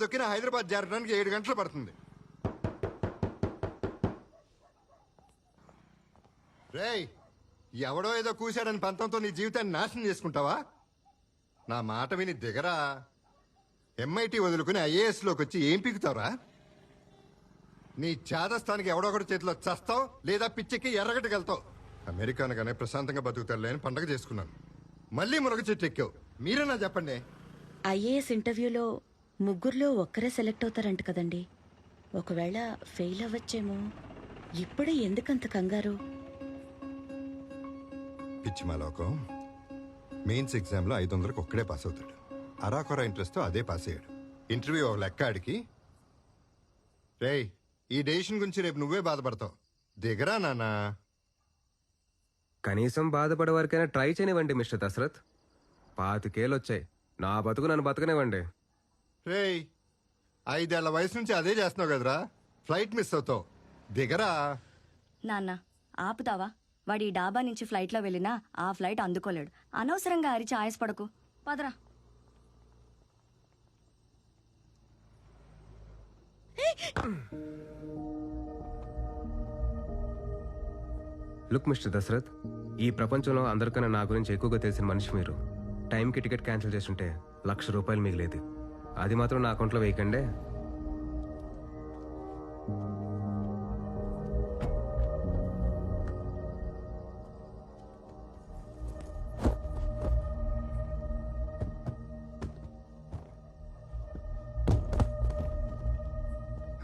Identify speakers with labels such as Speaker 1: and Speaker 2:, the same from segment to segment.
Speaker 1: దొక్కిన హైదరాబాద్ చేరడానికి 7 గంటలు పడుతుంది. రేయ్, ఎవడో ఏదో కూశాడని పంతంతో నీ జీవితాన్ని నాశనం చేసుకుంటావా? నా మాట విని దిగరా. ఎంఐటి వదులుకుని ఐఏఎస్లోకి వచ్చి ఏం పీకుతావురా? నీ చేదస్థానికి ఎవడో ఒకటి చేతిలో చస్తావు, లేదా పిచ్చెక్కి ఎర్రగట్టుకెళ్తావు. అమెరికానగానే ప్రశాంతంగా బతుకుతారులే అని పండగ చేసుకున్నాను. మళ్ళీ మునగ చెట్టు ఎక్కావు. మీరేనా చెప్పండి.
Speaker 2: ఐఏఎస్ ఇంటర్వ్యూలో ముగ్గురులో ఒక్కరే సెలెక్ట్ అవుతారంట కదండి. ఒకవేళ ఫెయిల్ అవ్వచ్చేమో. ఇప్పుడే ఎందుకంత కంగారు?
Speaker 1: పిచ్చి మా లోకం. మెయిన్స్ ఎగ్జామ్లో 500కి ఒక్కడే పాస్ అవుతాడు. అరాకొర ఇంట్రెస్ట్తో అదే పాస్ అయ్యాడు. ఇంటర్వ్యూ ఒక లెక్క ఆడికి. రేయ్, ఈ డెసిషన్ గురించి రేపు నువ్వే బాధపడతావు. దిగరా నాన్నా.
Speaker 3: కనీసం బాధపడే వరకైనా ట్రై చేయనివ్వండి మిస్టర్ దశరథ్. 25 ఏళ్ళు వచ్చాయి. నా బతుకు నన్ను బతకనివ్వండి.
Speaker 1: రేయ్, 5 ఏళ్ల వయసు నుంచి అదే చేస్తున్నావు కదరా. ఫ్లైట్ మిస్ అవుతావు. దిగరా.
Speaker 4: నాన్న ఆపుతావా? వాడి ఈ డాబా నుంచి ఫ్లైట్లో వెళ్ళినా ఆ ఫ్లైట్ అందుకోలేడు. అనవసరంగా అరిచి ఆయాసపడకు. పదరా.
Speaker 3: లుక్ మిస్టర్ దశరథ్, ఈ ప్రపంచంలో అందరికన్నా నా గురించి ఎక్కువగా తెలిసిన మనిషి మీరు. టైంకి టికెట్ క్యాన్సిల్ చేస్తుంటే ₹1,00,000 మిగిలేదు. అది మాత్రం నా అకౌంట్లో వేయకండే.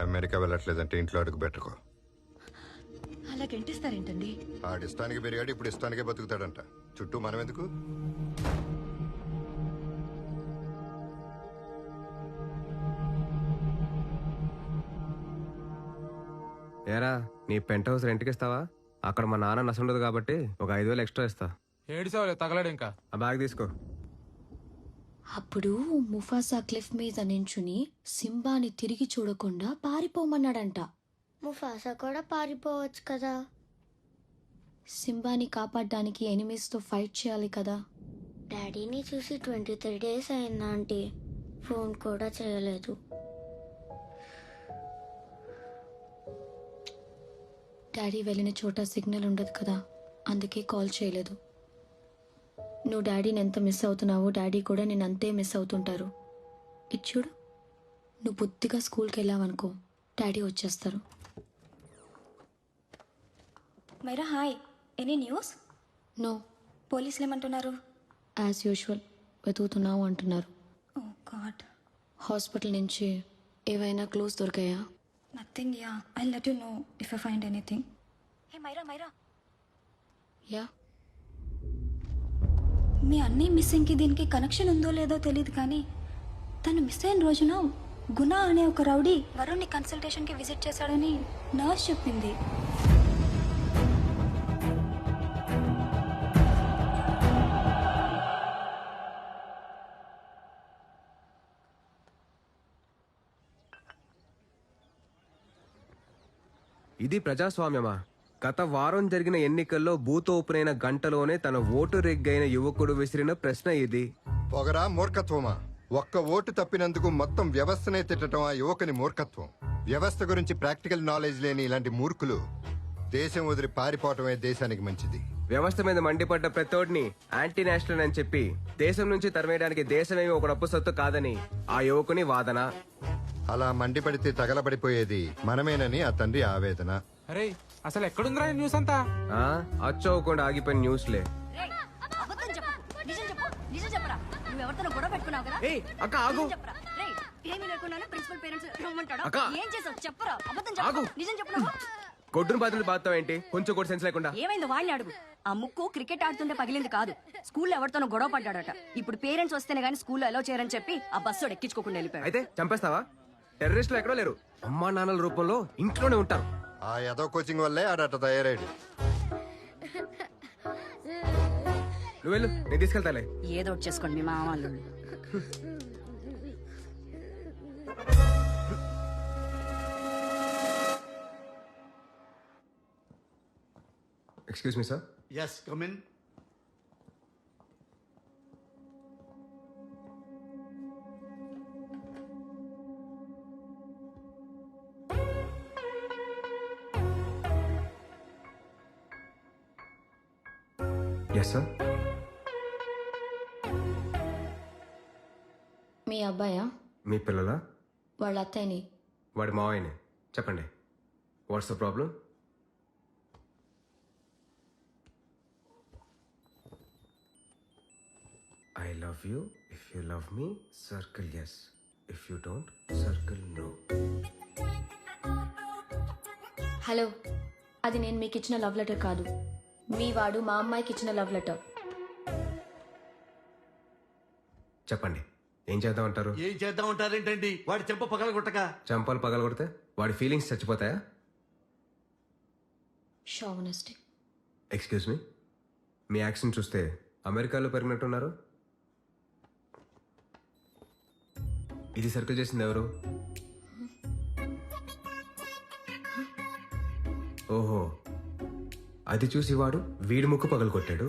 Speaker 1: అమెరికా వెళ్ళట్లేదంటే ఇంట్లో అడుగు పెట్టుకో.
Speaker 4: అలా గెంటిస్తారేంటండి?
Speaker 1: ఆడిష్టానికి పెరిగాడు, ఇప్పుడు ఇష్టానికే బతుకుతాడంట. చుట్టూ మనం ఎందుకు?
Speaker 3: ఏరా, నీ పెంట్ హౌస్ రెంట్కి ఇస్తావా? అక్కడ మా నాన్న నసుండదు కాబట్టి ఒక 5,000 ఎక్స్ట్రా ఇస్తా.
Speaker 5: ఏడిసావులే, తగలడు ఇంకా.
Speaker 3: ఆ బ్యాగ్ తీసుకో.
Speaker 6: అప్పుడు ముఫాసా క్లిఫ్ మీద నించుని సింబాని తిరిగి చూడకుండా పారిపోమన్నాడంట.
Speaker 7: ముఫాసా కూడా పారిపోవచ్చు కదా.
Speaker 6: సింబాని కాపాడడానికి ఎనిమీస్తో ఫైట్ చేయాలి కదా.
Speaker 7: డాడీని చూసి 23 days అయిందా ఆంటీ? ఫోన్ కూడా చేయలేదు.
Speaker 6: డాడీ వెళ్ళిన చోట సిగ్నల్ ఉండదు కదా, అందుకే కాల్ చేయలేదు. నువ్వు డాడీని ఎంత మిస్ అవుతున్నావో డాడీ కూడా నేను అంతే మిస్ అవుతుంటారు. ఇది చూడు, నువ్వు బుద్ధిగా స్కూల్కి వెళ్ళావనుకో డాడీ వచ్చేస్తారు.
Speaker 4: Myra hi, any news?
Speaker 6: No,
Speaker 4: పోలీసులు ఏమంటున్నారు?
Speaker 6: యాజ్ యూజువల్ వెతుకుతున్నావు అంటున్నారు.
Speaker 4: ఓ గాడ్.
Speaker 6: హాస్పిటల్ నుంచి ఏవైనా క్లూస్ దొరికాయా?
Speaker 4: Nothing. Yeah, I let you know if I find anything. Hey Myra, Myra,
Speaker 6: yeah,
Speaker 4: మీ అన్నీ మిస్సింగ్కి దీనికి కనెక్షన్ ఉందో లేదో తెలియదు, కానీ తను మిస్ అయిన రోజున గుణ అనే ఒక రౌడీ వరుణ్ని కన్సల్టేషన్కి విజిట్ చేశాడని నర్స్ చెప్పింది.
Speaker 3: ఇది ప్రజాస్వామ్యమా? గత వారం జరిగిన ఎన్నికల్లో బూత్ ఓపెన్ అయిన గంటలోనే తన ఓటు రెగ్గైన యువకుడు విసిరిన ప్రశ్న ఇది.
Speaker 1: పొగరా మూర్ఖత్వమా? ఒక్క ఓటు తప్పినందుకు మొత్తం వ్యవస్థనే తిట్టడం ఆ యువకుని మూర్ఖత్వం. వ్యవస్థ గురించి ప్రాక్టికల్ నాలెడ్జ్ లేని ఇలాంటి మూర్ఖులు దేశం వదిలి పారిపోవటమే దేశానికి మంచిది.
Speaker 3: వ్యవస్థ మీద మండిపడ్డ ప్రతోడిని యాంటీ నేషనల్ అని చెప్పి దేశం నుంచి తరిమేయడానికి దేశమేమి ఒక డబ్బు సొత్తు కాదని ఆ యువకుని వాదన.
Speaker 1: అలా మండిపడితే తగలబడిపోయేది మనమేనని ఆ తండ్రి ఆవేదన.
Speaker 5: అరే, అసలు ఎక్కడుందిరా ఈ న్యూస్ అంతా?
Speaker 3: అచ్చోకుండా ఆగిపోయిన న్యూస్లే.
Speaker 4: నువ్వెవరితో గొడవ పెట్టుకున్నావు కదా?
Speaker 3: అక్క ఆగు.
Speaker 4: ఏమి లేకుండా ప్రిన్సిపల్ పేరెంట్స్ రమ్మంటాడా?
Speaker 3: అక్క,
Speaker 4: ఏం చేసావు చెప్పరా? అబద్ధం
Speaker 3: ఆగు.
Speaker 4: చెప్పు. నిజం చెప్పు. నువ్వు
Speaker 3: కొట్టును బాధలు బాధతావు ఏంటి? కొంచెం కూడా సెన్స్ లేకుండా.
Speaker 4: ఏమైందో వాళ్ళని అడుగు. ఆ ముక్కు క్రికెట్ ఆడుతుంటే పగిలింది కాదు, స్కూల్లో ఎవరితోనో గొడవ పడ్డాడట. ఇప్పుడు పేరెంట్స్ వస్తేనే గానీ స్కూల్లో అలౌ చేయరని చెప్పి ఆ బస్సు ఎక్కించుకోకుండా వెళ్ళిపోయాడు.
Speaker 3: అయితే చంపేస్తావా? టెర్రరిస్టులు ఎక్కడో లేరు, అమ్మా నాన్నల రూపంలో ఇంట్లోనే ఉంటారు.
Speaker 1: ఆ ఏదో కోచింగ్ వల్లే ఆడట తయారాడు.
Speaker 3: నువ్వు వెళ్ళు, నేను తీసుకెళ్తాలే.
Speaker 4: ఏదో ఒకటి చేసుకోండి మీ మామూలు.
Speaker 3: Excuse me sir.
Speaker 8: Yes, come in.
Speaker 3: Yes sir.
Speaker 6: మీ అబ్బాయా?
Speaker 3: మీ పిల్లలా?
Speaker 6: వాళ్ళ అత్తయ్యని.
Speaker 3: వాడి మావయ్యని. చెప్పండి, what's the problem? I love you. If you love me circle yes. If you don't circle no.
Speaker 6: Hello, అది నేను మీకు ఇచ్చిన లవ్ లెటర్ కాదు. మీ వాడు మా అమ్మాయికి ఇచ్చిన లవ్ లెటర్.
Speaker 3: చెప్పండి, ఏం చేద్దామంటారు?
Speaker 8: ఏం చేద్దాం అంటారేంటండి? వాడి చెంప పగల కొట్టక.
Speaker 3: చంపాలు పగలగొడితే వాడి ఫీలింగ్స్ చచ్చిపోతాయా?
Speaker 6: షావనిస్టిక్.
Speaker 3: ఎక్స్క్యూజ్ మీ, మీ యాక్షన్ చూస్తే అమెరికాలో పెరిగినట్టున్నారు. ఇది సర్కిల్ చేసింది ఎవరు? ఓహో, అది చూసి వాడు వీడి ముక్కు పగలు కొట్టాడు,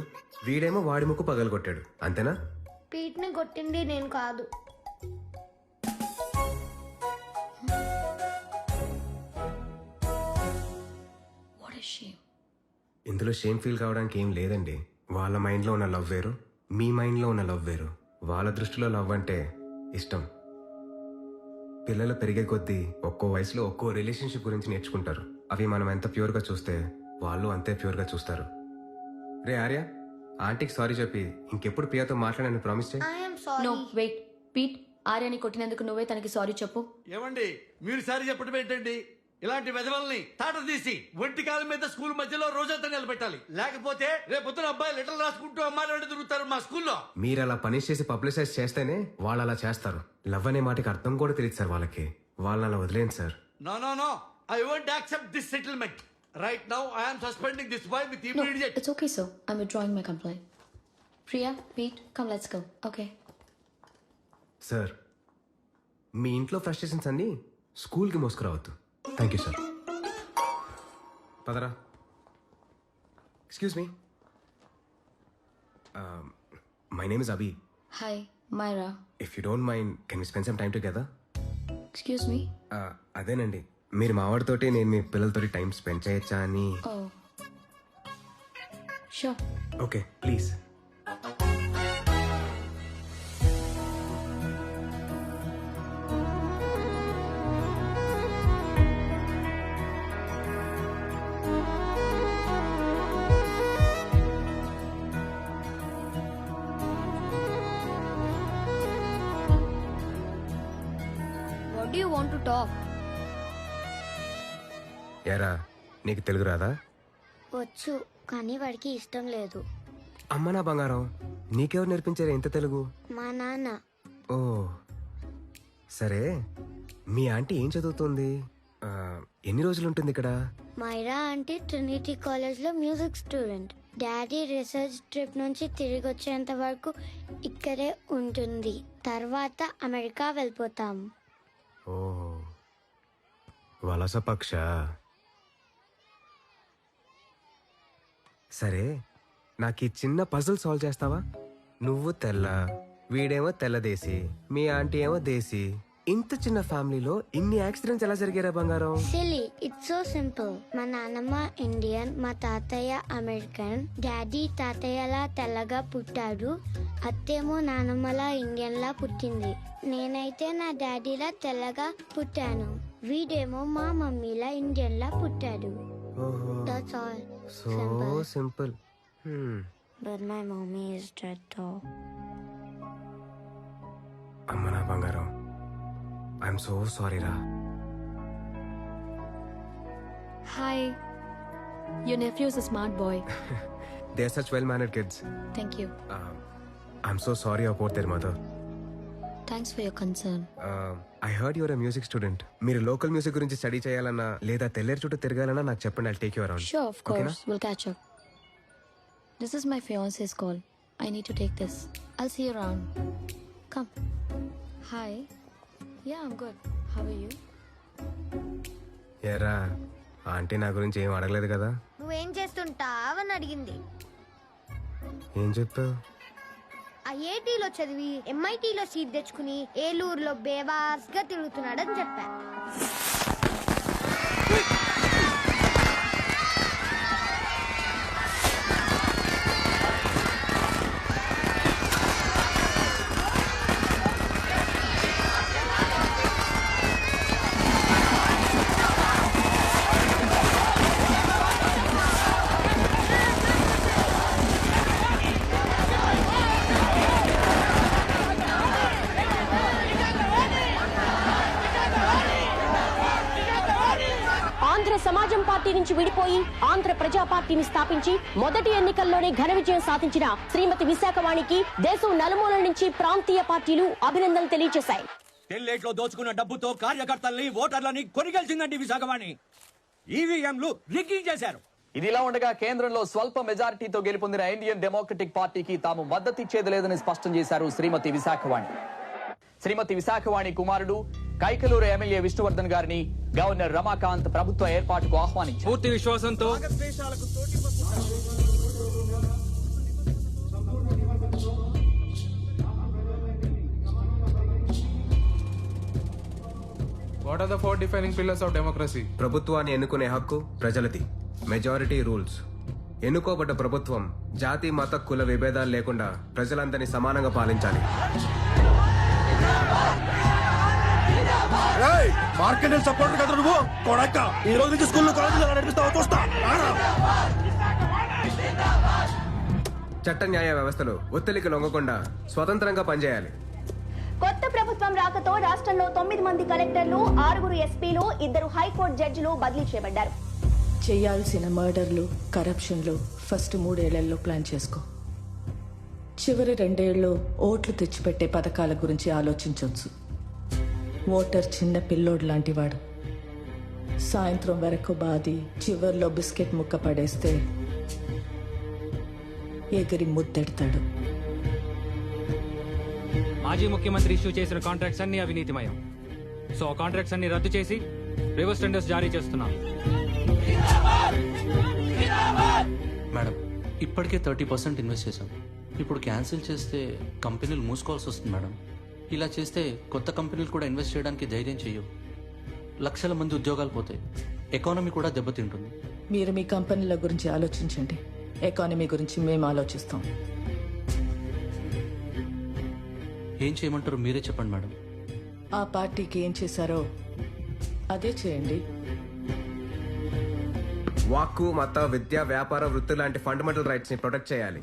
Speaker 3: వీడేమో వాడి ముక్కు పగలు కొట్టాడు, అంతేనా?
Speaker 7: పీట్ని కొట్టింది నేను కాదు.
Speaker 6: What a shame.
Speaker 3: ఇందులో షేమ్ ఫీల్ కావడానికి ఏం లేదండి. వాళ్ళ మైండ్లో ఉన్న లవ్ వేరు, మీ మైండ్లో ఉన్న లవ్ వేరు. వాళ్ళ దృష్టిలో లవ్ అంటే ఇష్టం. పిల్లలు పెరిగే కొద్దీ ఒక్కో వయసులో ఒక్కో రిలేషన్షిప్ గురించి నేర్చుకుంటారు. అవి మనం ఎంత ప్యూర్గా చూస్తే వాళ్ళు అంతే ప్యూర్గా చూస్తారు. రే ఆర్య, ఆంటీకి సారీ చెప్పి ఇంకెప్పుడు ప్రియాతో మాట్లాడని ప్రామిస్ చేయి.
Speaker 7: I'm
Speaker 6: no
Speaker 7: sorry.
Speaker 6: Wait, Pete. ఆర్యని కొట్టినందుకు నువ్వే తనకి సారీ చెప్పు.
Speaker 8: ఏమండి, మీరు సారి చెప్పడం ఏంటండి? ఇలాంటి వెధవల్ని తాట తీసి ఒంటి కాలం మీద స్కూల్ మధ్యలో రోజంతా నిలబెట్టాలి. లేకపోతే రేపొద్దున అబ్బాయి లెటర్లు రాసుకుంటూ అమ్మాయిలు వెంట తిరుగుతారు మా స్కూల్లో.
Speaker 3: మీరు అలా పనిష్ చేసి పబ్లిసైజ్ చేస్తేనే వాళ్ళు అలా చేస్తారు. లవ్ అనే మాటకి అర్థం కూడా తెలియదు సార్ వాళ్ళకి. వాళ్ళని అలా వదిలేండి sir.
Speaker 8: No no no, I won't accept this settlement. Right now I am suspending this boy with
Speaker 6: No,
Speaker 8: immediate.
Speaker 6: it's okay, sir. I'm withdrawing my complaint. Priya, Pete, come, let's go. Okay.
Speaker 3: Sir, మీ ఇంట్లో frustrations అన్నీ స్కూల్కి మోసుకురావద్దు. Thank you sir. పదరా. Excuse me, my name is Abhi.
Speaker 6: Hi, Myra.
Speaker 3: If you don't mind can we spend some time together?
Speaker 6: Excuse me?
Speaker 3: అదేనండి, మీరు మా వాడితోటి నేను మీ పిల్లలతోటి టైం స్పెండ్ చేయొచ్చా అని.
Speaker 6: Oh. Sure.
Speaker 3: Okay please.
Speaker 7: What do you want to talk?
Speaker 3: యారా, నీకు తెలుగు రాదా?
Speaker 7: వచ్చు, కానీ వాడికి ఇష్టం లేదు.
Speaker 3: అమ్మ నా బంగారం, నీకెవరు నేర్పించారు ఇంత తెలుగు?
Speaker 7: మా నాన్న.
Speaker 3: ఓ సరే, మీ ఆంటీ ఏం చదువుతుంది? ఎన్ని రోజులు ఉంటుంది ఇక్కడ?
Speaker 7: మైరా అంటే ట్రినిటీ కాలేజ్ లో music student. Daddy research trip నుంచి తిరిగి వచ్చేంత వరకు ఇక్కడే ఉంటుంది. తర్వాత అమెరికా వెళ్ళిపోతాం.
Speaker 3: ఓ వలస పక్ష. సరే, నాకు ఈ చిన్న పజిల్ సాల్వ్ చేస్తావా? నువ్వు తెల్ల, వీడేమో తెల్లదేశి, మీ ఆంటీ ఏమో దేశీ. ఇంత చిన్న ఫ్యామిలీలో ఇన్ని యాక్సిడెంట్స్ ఎలా జరిగారా బంగారం?
Speaker 7: Silly, it's so simple. మా నాన్నమ్మ ఇండియన్, మా తాతయ్య అమెరికన్. డాడీ తాతయ్యలా తెల్లగా పుట్టాడు, అత్తేమో నానమ్మలా ఇండియన్ లా పుట్టింది. నేనైతే నా డాడీలా తెల్లగా పుట్టాను. వీడేమో మా మమ్మీలా ఇండియన్ లా పుట్టాడు.
Speaker 3: ఓహో,
Speaker 7: That's all.
Speaker 3: So simple.
Speaker 7: But my mommy is dead though.
Speaker 3: అమ్మ నా బంగారం, ఐఎమ్ సో సారీ రా.
Speaker 6: Hi. Your nephew is a smart boy.
Speaker 3: They are such well mannered kids.
Speaker 6: Thank you.
Speaker 3: I'm so sorry about their mother.
Speaker 6: Thanks for your concern.
Speaker 3: I heard you're a music student. మీరు local music గురించి study చేయాలన్నా లేదా తెల్లేరు చుట్టూ తిరగాలన్నా నాకు చెప్పండి. I'll take you around.
Speaker 6: Sure, of course. We'll catch up. This is my fiance's call. I need to take this. I'll see you around. Come. Hi. Yeah, I'm good. How are you?
Speaker 3: ఏరా, aunty నా గురించి ఏం అడగలేదు కదా?
Speaker 7: నువ్వేం చేస్తుంటావని అడిగింది.
Speaker 3: ఏం చెప్తావు?
Speaker 7: ఐఐటీలో చదివి ఎంఐటీలో సీట్ తెచ్చుకుని ఏలూరులో బేవాస్గా తిరుగుతున్నాడని చెప్పా.
Speaker 9: సమాజం పార్టీ నుంచి విడిపోయి ఆంధ్ర ప్రజా పార్టీని స్థాపించి మొదటి ఎన్నికల్లోనే ఘన విజయం సాధించిన శ్రీమతి విశాఖవాణికి దేశం నలుమూలల నుంచి ప్రాంతీయ పార్టీలు అభినందనలు తెలియజేశాయి.
Speaker 10: తెల్లేట్లో దోచుకున్న డబ్బుతో కార్యకర్తల్ని ఓటర్లని కొనిగెలిచిందండి విశాఖవాణి. ఈవీఎంలు రిగ్గింగ్ చేశారు.
Speaker 11: ఇదిలా ఉండగా కేంద్రంలో స్వల్ప మెజారిటీతో గెలుపొందిన ఇండియన్ డెమోక్రటిక్ పార్టీకి తాము మద్దతిచ్చేది లేదని స్పష్టం చేశారు శ్రీమతి విశాఖవాణి. శ్రీమతి విశాఖవాణి కుమారుడు కైకలూరు ఎమ్మెల్యే విష్ణువర్ధన్ గారిని గవర్నర్ రమాకాంత్ ప్రభుత్వ ఏర్పాటుకు ఆహ్వానించారు.
Speaker 5: పూర్తి విశ్వాసంతో what are the 4 defining pillars of democracy?
Speaker 3: ప్రభుత్వాన్ని ఎన్నుకునే హక్కు ప్రజలది. Majority rules. ఎన్నుకోబడ్డ ప్రభుత్వం జాతి మత కుల విభేదాలు లేకుండా ప్రజలందరినీ సమానంగా పాలించాలి.
Speaker 10: మార్కెట్ సపోర్ట్ కదా నువ్వు కొడక. ఈ రోజు నుంచి స్కూల్లో కాలేజీలో నడిపిస్తావా చూస్తా.
Speaker 3: చట్ట న్యాయ వ్యవస్థలు ఒత్తిడికి లొంగకుండా స్వతంత్రంగా పనిచేయాలి.
Speaker 9: కొత్త ప్రభుత్వం రాకతో రాష్ట్రంలో 9 మంది కలెక్టర్లు, 6 ఎస్పీలు, 2 హైకోర్టు జడ్జిలు బదిలీ చేయబడ్డారు.
Speaker 12: చేయాల్సిన మర్డర్లు, కరప్షన్లు ఫస్ట్ 3 ఏళ్లలో ప్లాన్ చేసుకో. చివరి 2 ఏళ్ళు ఓట్లు తెచ్చిపెట్టే పథకాల గురించి ఆలోచించవచ్చు. ఓటర్ చిన్న పిల్లోడు లాంటివాడు. సాయంత్రం వరకు బాది చివర్లో బిస్కెట్ ముక్క పడేస్తే ఎగిరి ముద్దెడతాడు.
Speaker 5: మాజీ ముఖ్యమంత్రి ఇష్యూ చేసిన కాంట్రాక్ట్స్ అన్ని అవినీతిమయం. సో ఆ కాంట్రాక్ట్స్ అన్ని రద్దు చేసి రివర్స్ టెండర్స్ జారీ చేస్తున్నాం.
Speaker 13: మేడం, ఇప్పటికే 30% ఇన్వెస్ట్ చేశాం. ఇప్పుడు క్యాన్సిల్ చేస్తే కంపెనీలు మూసుకోవాల్సి వస్తుంది మేడం. ఇలా చేస్తే కొత్త కంపెనీలు కూడా ఇన్వెస్ట్ చేయడానికి ధైర్యం చేయవు. లక్షల మంది ఉద్యోగాలు పోతాయి. ఎకానమీ కూడా దెబ్బతింటుంది.
Speaker 12: మీరు మీ కంపెనీల గురించి ఆలోచించండి. ఎకానమీ గురించి మేము ఆలోచిస్తాం.
Speaker 13: ఏం చేయమంటారు మీరే చెప్పండి మేడం.
Speaker 12: ఆ పార్టీకి ఏం చేశారో అదే చేయండి.
Speaker 3: వాక్కు, మత, విద్య, వ్యాపార, వృత్తి లాంటి ఫండమెంటల్ రైట్స్ ని ప్రొటెక్ట్ చేయాలి.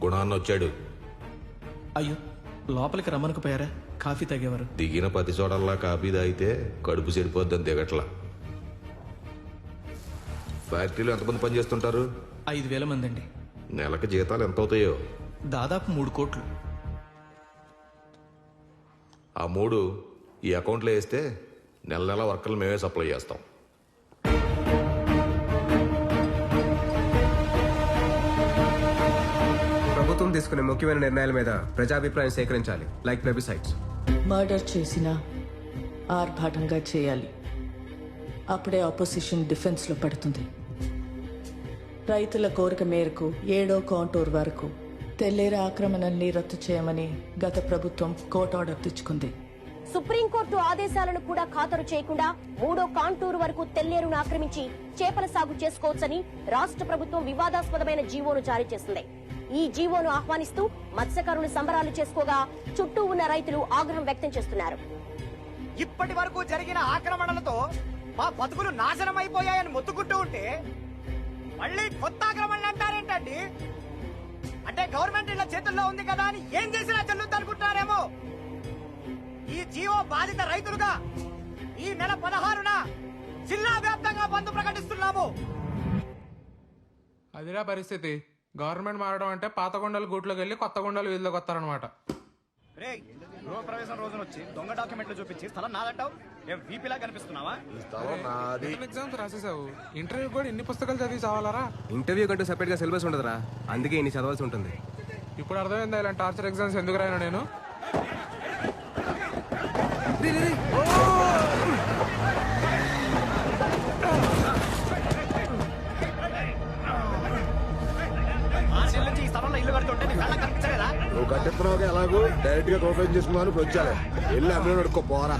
Speaker 14: గుణాన్ని వచ్చాడు.
Speaker 10: అయ్యో, లోపలికి రమ్మనకపోయారా? కాఫీ తాగేవారు.
Speaker 14: దిగిన పది చోటల్లా కాఫీ తాగితే కడుపు చెడిపోద్దని దిగట్లా. ఫ్యాక్టరీలో ఎంతమంది పనిచేస్తుంటారు?
Speaker 10: 5,000 మంది అండి.
Speaker 14: నెలకి జీతాలు ఎంత అవుతాయో?
Speaker 10: దాదాపు 3 కోట్లు.
Speaker 14: ఆ 3 ఈ అకౌంట్లో వేస్తే నెల నెల వర్కర్లు మేమే సప్లై చేస్తాం.
Speaker 3: ప్రభుత్వం తీసుకునే ముఖ్యమైన నిర్ణయాల మీద ప్రజాభిప్రాయం సేకరించాలి. లైక్ ప్లెబిసైట్స్.
Speaker 12: మర్డర్ చేసినా ఆర్భాటంగా చేయాలి. అప్పుడే ఆపోజిషన్ డిఫెన్స్లో పడుతుంది. రైతుల కోరిక మేరకు 7వ కాంటూర్ వరకు తెల్లేరు ఆక్రమణల్ని రద్దు చేయమని గత ప్రభుత్వం కోర్టు ఆర్డర్ తెచ్చుకుంది.
Speaker 9: సుప్రీంకోర్టు ఆదేశాలను కూడా ఖాతరు చేయకుండా 3వ కాంటూరు వరకు తెల్లేరును ఆక్రమించి చేపల సాగు చేసుకోవచ్చని రాష్ట్ర ప్రభుత్వం వివాదాస్పదమైన జీవోను జారీ చేసింది. ఈ జీవోను ఆహ్వానిస్తూ మత్స్యకారులు సంబరాలు చేసుకోగా చుట్టూ ఉన్న రైతులు ఆగ్రహం వ్యక్తం చేస్తున్నారు.
Speaker 10: ఇప్పటి వరకు జరిగిన ఆక్రమణలతో మా బతుకులు నాశనం అయిపోయాయని మొత్తుకుంటూ ఉంటే మళ్ళీ కొత్త ఆక్రమణలు అంటారేంటండి? అంటే గవర్నమెంట్ ఇలా చేతుల్లో ఉంది కదా అని ఏం చేసినా చెల్లుద్ది అనుకుంటున్నారేమో. ఈ జీవో బాధిత రైతులుగా ఈ నెల 16న జిల్లా వ్యాప్తంగా బంద్ ప్రకటిస్తున్నాము.
Speaker 5: అదిరా పరిస్థితి. గవర్నమెంట్ మారడం అంటే పాత కొండలు గూట్లోకి వెళ్ళి కొత్త కొండలు వీధిలోకి వస్తారనమాట.
Speaker 10: గృహప్రవేశం రోజున వచ్చి దొంగ డాక్యుమెంట్లు చూపించి స్థలం నాదంటావు. ఏం వీపీలా కనిపిస్తున్నావా?
Speaker 5: ఎగ్జామ్స్ రాసేసావు. ఇంటర్వ్యూ కూడా ఇన్ని పుస్తకాలు చదివి చావాలరా?
Speaker 3: ఇంటర్వ్యూ కంటూ సెపరేట్ గా సిలబస్ ఉండదురా. అందుకే ఇన్ని చదవాల్సి ఉంటుంది.
Speaker 5: ఇప్పుడు అర్థమైందా ఇలాంటి టార్చర్ ఎగ్జామ్స్ ఎందుకు రాయను నేను?
Speaker 10: ఈ స్థలంలో ఇల్లు కడుతుంటే నీ కళ్ళ కనిపించలేదా?
Speaker 14: నువ్వు కట్టిస్తున్నావు ఎలాగో డైరెక్ట్ గా ప్రొఫైల్ చేసుకున్నాను ఇప్పుడు వచ్చాను. వెళ్ళి అమ్మాడు అడుక్కో పోరా.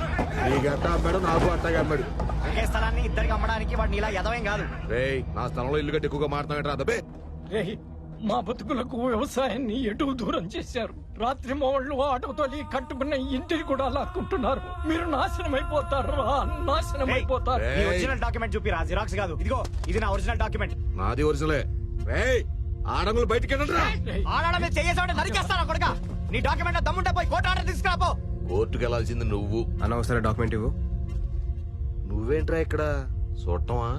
Speaker 14: నీకు అట్ట అమ్మాడు, నాకు అట్టగా అమ్మాడు.
Speaker 10: ఒకే స్థలాన్ని ఇద్దరికి అమ్మడానికి వాడిని ఇలా ఎదవేం కాదు.
Speaker 14: రేయ్, నా స్థలంలో ఇల్లు కట్టి ఎక్కువగా మాట్లాడరా దబ్బే.
Speaker 15: మా బతుకులకు వ్యవసాయాన్ని ఎటు దూరం చేశారు. రాత్రి మోళ్ళు ఆటోతో కట్టుకున్న ఇంటిని కూడా లాక్కుంటున్నారు. మీరు నాశనం అయిపోతారు, నాశనం అయిపోతారు.
Speaker 10: ఈ ఒరిజినల్ డాక్యుమెంట్ చూపిరా, జిరాక్స్ కాదు. ఇదిగో ఇది నా ఒరిజినల్ డాక్యుమెంట్.
Speaker 14: నాది ఒరిజినలే. రేయ్, ఆడంగులు బయటికి వెళ్ళండిరా.
Speaker 10: ఆడడం మీద చేసేవాడి నరికేస్తాను కొడుక. నీ డాక్యుమెంట్ దమ్ముంటే పోయి కోర్టు ఆర్డర్ తీసుకురాపో.
Speaker 14: కోర్టుకు వెళ్ళాల్సింది నువ్వు.
Speaker 3: అనవసర డాక్యుమెంట్ ఇవ్వు.
Speaker 14: నువ్వేంట్రా ఇక్కడ చూడటమా?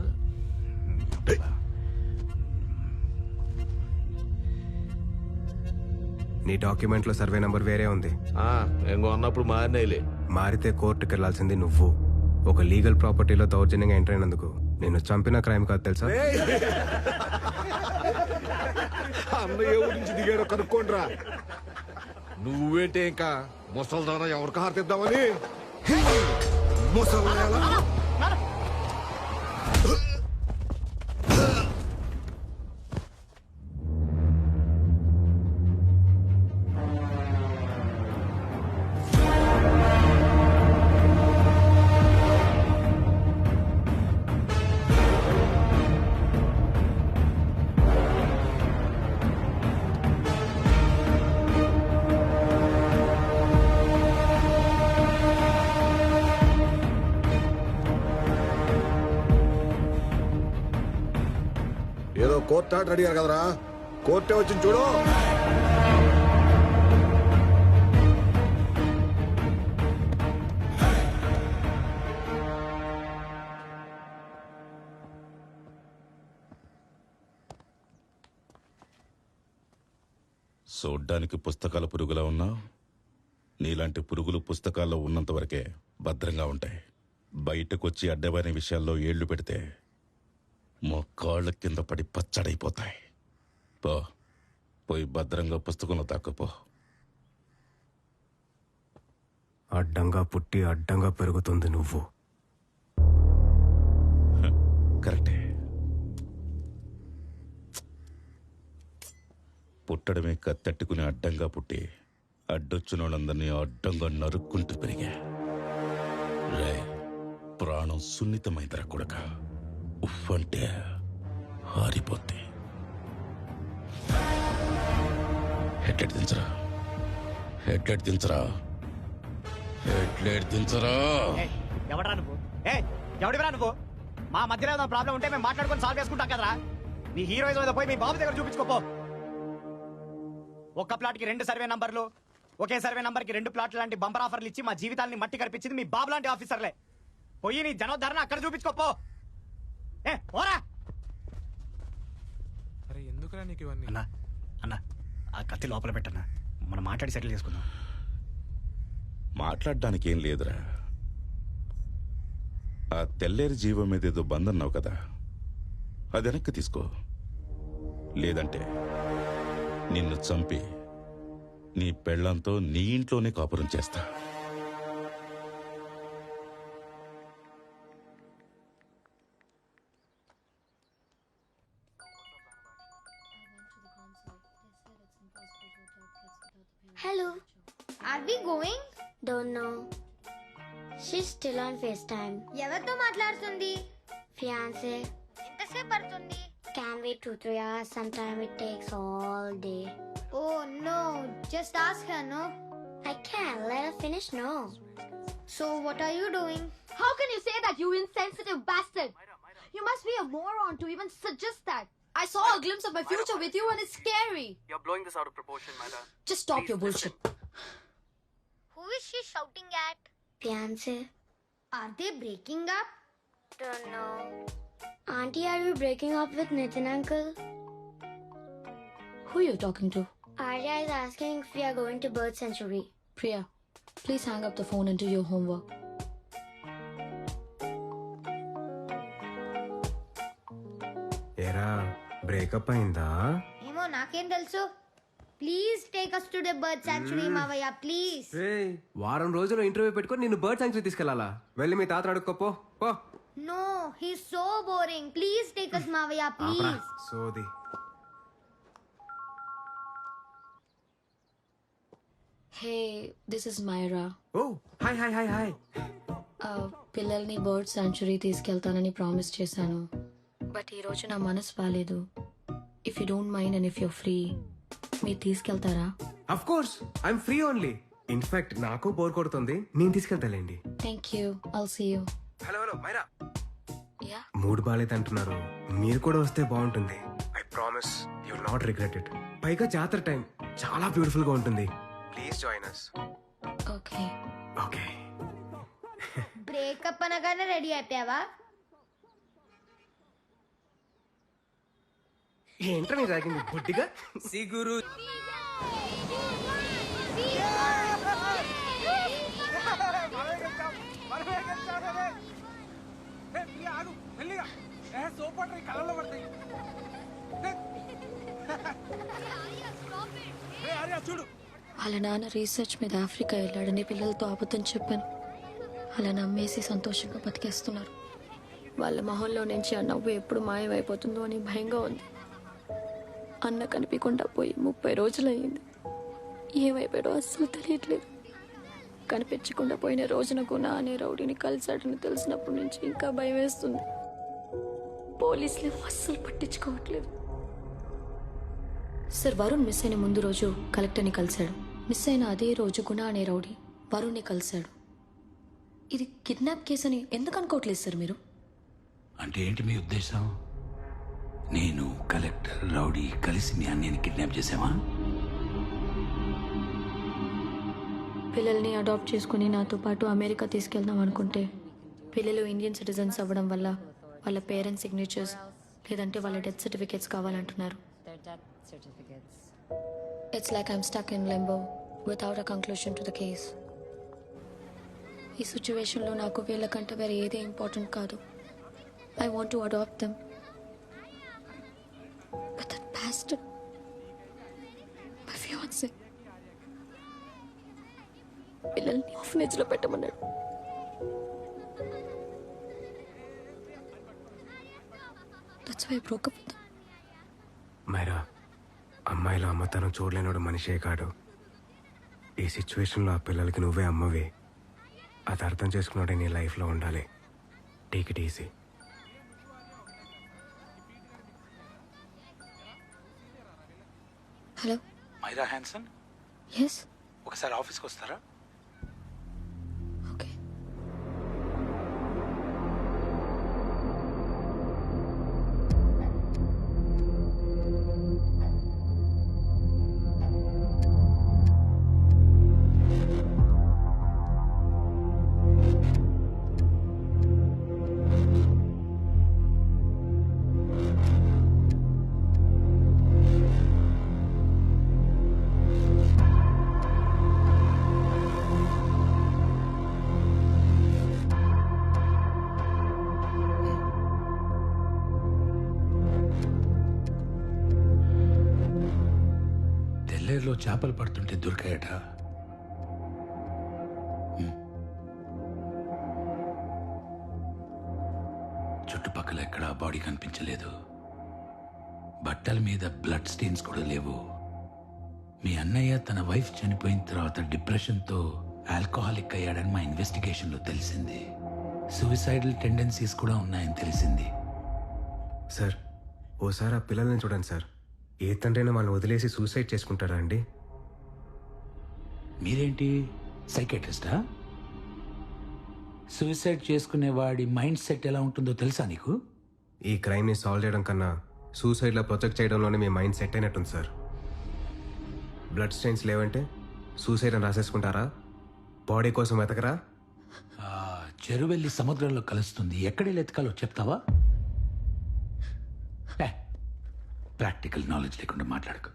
Speaker 3: నీ డాక్యుమెంట్ లో సర్వే నంబర్ వేరే ఉంది.
Speaker 14: ఇంకో అన్నప్పుడు మారినాయిలే.
Speaker 3: మారితే కోర్టుకు వెళ్లాల్సింది నువ్వు. ఒక లీగల్ ప్రాపర్టీలో దౌర్జన్యంగా ఎంటర్ అయినందుకు నేను చంపిన క్రైమ్ కాదు తెలుసా?
Speaker 14: అన్నయ్య గురించి దిగాడో కనుక్కోండిరా. నువ్వేంటే ఇంకా ముసల్దానా ఎవరికి హారతిద్దామని? ముసల్దానా ఏదో కోర్టు ఆర్డర్ అడిగారు కదరా, కోర్టే వచ్చింది చూడు.
Speaker 16: చూడ్డానికి పుస్తకాల పురుగులా ఉన్నావు. నీలాంటి పురుగులు పుస్తకాల్లో ఉన్నంత వరకే భద్రంగా ఉంటాయి. బయటకొచ్చి అడ్డమైన విషయాల్లో ఏళ్లు పెడితే కాళ్ళ కింద పడి పచ్చడైపోతాయి. పోయి భద్రంగా పుస్తకంలో తాక్కుపో.
Speaker 3: అడ్డంగా పుట్టి అడ్డంగా పెరుగుతుంది నువ్వు.
Speaker 16: కరెక్టే. పుట్టడమే కత్తట్టుకుని అడ్డంగా పుట్టి అడ్డొచ్చిన వాళ్ళందరినీ అడ్డంగా నరుక్కుంటూ పెరిగా. రే, ప్రాణం సున్నితమైందిరా కొడక. ఉఫ్ అంటే హారిపోతే హెడ్లైట్ దించరా, హెడ్లైట్ దించరా, హెడ్లైట్ దించరా.
Speaker 10: ఎవడరా నువ్వు? ఎవడివరా నువ్వు? మా మధ్యలో ఏదైనా ప్రాబ్లం ఉంటే మేము మాట్లాడుకొని సాల్వ్ చేసుకుంటాం కదరా. నీ హీరోయిజం మీద పోయి మీ బాబు దగ్గర చూపించుకోపో. ఒక్క ప్లాట్ కి 2 సర్వే నంబర్లు, ఒకే సర్వే నంబర్ కి 2 ప్లాట్లు లాంటి బంపర్ ఆఫర్లు ఇచ్చి మా జీవితాన్ని మట్టి కనిపించింది మీ బాబు లాంటి ఆఫీసర్లే. పోయి నీ జనోద్ధరణ అక్కడ చూపించుకోపో.
Speaker 15: ఎందుకురా నీకు ఇవన్నీ?
Speaker 10: అన్నా అన్నా, ఆ కత్తి లోపల పెట్టన్నా, మనం మాట్లాడి సెటిల్ చేసుకుందాం.
Speaker 16: మాట్లాడడానికి ఏం లేదురా. ఆ తెల్లేరు జీవం మీద ఏదో బందన్నావు కదా, అది వెనక్కి తీసుకో. లేదంటే నిన్ను చంపి నీ పెళ్ళంతో నీ ఇంట్లోనే కాపురం చేస్తా.
Speaker 7: Hello. Are we going? Don't know. She's still on FaceTime. ఎవరితో మాట్లాడుతుంది? Fiancé. ఎంతసేపు పడుతుంది? Can wait 2-3 hours. Sometimes it takes all day. Oh no. Just ask her, no? I can't. Let her finish, no. So what are you doing?
Speaker 17: How can you say that, you insensitive bastard? You must be a moron to even suggest that. I saw a glimpse of my future with you and it's scary.
Speaker 18: You're blowing this out of proportion, Myra.
Speaker 17: Just stop your bullshit.
Speaker 7: Who is she shouting at? Fiancé. Are they breaking up? Don't know. Auntie, are you breaking up with Nitin uncle?
Speaker 6: Who are you talking to?
Speaker 7: Arya is asking if we are going to Bird Sanctuary.
Speaker 6: Priya, please hang up the phone and do your homework.
Speaker 3: ఏరా, breakup అయిందా?
Speaker 7: ఏమో నాకేం తెలుసు. Please take us to the bird sanctuary మావయ్య please.
Speaker 3: వారం రోజులు interview పెట్టుకొని నిన్ను బర్డ్ సాంక్చురీ తీసుకెళ్లాలా? వెళ్ళి మీ తాత అడుక్కోపో.
Speaker 7: No, he so boring. Please take us మావయ్య ప్లీజ్.
Speaker 3: సోది.
Speaker 6: Hey this is Myra.
Speaker 3: Oh hi hi hi hi.
Speaker 6: పిల్లల్ని బర్డ్ సాంచురీ తీసుకెళ్తానని ప్రామిస్ చేశాను, బట్ ఈరోజు నా మనసు బాగాలేదు. If you don't mind and if you free, మీరు తీసుకెళ్తారా?
Speaker 3: Of course I'm free only. In fact నాకు బోర్ కొడుతుంది, నేను తీసుకెళ్తాలేండి.
Speaker 6: Thank you, I'll see you.
Speaker 3: Hello hello Myra.
Speaker 6: Yeah,
Speaker 3: mood బాగాలేదు అంటున్నారు, మీరు కూడా వస్తే బాగుంటుంది. I promise you will not regret it. పైగా జాతర టైం చాలా బ్యూటిఫుల్ గా ఉంటుంది. Please join us.
Speaker 6: Okay
Speaker 3: okay.
Speaker 17: Breakup అనగానే రెడీ అయిపోయావా?
Speaker 3: ఏంట్రా నీ తాగింది బుడ్డిగా?
Speaker 10: సిగురు కళ్ళలో పడతాయి. చూడు,
Speaker 6: వాళ్ళ నాన్న రీసెర్చ్ మీద ఆఫ్రికా వెళ్ళాడని పిల్లలతో అబద్ధం చెప్పాను. అలా నమ్మేసి సంతోషంగా బతికేస్తున్నారు. వాళ్ళ మొహంలో నుంచి ఆ నవ్వు ఎప్పుడు మాయమైపోతుందో అని భయంగా ఉంది. అన్న కనిపించకుండా పోయి 30 రోజులయ్యింది. ఏమైపోయాడో అస్సలు తెలియట్లేదు. కనిపించకుండా పోయిన రోజున గుణ అనే రౌడీని కలిశాడని తెలిసినప్పటి నుంచి ఇంకా భయం వేస్తుంది. పోలీసులు అస్సలు పట్టించుకోవట్లేదు. సార్, వరుణ్ మిస్ అయిన ముందు రోజు కలెక్టర్ని కలిశాడు. మిస్ అయిన అదే రోజు గుణ అనే రౌడీ వరుణ్ని కలిశాడు. ఇది కిడ్నాప్ కేసు అని ఎందుకు అనుకోవట్లేదు సార్ మీరు?
Speaker 19: అంటే ఏంటి మీ ఉద్దేశం? నేను, కలెక్టర్, రౌడీ కలిసి మీ అన్నయ్యని కిడ్నాప్ చేసామా?
Speaker 6: పిల్లల్ని అడాప్ట్ చేసుకుని నాతో పాటు అమెరికా తీసుకెళ్దాం అనుకుంటే పిల్లలు ఇండియన్ సిటిజన్స్ అవ్వడం వల్ల వాళ్ళ పేరెంట్స్ సిగ్నేచర్స్ లేదంటే వాళ్ళ డెత్ సర్టిఫికేట్స్ కావాలంటున్నారు. It's like I'm stuck in limbo without a conclusion to the case. ఈ సిచ్యువేషన్లో నాకు వీళ్ళకంటే వేరే ఏదే ఇంపార్టెంట్ కాదు. I want to adopt them. But that bastard, my fiancé, పిల్లల్ని ఆర్ఫనేజ్లో పెట్టమన్నాడు. That's why I broke up with him.
Speaker 3: Myra, అమ్మాయిల అమ్మతనం చూడలేనోడు మనిషే కాడు. ఈ సిచ్యువేషన్లో ఆ పిల్లలకి నువ్వే అమ్మవి. అది అర్థం చేసుకున్నాడే నీ లైఫ్లో ఉండాలి. Take it easy.
Speaker 6: Hello
Speaker 19: Myra Hanson,
Speaker 6: yes,
Speaker 19: ఒకసారి ఆఫీస్కి వస్తారా?
Speaker 6: ఓకే.
Speaker 19: తెల్లేరులో చేపలు పడుతుంటే దొరికాయట. చుట్టుపక్కల ఎక్కడా బాడీ కనిపించలేదు. బట్టల మీద బ్లడ్ స్టెయిన్స్ కూడా లేవు. మీ అన్నయ్య తన వైఫ్ చనిపోయిన తర్వాత డిప్రెషన్తో ఆల్కహాలిక్ అయ్యాడని మా ఇన్వెస్టిగేషన్లో తెలిసింది. సూసైడల్ టెండెన్సీస్ కూడా ఉన్నాయని తెలిసింది.
Speaker 3: సార్, ఓసారి ఆ పిల్లల్ని చూడండి సార్. ఏ తండ్రైనా వాళ్ళని వదిలేసి సూసైడ్ చేసుకుంటారా అండి?
Speaker 19: మీరేంటి సైకాట్రిస్టా? సూసైడ్ చేసుకునే వాడి మైండ్ సెట్ ఎలా ఉంటుందో తెలుసా నీకు?
Speaker 3: ఈ క్రైమ్ని సాల్వ్ చేయడం కన్నా సూసైడ్లో ప్రొజెక్ట్ చేయడంలోనే మీ మైండ్ సెట్ అయినట్టుంది సార్. బ్లడ్ స్టెయిన్స్ లేవంటే సూసైడ్ అని రాసేసుకుంటారా? బాడీ కోసం వెతకరా?
Speaker 19: చెరువు వెళ్ళి సముద్రంలో కలుస్తుంది, ఎక్కడెళ్ళి ఎతకాలో చెప్తావా? ప్రాక్టికల్ నాలెడ్జ్ లేకుండా మాట్లాడకు.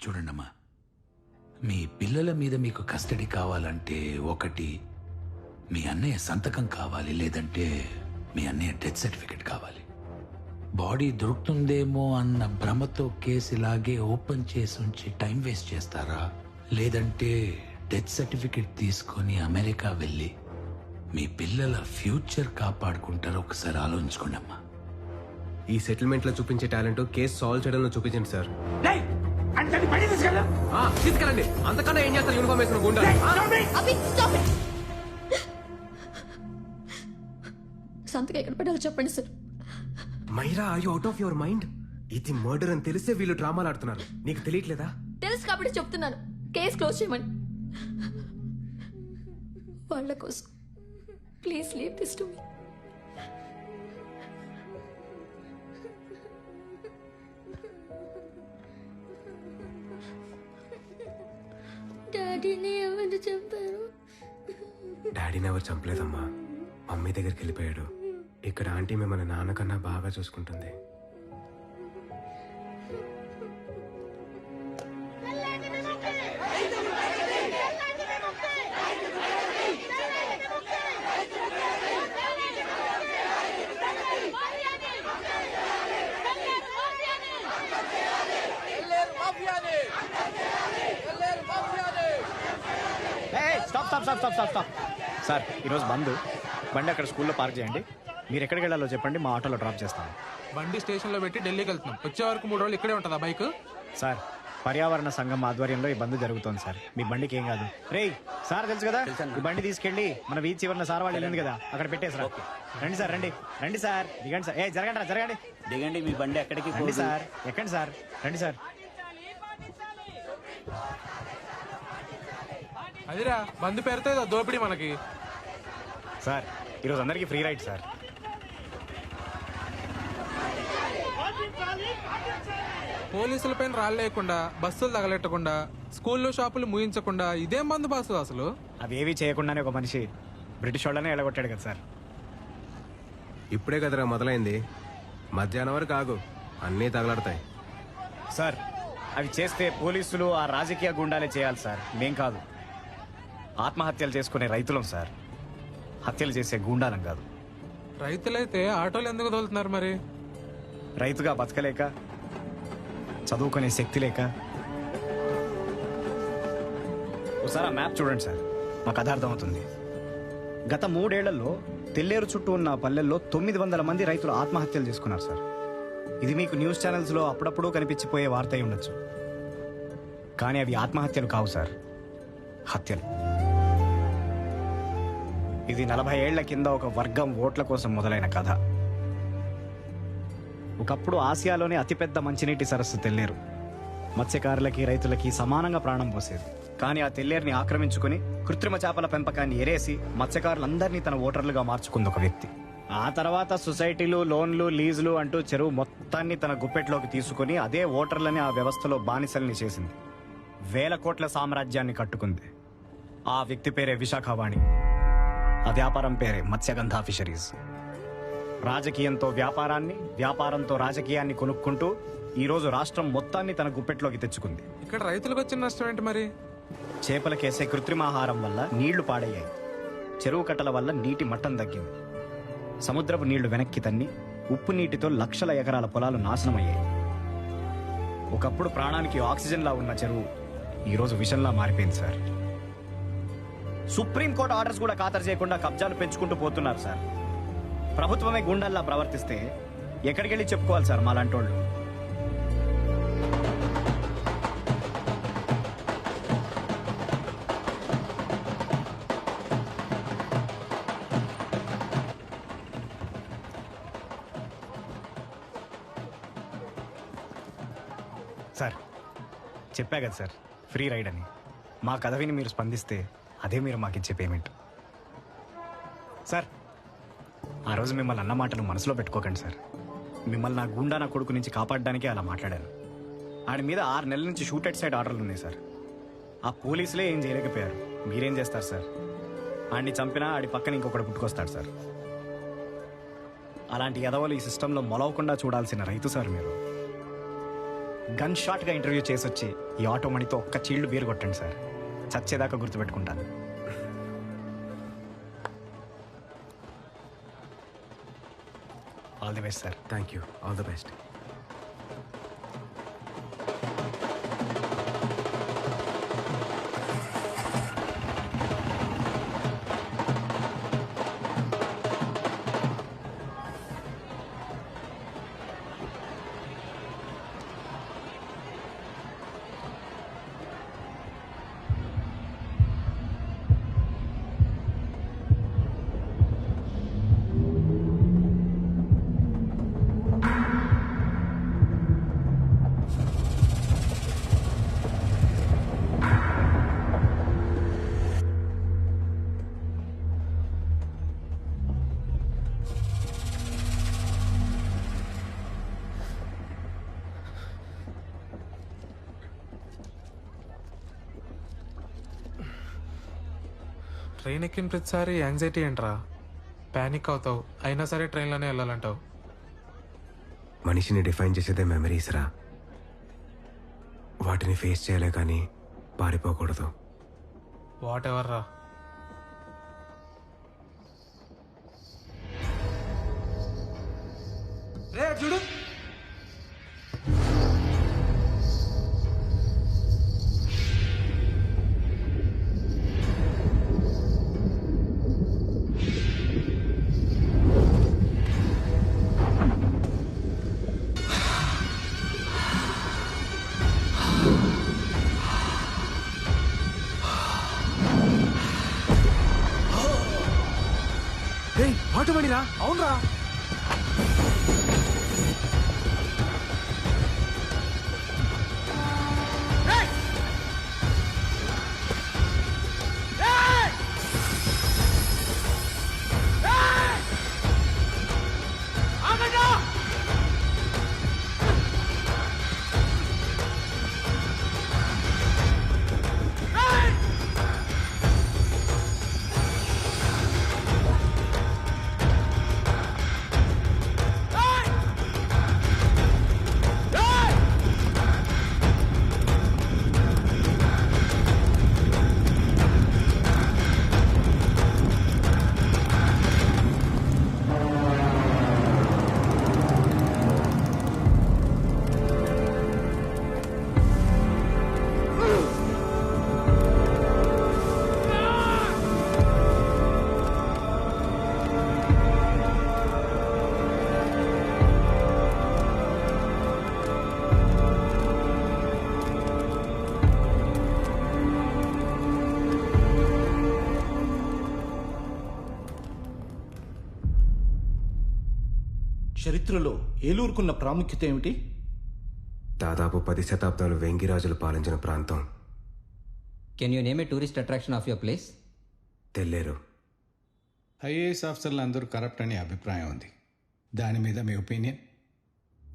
Speaker 19: చూడండమ్మా, మీ పిల్లల మీద మీకు కస్టడీ కావాలంటే ఒకటి మీ అన్నయ్య సంతకం కావాలి, లేదంటే మీ అన్నయ్య డెత్ సర్టిఫికెట్ కావాలి. బాడీ దొరుకుతుందేమో అన్న భ్రమతో కేసు ఇలాగే ఓపెన్ చేసి ఉంచి టైం వేస్ట్ చేస్తారా, లేదంటే డెత్ సర్టిఫికెట్ తీసుకొని అమెరికా వెళ్ళి మీ పిల్లల ఫ్యూచర్ కాపాడుకుంటారో ఒకసారి ఆలోచించుకోండి అమ్మా.
Speaker 3: ఈ సెటిల్మెంట్లో చూపించే టాలెంట్ కేసు సాల్వ్ చేయడంలో చూపించండి సార్. తీసుకెళ్ళండి. అంతకన్నా ఏం చేస్తారు యూనిఫామ్ వేసిన గుండా?
Speaker 6: సంతకం ఎక్కడ పెట్టాలో చెప్పండి sir.
Speaker 3: Myra, are you out of your mind? ఇది మర్డర్ అని తెలిసే వీళ్ళు డ్రామాలు ఆడుతున్నారు. నీకు తెలియట్లేదా?
Speaker 6: తెలుసు కాబట్టి చెప్తున్నాను, కేసు క్లోజ్ చేయమని. వాళ్ళ కోసం please leave this to me.
Speaker 17: డాడీని ఎవరు చంపారు?
Speaker 3: డాడీని ఎవరు చంపలేదమ్మా, మమ్మీ దగ్గరికి వెళ్ళిపోయాడు. ఇక్కడ ఆంటీ మిమ్మల్ని నాన్నకన్నా బాగా చూసుకుంటుంది.
Speaker 10: స్టాప్. సార్ ఈరోజు బంద్. బండి అక్కడ స్కూల్లో పార్క్ చేయండి. మీరు ఎక్కడికి వెళ్ళాలో చెప్పండి, మా ఆటోలో డ్రాప్ చేస్తాను.
Speaker 5: బండి స్టేషన్లో పెట్టి ఢిల్లీకి వెళ్తున్నాం. వచ్చే వరకు 3 రోజులు ఇక్కడే ఉంటుందా బైక్?
Speaker 10: సార్ పర్యావరణ సంఘం ఆధ్వర్యంలో ఈ బంద్ జరుగుతోంది సార్. మీ బండికి ఏం కాదు. రేయ్ సార్ తెలుసు కదా, ఈ బండి తీసుకెళ్ళి మన వీధి చివరిన సార్ వాళ్ళు వెళ్ళింది కదా, అక్కడ పెట్టేసరా. రండి సార్, రండి సార్, దిగండి సార్. జరగండి.
Speaker 20: దిగండి, మీ బండి ఎక్కడికి
Speaker 10: రండి సార్, ఎక్కండి సార్, రండి సార్.
Speaker 5: అదిరా బంద్ పేరుతో దోపిడీ మనకి.
Speaker 10: సార్ ఈరోజు అందరికీ ఫ్రీ రైడ్ సార్.
Speaker 5: పోలీసుల పైన రాళ్ళేయకుండా, బస్సులు తగలెట్టకుండా, స్కూల్లో షాపులు ముయించకుండా ఇదేం బంద్ బాసు అసలు?
Speaker 10: అవేవి చేయకుండానే ఒక మనిషి బ్రిటిష్ వాళ్ళనే ఎలగొట్టాడు కదా సార్.
Speaker 3: ఇప్పుడే కదరా మొదలైంది, మధ్యాహ్నం వరకు ఆగు, అన్నీ తగలడతాయి.
Speaker 10: సార్ అవి చేస్తే పోలీసులు ఆ రాజకీయ గుండాలే చేయాలి సార్, మేం కాదు. ఆత్మహత్యలు చేసుకునే రైతులం సార్, హత్యలు చేసే గుండాలం కాదు.
Speaker 5: రైతులైతే ఆటోలు ఎందుకు తోలుతున్నారు మరి?
Speaker 10: రైతుగా బతకలేక, చదువుకునే శక్తి లేక. ఒకసారి ఆ మ్యాప్ చూడండి సార్, మాకు అది అర్థమవుతుంది. గత 3 ఏళ్లలో తెల్లేరు చుట్టూ ఉన్న పల్లెల్లో 900 మంది రైతులు ఆత్మహత్యలు చేసుకున్నారు సార్. ఇది మీకు న్యూస్ ఛానల్స్లో అప్పుడప్పుడు కనిపించిపోయే వార్త అయి ఉండొచ్చు, కానీ అవి ఆత్మహత్యలు కావు సార్, హత్యలు. ఇది 40 ఏళ్ల కింద ఒక వర్గం ఓట్ల కోసం మొదలైన కథ. ఒకప్పుడు ఆసియాలోనే అతిపెద్ద మంచినీటి సరస్సు తెల్లేరు మత్స్యకారులకి, రైతులకి సమానంగా ప్రాణం పోసేది. కానీ ఆ తెల్లేరుని ఆక్రమించుకుని కృత్రిమ చేపల పెంపకాన్ని ఎరేసి మత్స్యకారులందరినీ తన ఓటర్లుగా మార్చుకుంది ఒక వ్యక్తి. ఆ తర్వాత సొసైటీలు, లోన్లు, లీజులు అంటూ చెరువు మొత్తాన్ని తన గుప్పెట్లోకి తీసుకుని అదే ఓటర్లని ఆ వ్యవస్థలో బానిసల్ని చేసింది. 1000 కోట్ల సామ్రాజ్యాన్ని కట్టుకుంది. ఆ వ్యక్తి పేరే విశాఖవాణి, ఆ వ్యాపారం పేరే మత్స్యగంధ ఫిషరీస్. రాజకీయంతో వ్యాపారాన్ని, వ్యాపారంతో రాజకీయాన్ని కొనుక్కుంటూ ఈరోజు రాష్ట్రం మొత్తాన్ని తన గుప్పెట్లోకి తెచ్చుకుంది.
Speaker 5: ఇక్కడ రైతులకు వచ్చిన నష్టం ఏంటి మరి?
Speaker 10: చేపలకేసే కృత్రిమాహారం వల్ల నీళ్లు పాడయ్యాయి, చెరువు కట్టల వల్ల నీటి మట్టం తగ్గింది, సముద్రపు నీళ్లు వెనక్కి తన్ని ఉప్పు నీటితో లక్షల ఎకరాల పొలాలు నాశనమయ్యాయి. ఒకప్పుడు ప్రాణానికి ఆక్సిజన్లా ఉన్న చెరువు ఈరోజు విషంలా మారిపోయింది సార్. సుప్రీంకోర్టు ఆర్డర్స్ కూడా ఖాతరు చేయకుండా కబ్జాలు పెంచుకుంటూ పోతున్నారు సార్. ప్రభుత్వమే గుండల్లా ప్రవర్తిస్తే ఎక్కడికి వెళ్ళి చెప్పుకోవాలి సార్ మాలాంటోళ్ళు? సార్ చెప్పా కదా సార్, ఫ్రీ రైడ్ అని. మా కథ విని మీరు స్పందిస్తే అదే మీరు మాకు ఇచ్చే పేమెంట్. సార్ ఆ రోజు మిమ్మల్ని అన్న మాటలు మనసులో పెట్టుకోకండి సార్. మిమ్మల్ని నా గుండా నా కొడుకు నుంచి కాపాడడానికే అలా మాట్లాడాను. ఆడి మీద 6 నెలల నుంచి షూట్ అట్ సైడ్ ఆర్డర్లు ఉన్నాయి సార్. ఆ పోలీసులే ఏం చేయలేకపోయారు, మీరేం చేస్తారు సార్? ఆడిని చంపినా ఆడి పక్కన ఇంకొకటి పుట్టుకొస్తాడు సార్. అలాంటి ఎదవలు ఈ సిస్టంలో మొలవకుండా చూడాల్సిన రైతు సార్ మీరు. గన్ షాట్గా ఇంటర్వ్యూ చేసి వచ్చి ఈ ఆటో మణితో ఒక్క చీళ్లు బీరు కొట్టండి సార్, చచ్చేదాకా గుర్తుపెట్టుకుంటాను. All the best sir.
Speaker 3: Thank you, all the best.
Speaker 20: Train ఎక్కిన ప్రతిసారి యాంగ్జైటీ ఏంట్రా? ప్యానిక్ అవుతావు, అయినా సరే ట్రైన్లోనే వెళ్ళాలంటావు.
Speaker 3: మనిషిని డిఫైన్ చేసేదే మెమరీస్ రా. వాటిని ఫేస్ చేయాలే కానీ పారిపోకూడదు.
Speaker 20: వాట్ ఎవర్ రా.
Speaker 8: రే చూడు,
Speaker 3: ఆటోమేటిరా.
Speaker 20: అవునరా.
Speaker 21: చరిత్రలో ఏలూరుకున్న ప్రాముఖ్యత ఏమిటి?
Speaker 3: దాదాపు 10 శతాబ్దాలు వెంగిరాజులు పాలించిన ప్రాంతం.
Speaker 5: Can you name a tourist attraction of your place?
Speaker 3: Telleru.
Speaker 22: IAS ఆఫీసర్లు అందరూ కరప్ట్ అనే అభిప్రాయం ఉంది. దాని మీద మీ ఒపీనియన్?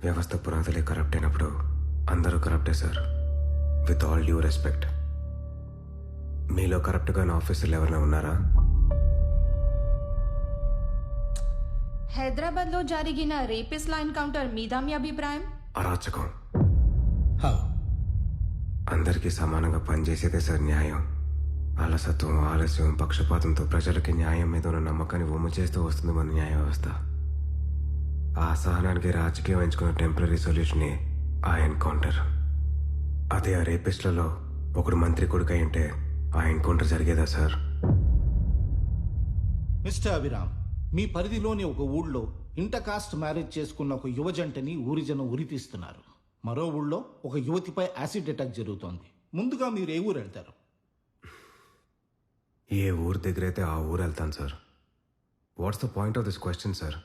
Speaker 3: వ్యవస్థ పునాదులే కరప్ట్ అయినప్పుడు అందరూ కరప్టే sir. With all due respect. మీలో కరప్ట్గా ఆఫీసర్లు ఎవరైనా ఉన్నారా?
Speaker 23: హైదరాబాద్లో జరిగిన రేపిస్ట్ల ఎన్కౌంటర్ మీద మీ అభిప్రాయం?
Speaker 3: అరాచకం. అందరికీ సమానంగా పనిచేసేదే సార్ న్యాయం. అలసత్వం, ఆలస్యం, పక్షపాతంతో ప్రజలకి న్యాయం మీద ఉన్న నమ్మకాన్ని ఉమ్ము చేస్తూ వస్తుంది మన న్యాయ వ్యవస్థ. ఆ సహనానికి రాజకీయం ఎంచుకున్న టెంపరీ సొల్యూషనే ఆ ఎన్కౌంటర్. అదే ఆ రేపిస్ట్లలో ఒకడు మంత్రి కొడుకు అయి ఉంటే ఆ ఎన్కౌంటర్ జరిగేదా సార్?
Speaker 21: మిస్టర్ అభిరామ్, మీ పరిధిలోని ఒక ఊళ్ళో ఇంటర్ కాస్ట్ మ్యారేజ్ చేసుకున్న ఒక యువజంటని ఊరి జనం ఉరితీస్తున్నారు. మరో ఊళ్ళో ఒక యువతిపై యాసిడ్ అటాక్ జరుగుతోంది. ముందుగా మీరు ఏ ఊరు వెళ్తారు?
Speaker 3: ఏ ఊరు దగ్గరైతే ఆ ఊరు వెళ్తాను sir. What's the point of this question sir?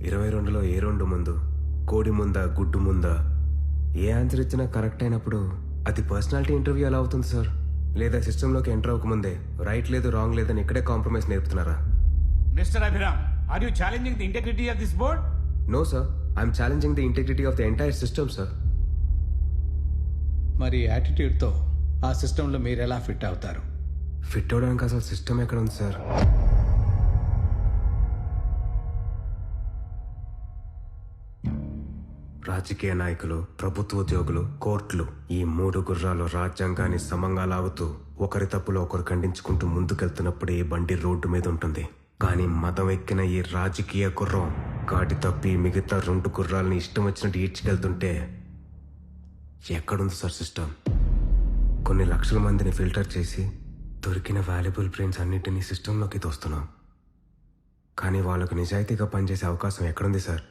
Speaker 3: 22లో ఏ 2 ముందు, కోడి ముందా గుడ్డు ముందా? ఏ ఆన్సర్ ఇచ్చినా కరెక్ట్ అయినప్పుడు అది పర్సనాలిటీ ఇంటర్వ్యూ ఎలా అవుతుంది సార్? లేదా సిస్టంలోకి ఎంటర్ అవ్వకముందే రైట్ లేదు రాంగ్ లేదని ఇక్కడే compromise నేర్పుతున్నారా?
Speaker 24: Mr. Abhiram, are you challenging the integrity of this board?
Speaker 3: No, sir. I'm challenging the integrity of the entire system, sir.
Speaker 22: మరి యాటిట్యూడ్తో ఆ సిస్టంలో మీరు ఎలా ఫిట్ అవుతారు?
Speaker 3: ఫిట్ అవడానికి అసలు సిస్టమ్ ఎక్కడ ఉంది సార్? రాజకీయ నాయకులు, ప్రభుత్వ ఉద్యోగులు, కోర్టులు, ఈ 3 గుర్రాలు రాజ్యాంగాన్ని సమంగా లాగుతూ ఒకరి తప్పులో ఒకరు ఖండించుకుంటూ ముందుకెళ్తున్నప్పుడు ఈ బండి రోడ్డు మీద ఉంటుంది. కానీ మదం ఎక్కిన ఈ రాజకీయ గుర్రం గాడి తప్పి మిగతా 2 గుర్రాలని ఇష్టం వచ్చినట్టు ఈడ్చుకెళ్తుంటే ఎక్కడుంది సార్ సిస్టమ్? కొన్ని లక్షల మందిని ఫిల్టర్ చేసి దొరికిన వాల్యుబుల్ బ్రెయిన్స్ అన్నింటినీ సిస్టంలోకి తోస్తున్నాం. కానీ వాళ్ళకు నిజాయితీగా పనిచేసే అవకాశం ఎక్కడుంది సార్?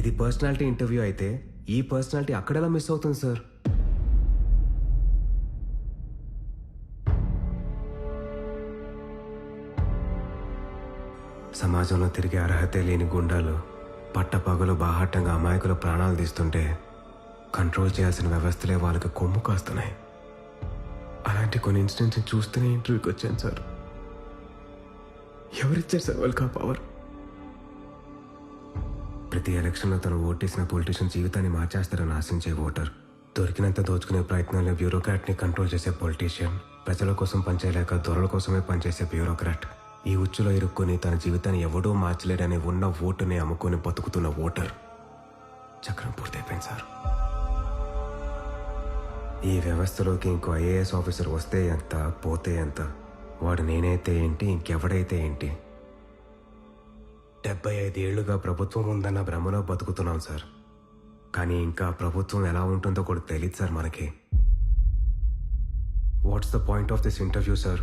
Speaker 3: ఇది పర్సనాలిటీ ఇంటర్వ్యూ అయితే ఈ పర్సనాలిటీ అక్కడెలా మిస్ అవుతుంది సార్? సమాజంలో తిరిగే అర్హతే లేని గుండాలు పట్టపగలు బాహాటంగా అమాయకుల ప్రాణాలు తీస్తుంటే కంట్రోల్ చేయాల్సిన వ్యవస్థలే వాళ్ళకి కొమ్ము కాస్తున్నాయి. అలాంటి కొన్ని ఇన్సిడెంట్స్ చూస్తూనే ఇంటర్వ్యూకి వచ్చాను సార్. ఎవరిచ్చారు సార్ వాళ్ళకి ఆ పవర్? ప్రతి ఎలక్షన్లో తను ఓటేసిన పొలిటీషియన్ జీవితాన్ని మార్చేస్తారని ఆశించే ఓటర్, దొరికినంత దోచుకునే ప్రయత్నంలో బ్యూరోక్రాట్ని కంట్రోల్ చేసే పొలిటీషియన్, ప్రజల కోసం పనిచేయలేక దొరల కోసమే పనిచేసే బ్యూరోక్రాట్, ఈ ఉచ్చులో ఇరుక్కుని తన జీవితాన్ని ఎవడూ మార్చలేడని ఉన్న ఓటుని అమ్ముకొని బతుకుతున్న ఓటర్. చక్రం పూర్తయిపోయింది సార్. ఈ వ్యవస్థలోకి ఇంకో ఐఏఎస్ ఆఫీసర్ వస్తే ఎంత, పోతే ఎంత, వాడు నేనైతే ఏంటి, ఇంకెవడైతే ఏంటి. 75 ఏళ్లుగా ప్రభుత్వం ఉందన్న భ్రమలో బతుకుతున్నాం సార్. కానీ ఇంకా ప్రభుత్వం ఎలా ఉంటుందో కూడా తెలియదు సార్ మనకి. What's the point of this interview sir,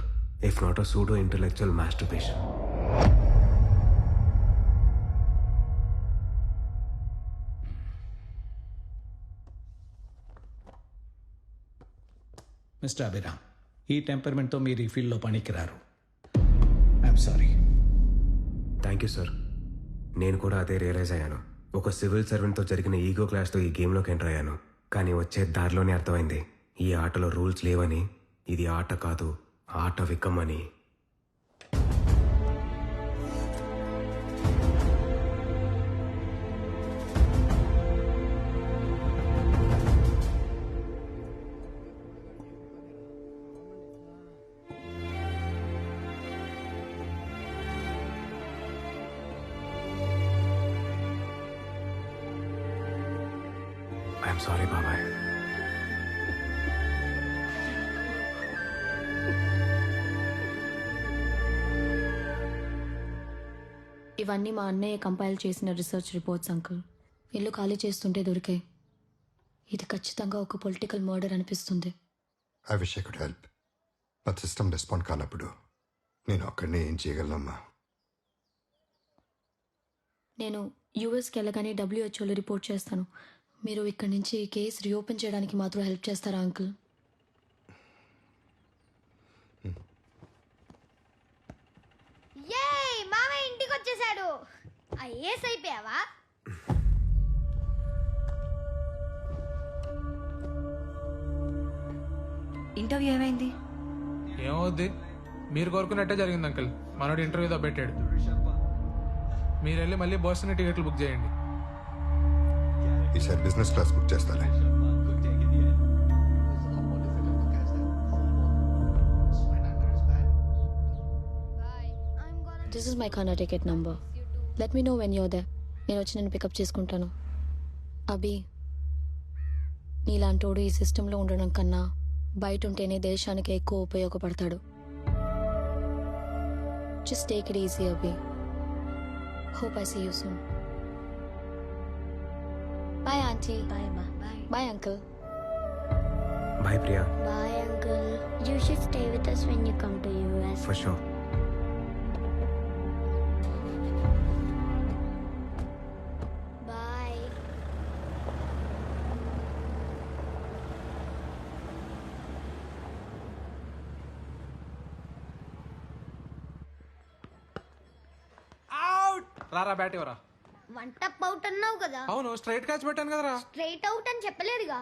Speaker 3: if not a pseudo intellectual masturbation?
Speaker 22: Mister Abhiram, ఈ టెంపర్మెంట్తో మీరు ఈ ఫీల్డ్లో పనికిరారు. I'm sorry.
Speaker 3: Thank you sir. నేను కూడా అదే రియలైజ్ అయ్యాను. ఒక సివిల్ సర్వెంట్తో జరిగిన ఈగో క్లాష్తో ఈ గేమ్లోకి ఎంటర్ అయ్యాను. కానీ వచ్చే దారిలోనే అర్థమైంది, ఈ ఆటలో రూల్స్ లేవని, ఇది ఆట కాదు, ఆట వికమని. ఐఎమ్ సారీ బాబాయ్.
Speaker 6: ఇవన్నీ మా అన్నయ్య కంపైల్ చేసిన రీసెర్చ్ రిపోర్ట్స్ అంకుల్. ఇల్లు ఖాళీ చేస్తుంటే దొరికాయి. ఇది ఖచ్చితంగా ఒక పొలిటికల్ మర్డర్ అనిపిస్తుంది.
Speaker 1: I wish I could help. నా సిస్టమ్ రెస్పాండ్ కానప్పుడు నేను అక్కడనే ఏం చేయగలనమ్మా?
Speaker 6: నేను యూఎస్కి వెళ్ళగానే WHOలో రిపోర్ట్ చేస్తాను. మీరు ఇక్కడి నుంచి ఈ కేసు రీఓపెన్ చేయడానికి మాత్రం హెల్ప్ చేస్తారా అంకుల్?
Speaker 7: మామయ్య ఇంటికి వచ్చేసాడు. ఐఏఎస్ అయిపోయావా?
Speaker 2: ఇంటర్వ్యూ ఏమైంది?
Speaker 20: ఏమవుద్ది, మీరు కోరుకున్నట్టే జరిగింది అంకుల్. మనోడు ఇంటర్వ్యూ దబ్బెట్టాడు. మీరు వెళ్ళి మళ్ళీ బోస్టన్ టికెట్లు బుక్ చేయండి.
Speaker 1: ఈసారి బిజినెస్ క్లాస్ బుక్ చేస్తాలే.
Speaker 6: This is my corner ticket number. Let me know when you're there. నేను వచ్చి నేను పికప్ చేసుకుంటాను. అభి, నీలాంటోడు ఈ సిస్టంలో ఉండడం కన్నా బయట ఉంటేనే దేశానికి ఎక్కువ ఉపయోగపడతాడు. Just take it easy Abhi. Hope I see you soon. Bye aunty. Bye మా. Bye uncle.
Speaker 3: Bye Priya.
Speaker 7: Bye, uncle. You should stay with us when you come to US.
Speaker 3: For sure.
Speaker 7: Bye.
Speaker 20: రారా బ్యాట్ ఇవ్వరా.
Speaker 7: One టప్ out అన్నావు కదా.
Speaker 20: అవును, straight catch పెట్టాను కదరా.
Speaker 7: Straight out అని చెప్పలేదుగా.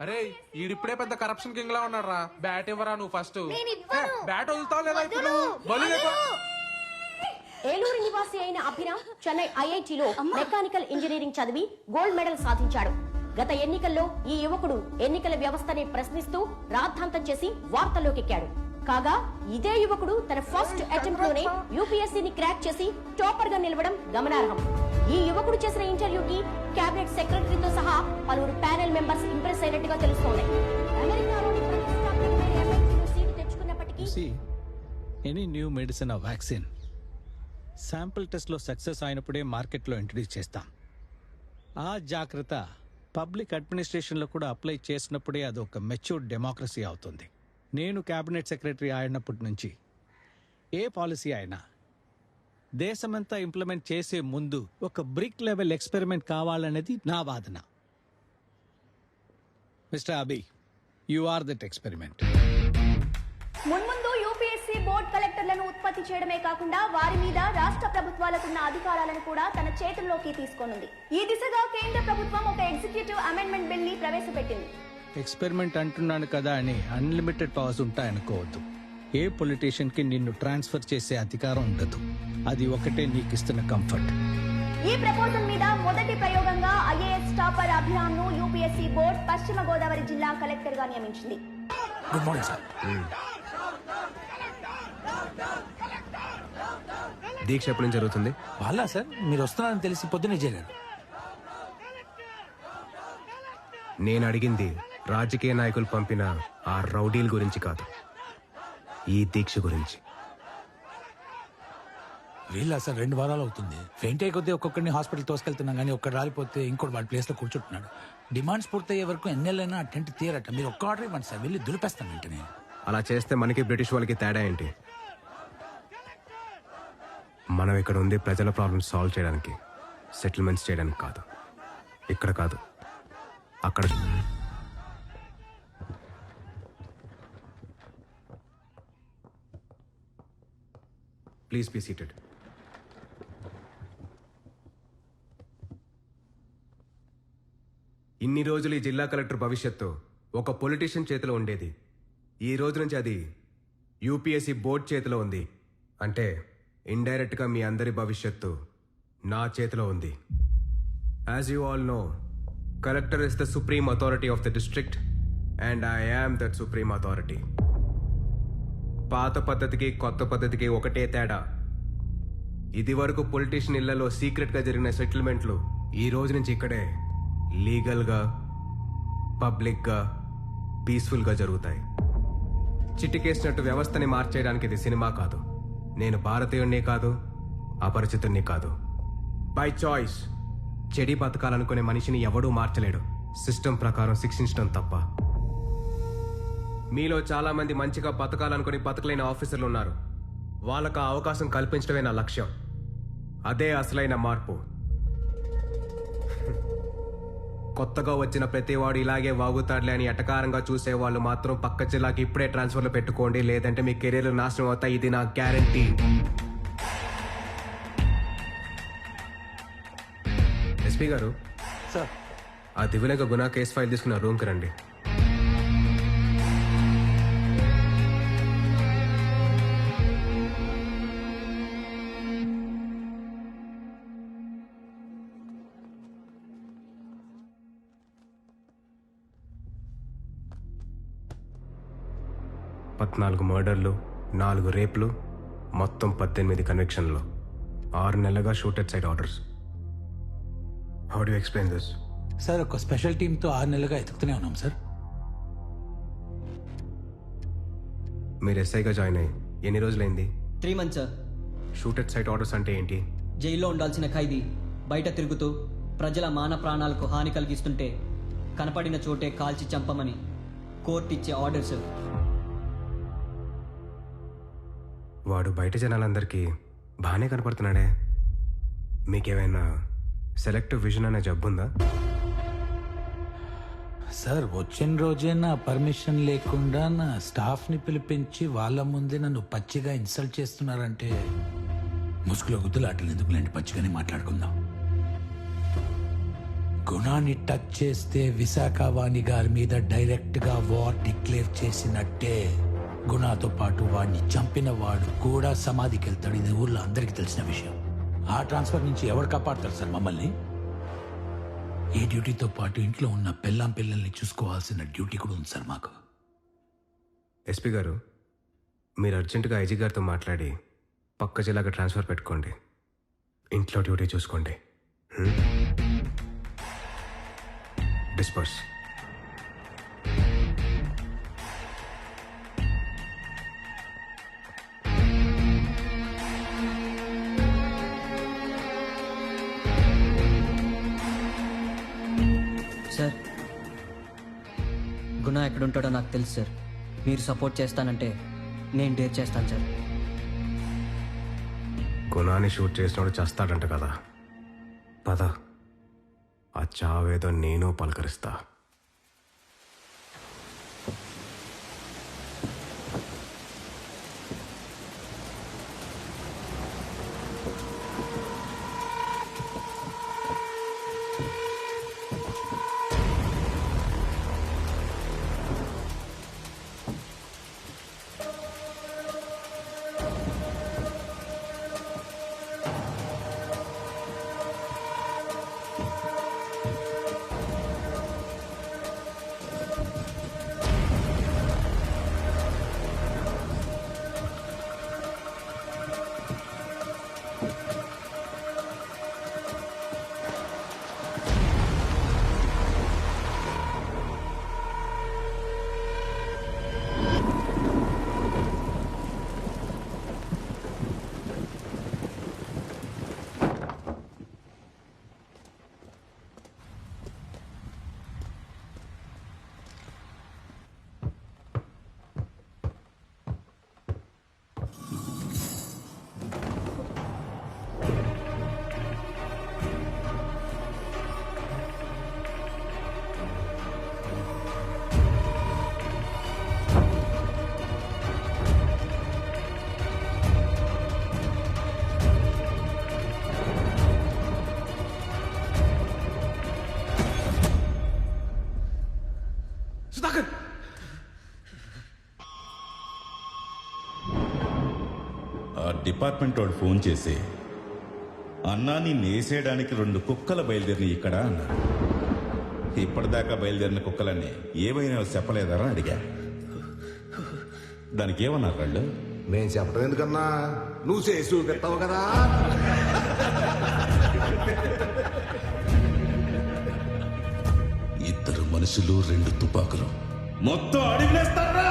Speaker 20: అరే ఈడిప్పుడే పెద్ద కరప్షన్ కింగ్ లా ఉన్నాడు రా. బ్యాట్ ఇవ్వరా నువ్వు ఫస్ట్.
Speaker 7: నేను ఇవ్వను.
Speaker 20: బ్యాట్ వదులుతావు లేదా? ఇప్పుడు
Speaker 9: ఏలూరు నివాసి అయిన అభిరామ్ చెన్నై ఐఐటిలో మెకానికల్ ఇంజనీరింగ్ చదివి గోల్డ్ మెడల్ సాధించాడు. గత ఎన్నికల్లో ఈ యువకుడు ఎన్నికల వ్యవస్థని ప్రశ్నిస్తూ రాద్ధాంతం చేసి వార్తల్లోకెక్కాడు. కాగా ఇదే యువకుడు తన ఫస్ట్ అటెంప్ట్ లోనే యూపీఎస్సీని క్రాక్ చేసి టాపర్ గా నిలవడం గమనార్హం. ఈ యువకుడు చేసిన ఇంటర్వ్యూకి కేబినెట్ సెక్రటరీతో సహా పలువురు ప్యానెల్ మెంబర్స్ ఇంప్రెస్ అయినట్టుగా తెలుస్తోంది. అమెరికాలోని ప్రతిష్టాత్మకమైన MIT లో సీటు తెచ్చుకున్నప్పటికీ
Speaker 22: ఎనీ న్యూ మెడిసిన్ ఆ వ్యాక్సిన్ శాంపుల్ టెస్ట్లో సక్సెస్ అయినప్పుడే మార్కెట్లో ఇంట్రడ్యూస్ చేస్తాం. ఆ జాగ్రత్త పబ్లిక్ అడ్మినిస్ట్రేషన్లో కూడా అప్లై చేసినప్పుడే అది ఒక మెచ్యూర్డ్ డెమోక్రసీ అవుతుంది. నేను క్యాబినెట్ సెక్రటరీ అయినప్పటి నుంచి ఏ పాలసీ అయినా దేశమంతా ఇంప్లిమెంట్ చేసే ముందు ఒక బ్రిక్ లెవెల్ ఎక్స్పెరిమెంట్ కావాలనేది నా వాదన. Mister Abhi, you are that experiment.
Speaker 9: మున్ముందు యూపీఎస్సీ బోర్డు కలెక్టర్లను ఉత్పత్తి చేయడమే కాకుండా వారి మీద రాష్ట్ర ప్రభుత్వాలకున్న అధికారాలను కూడా తన చేతుల్లోకి తీసుకోనుంది. ఈ దిశగా కేంద్ర ప్రభుత్వం ఒక ఎగ్జిక్యూటివ్ అమెండ్మెంట్ బిల్ ని ప్రవేశపెట్టింది.
Speaker 22: ఎక్స్పెరిమెంట్ అంటున్నాను కదా అని అన్లిమిటెడ్ పవర్స్ ఉంటాయనుకోవద్దు. ఏ పొలిటీషియన్ కి నిన్ను ట్రాన్స్ఫర్ చేసే అధికారం ఉండదు. అది ఒకటే నీకు ఇస్తున్న కంఫర్ట్.
Speaker 9: ఈ ప్రపోజల్ మీద మొదటి ప్రయోగంగా ఐఏఎస్ టాపర్ అభిరామ్ ను యూపీఎస్సీ బోర్డు పశ్చిమ గోదావరి జిల్లా కలెక్టర్ గా నియమించింది.
Speaker 19: Good morning sir.
Speaker 3: దీక్ష ఎప్పటి నుంచి జరుగుతుంది?
Speaker 19: వాళ్ళ సార్ మీరు వస్తున్నారని తెలిసి పొద్దునే చేరారు.
Speaker 3: నేను అడిగింది రాజకీయ నాయకులు పంపిన ఆ రౌడీల గురించి కాదు, ఈ దీక్ష గురించి.
Speaker 19: వీళ్ళ సార్ 2 వారాలు అవుతుంది. ఫెయింట్ అయ్యే కొద్దీ ఒక్కొక్కరిని హాస్పిటల్ తోసుకెళ్తున్నాం కానీ ఒక్కడు రాలిపోతే ఇంకోటి వాడి ప్లేస్లో కూర్చుంటున్నాడు. డిమాండ్స్ పూర్తయ్యే వరకు ఎన్నెళ్ళైనా టెంట్ తీయరట. మీరు ఒక్క ఆర్డర్ ఇవ్వండి సార్, వెళ్ళి దులిపేస్తాం వెంటనే.
Speaker 3: అలా చేస్తే మనకి బ్రిటిష్ వాళ్ళకి తేడా ఏంటి? మనం ఇక్కడ ఉంది ప్రజల ప్రాబ్లమ్స్ సాల్వ్ చేయడానికి, సెటిల్మెంట్స్ చేయడానికి కాదు. ఇక్కడ కాదు, అక్కడ. Please be seated. ఇన్ని రోజులు ఈ జిల్లా కలెక్టర్ భవిష్యత్తు ఒక పొలిటీషియన్ చేతిలో ఉండేది. ఈ రోజు నుంచి అది యూపీఎస్సీ బోర్డ్ చేతిలో ఉంది. అంటే ఇండైరెక్ట్గా మీ అందరి భవిష్యత్తు నా చేతిలో ఉంది. As you all know, collector is the supreme authority of the district and I am that supreme authority. పాత పద్ధతికి కొత్త పద్ధతికి ఒకటే తేడా. ఇది వరకు పొలిటీషియన్ ఇళ్లలో సీక్రెట్గా జరిగిన సెటిల్మెంట్లు ఈ రోజు నుంచి ఇక్కడే లీగల్గా, పబ్లిక్గా, పీస్ఫుల్గా జరుగుతాయి. చిటికేసినట్టు వ్యవస్థని మార్చేయడానికి ఇది సినిమా కాదు. నేను భారతీయుణ్ణి కాదు, అపరిచితుణ్ణి కాదు. బై చాయిస్ చెడి బతకాలనుకునే మనిషిని ఎవడూ మార్చలేడు, సిస్టమ్ ప్రకారం శిక్షించడం తప్ప. మీలో చాలా మంది మంచిగా బతకాలనుకుని బతకలేని ఆఫీసర్లు ఉన్నారు. వాళ్ళకు ఆ అవకాశం కల్పించడమే నా లక్ష్యం. అదే అసలైన మార్పు. కొత్తగా వచ్చిన ప్రతివాడు ఇలాగే వాగుతాడులే అని ఎటకారంగా చూసేవాళ్ళు మాత్రం పక్క జిల్లాకి ఇప్పుడే ట్రాన్స్ఫర్లు పెట్టుకోండి, లేదంటే మీ కెరీర్లు నాశనం అవుతాయి. ఇది నా గ్యారంటీ. ఎస్పీ గారు,
Speaker 19: సార్
Speaker 3: ఆ దివ్యలేఖ గునా కేసు ఫైల్ తీసుకున్న రూమ్కి రండి. పద్నాలుగు మర్డర్లు, 4 రేప్లు, మొత్తం 18 కన్విక్షన్లు, 6 నెలలుగా shoot at sight orders. How do explain this?
Speaker 19: Sir ఒక స్పెషల్ టీంతో 6 నెలలుగా ఎతుకుతూనే ఉన్నాం సార్.
Speaker 3: మీరు ఎస్ఐగా జాయిన్ అయ్యి ఎన్ని రోజులైంది?
Speaker 4: 3 months sir.
Speaker 3: Shoot at sight orders అంటే ఏంటి?
Speaker 4: జైల్లో ఉండాల్సిన ఖైదీ బయట తిరుగుతూ ప్రజల మాన ప్రాణాలకు హాని కలిగిస్తుంటే కనపడిన చోటే కాల్చి చంపమని కోర్టు ఇచ్చే ఆర్డర్ సార్.
Speaker 3: వాడు బయట జనాలందరికీ బాగానే కనపడుతున్నాడే. మీకేమైనా సెలెక్టివ్ విజన్ అనే జబ్బుందా?
Speaker 19: సార్ వచ్చిన రోజే నా పర్మిషన్ లేకుండా నా స్టాఫ్ని పిలిపించి వాళ్ళ ముందే నన్ను పచ్చిగా ఇన్సల్ట్ చేస్తున్నారంటే ముసుగులో గుద్దులాటలు ఎందుకులేండి, పచ్చిగానే మాట్లాడుకుందాం. గుణాన్ని టచ్ చేస్తే విశాఖ వాణి గారి మీద డైరెక్ట్గా వార్ డిక్లేర్ చేసినట్టే. గుణాతో పాటు వాడిని చంపిన వాడు కూడా సమాధికి వెళ్తాడు. ఇది ఊర్లో అందరికీ తెలిసిన విషయం. ఆ ట్రాన్స్ఫర్ నుంచి ఎవరు కాపాడతారు సార్ మమ్మల్ని? ఈ డ్యూటీతో పాటు ఇంట్లో ఉన్న పిల్లల్ని చూసుకోవాల్సిన డ్యూటీ కూడా ఉంది సార్ మాకు.
Speaker 3: ఎస్పీ గారు, మీరు అర్జెంటుగా ఐజీ గారితో మాట్లాడి పక్క జిల్లాగా ట్రాన్స్ఫర్ పెట్టుకోండి. ఇంట్లో డ్యూటీ చూసుకోండి. డిస్పర్స్.
Speaker 4: సార్ గుణ ఎక్కడుంటాడో నాకు తెలుసు సార్. మీరు సపోర్ట్ చేస్తానంటే నేను డేర్ చేస్తాను సార్.
Speaker 3: గుణాన్ని షూట్ చేసినోడు చేస్తాడంట కదా, పద ఆ చావేదో నేను పలకరిస్తా.
Speaker 16: డిపార్ట్మెంట్ వాడు ఫోన్ చేసి అన్నాన్ని నేసేయడానికి 2 కుక్కలు బయలుదేరినాయి ఇక్కడ అన్నారు. ఇప్పటిదాకా బయలుదేరిన కుక్కలన్నీ ఏమైనా చెప్పలేదరా అడిగా. దానికి ఏమన్నారు వాళ్ళు?
Speaker 11: మేము చెప్పడం ఎందుకన్నా, నువ్వు చేసి చూపెట్టావు కదా.
Speaker 16: ఇద్దరు మనుషులు 2 తుపాకులు మొత్తం అడిగిలేస్తారా?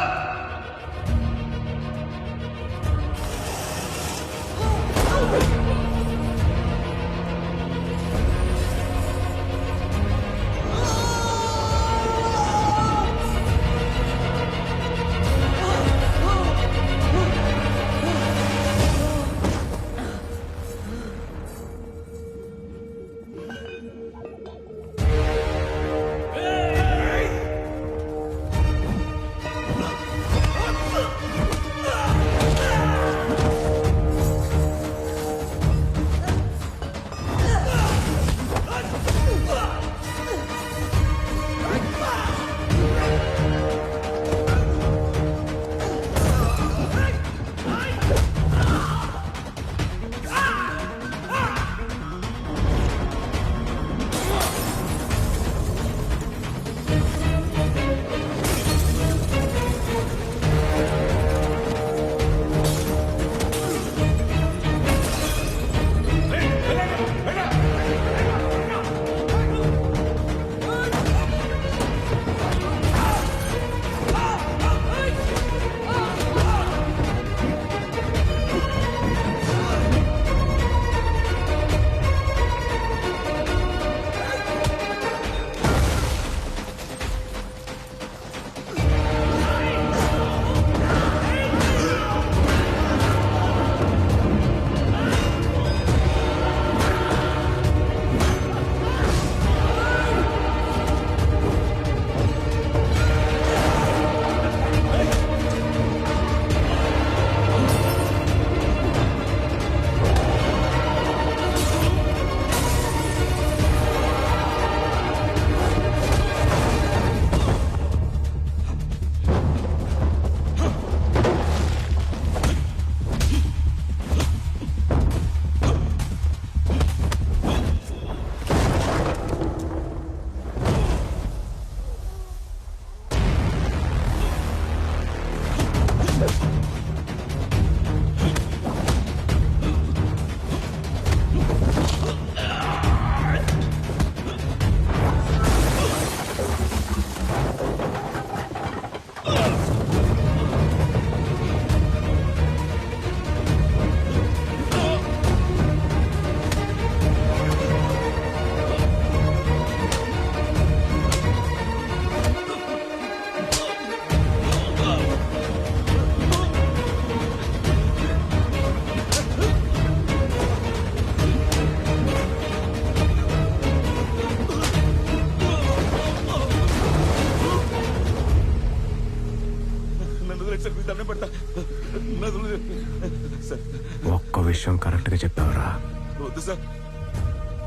Speaker 3: ఒక్క విషయం కరెక్ట్గా చెప్పావురా.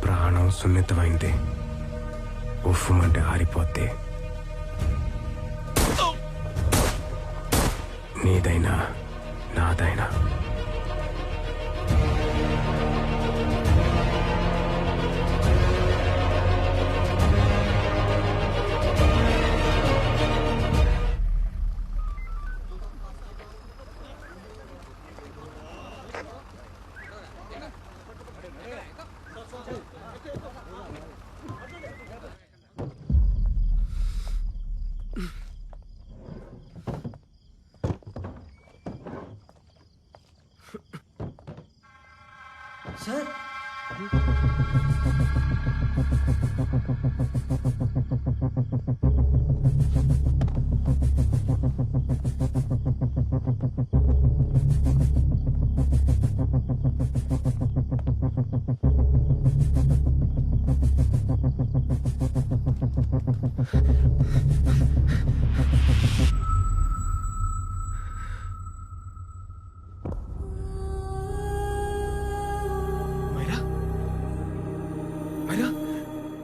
Speaker 3: ప్రాణం సున్నితమైంది, ఉఫ్ఫమంటే ఆరిపోద్ది. నీదైనా నాదైనా
Speaker 4: సార్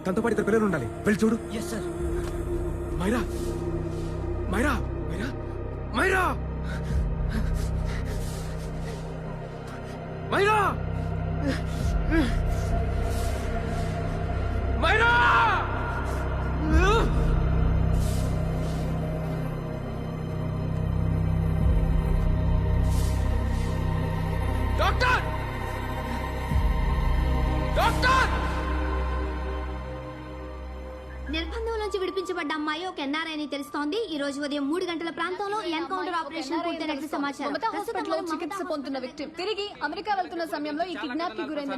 Speaker 3: తనతో పాటు 2 పిల్లలు ఉండాలి. వెళ్ళి చూడు.
Speaker 4: Yes sir.
Speaker 3: Myra Myra Myra Myra Myra Myra doctor doctor
Speaker 17: నిర్బంధం నుంచి విడిపించబడ్డ అమ్మాయి ఒక ఎన్ఆర్ఐ అని తెలుస్తోంది. ఈ రోజు ఉదయం 3 గంటల ప్రాంతంలో ఈ ఎన్కౌంటర్ ఆపరేషన్ పూర్తయినట్లు సమాచారం. ప్రస్తుతం మనం
Speaker 23: చికిత్స పొందుతున్న వ్యక్తి తిరిగి అమెరికా వెళ్తున్న సమయంలో ఈ కిడ్నాప్ కి గురైన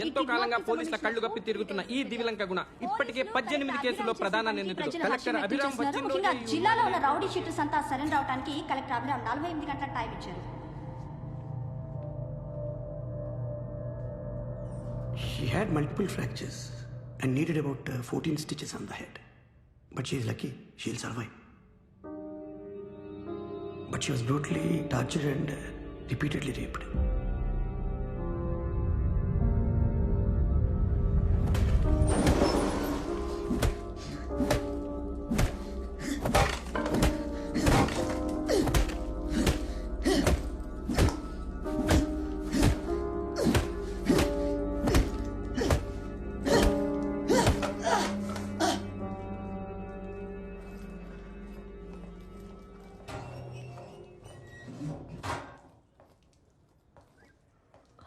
Speaker 12: ఎంతో కాలంగా పోలీసుల కళ్ళు గప్పి తిరుగుతున్న ఈ దివిలంక గుణ ఇప్పటికే 18 కేసుల్లో ప్రధాన నిందితుడు కలెక్టర్ అభిరామ్
Speaker 17: ముఖ్యంగా జిల్లాలో ఉన్న రౌడీ షీటర్స్ అంతా సరెండర్ అవడానికి కలెక్టర్ అభిరామ్ 48 గంటల టైం ఇచ్చారు.
Speaker 13: She had multiple fractures and needed about 14 stitches on the head. But she is lucky, she'll survive. But she was brutally tortured and repeatedly raped.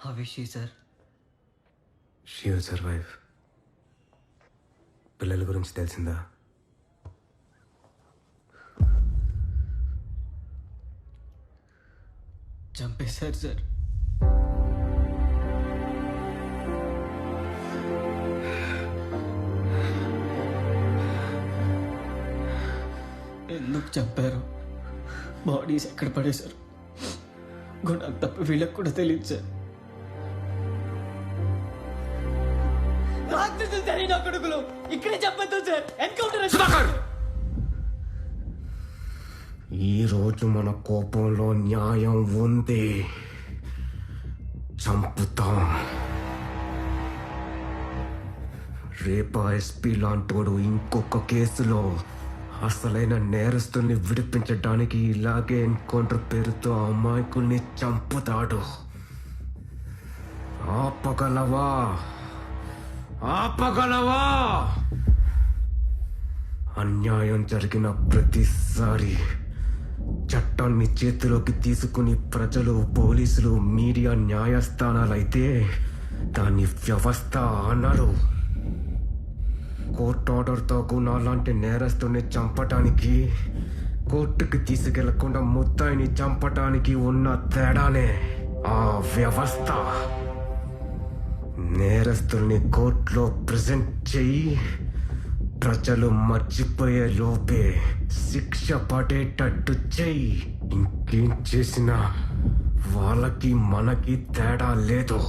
Speaker 4: How is she, sir?
Speaker 3: She will survive. పిల్లల గురించి తెలిసిందా?
Speaker 4: చంపేశారు sir. ఎందుకు చంపారు, bodies ఎక్కడ పడేశారు, గుణాలు తప్ప వీళ్ళకి కూడా తెలియదు సార్. జరిగిన కొడుకులు ఇక్కడే చెప్పద్దు సార్. ఎన్కౌంటర్
Speaker 3: ఈ రోజు మన కోపంలో న్యాయం ఉంది. చంపుతాం. రేపా ఎస్పీ లాంటోడు ఇంకొక కేసులో అసలైన నేరస్తుల్ని విడిపించడానికి ఇలాగే ఎన్కౌంటర్ పేరుతో అమాయకుల్ని చంపుతాడు. ఆపగలవా? ఆపగలవా? అన్యాయం జరిగిన ప్రతిసారి చట్టాన్ని చేతిలోకి తీసుకుని ప్రజలు, పోలీసులు, మీడియా, న్యాయస్థానాలైతే దాన్ని వ్యవస్థ అనరు. కోర్టు ఆర్డర్తో గుణాలాంటి నేరస్తుని చంపటానికి, కోర్టుకి తీసుకెళ్లకుండా ముద్దాయిని చంపటానికి ఉన్న తేడానే ఆ వ్యవస్థ. నేరస్తుల్ని కోర్టులో ప్రెజెంట్ చెయ్యి, ప్రజలు మర్చిపోయే లోపే శిక్ష పడేటట్టు చెయ్యి. ఇంకేం చేసినా వాళ్ళకి మనకి తేడా లేదు.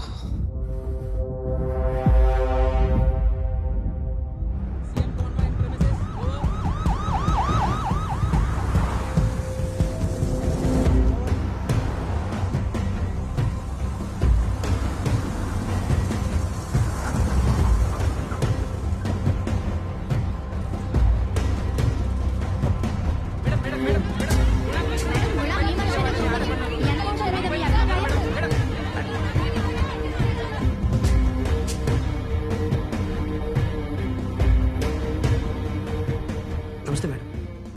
Speaker 13: నమస్తే మేడం.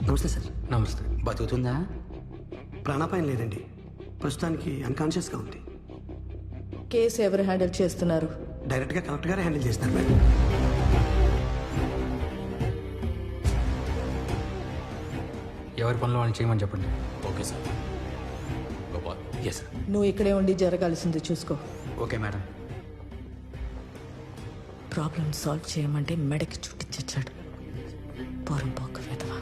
Speaker 13: నమస్తే సార్.
Speaker 3: నమస్తే.
Speaker 13: బతుకుతుందా? ప్రాణాపాయం లేదండి, ప్రస్తుతానికి అన్కాన్షియస్గా ఉంది.
Speaker 14: కేసు ఎవరు హ్యాండిల్ చేస్తున్నారు?
Speaker 13: డైరెక్ట్గా కలెక్టర్ గారు హ్యాండిల్ చేస్తారు మేడం.
Speaker 5: ఎవరి పనిలో వాళ్ళు చేయమని చెప్పండి.
Speaker 19: Okay sir. Gopal. Yes sir.
Speaker 14: నువ్వు ఇక్కడే ఉండి జరగాల్సింది చూసుకో.
Speaker 5: Okay madam.
Speaker 14: ప్రాబ్లం సాల్వ్ చేయమంటే మెడకి చుట్టించాడు. పోరం పోక వెదవా.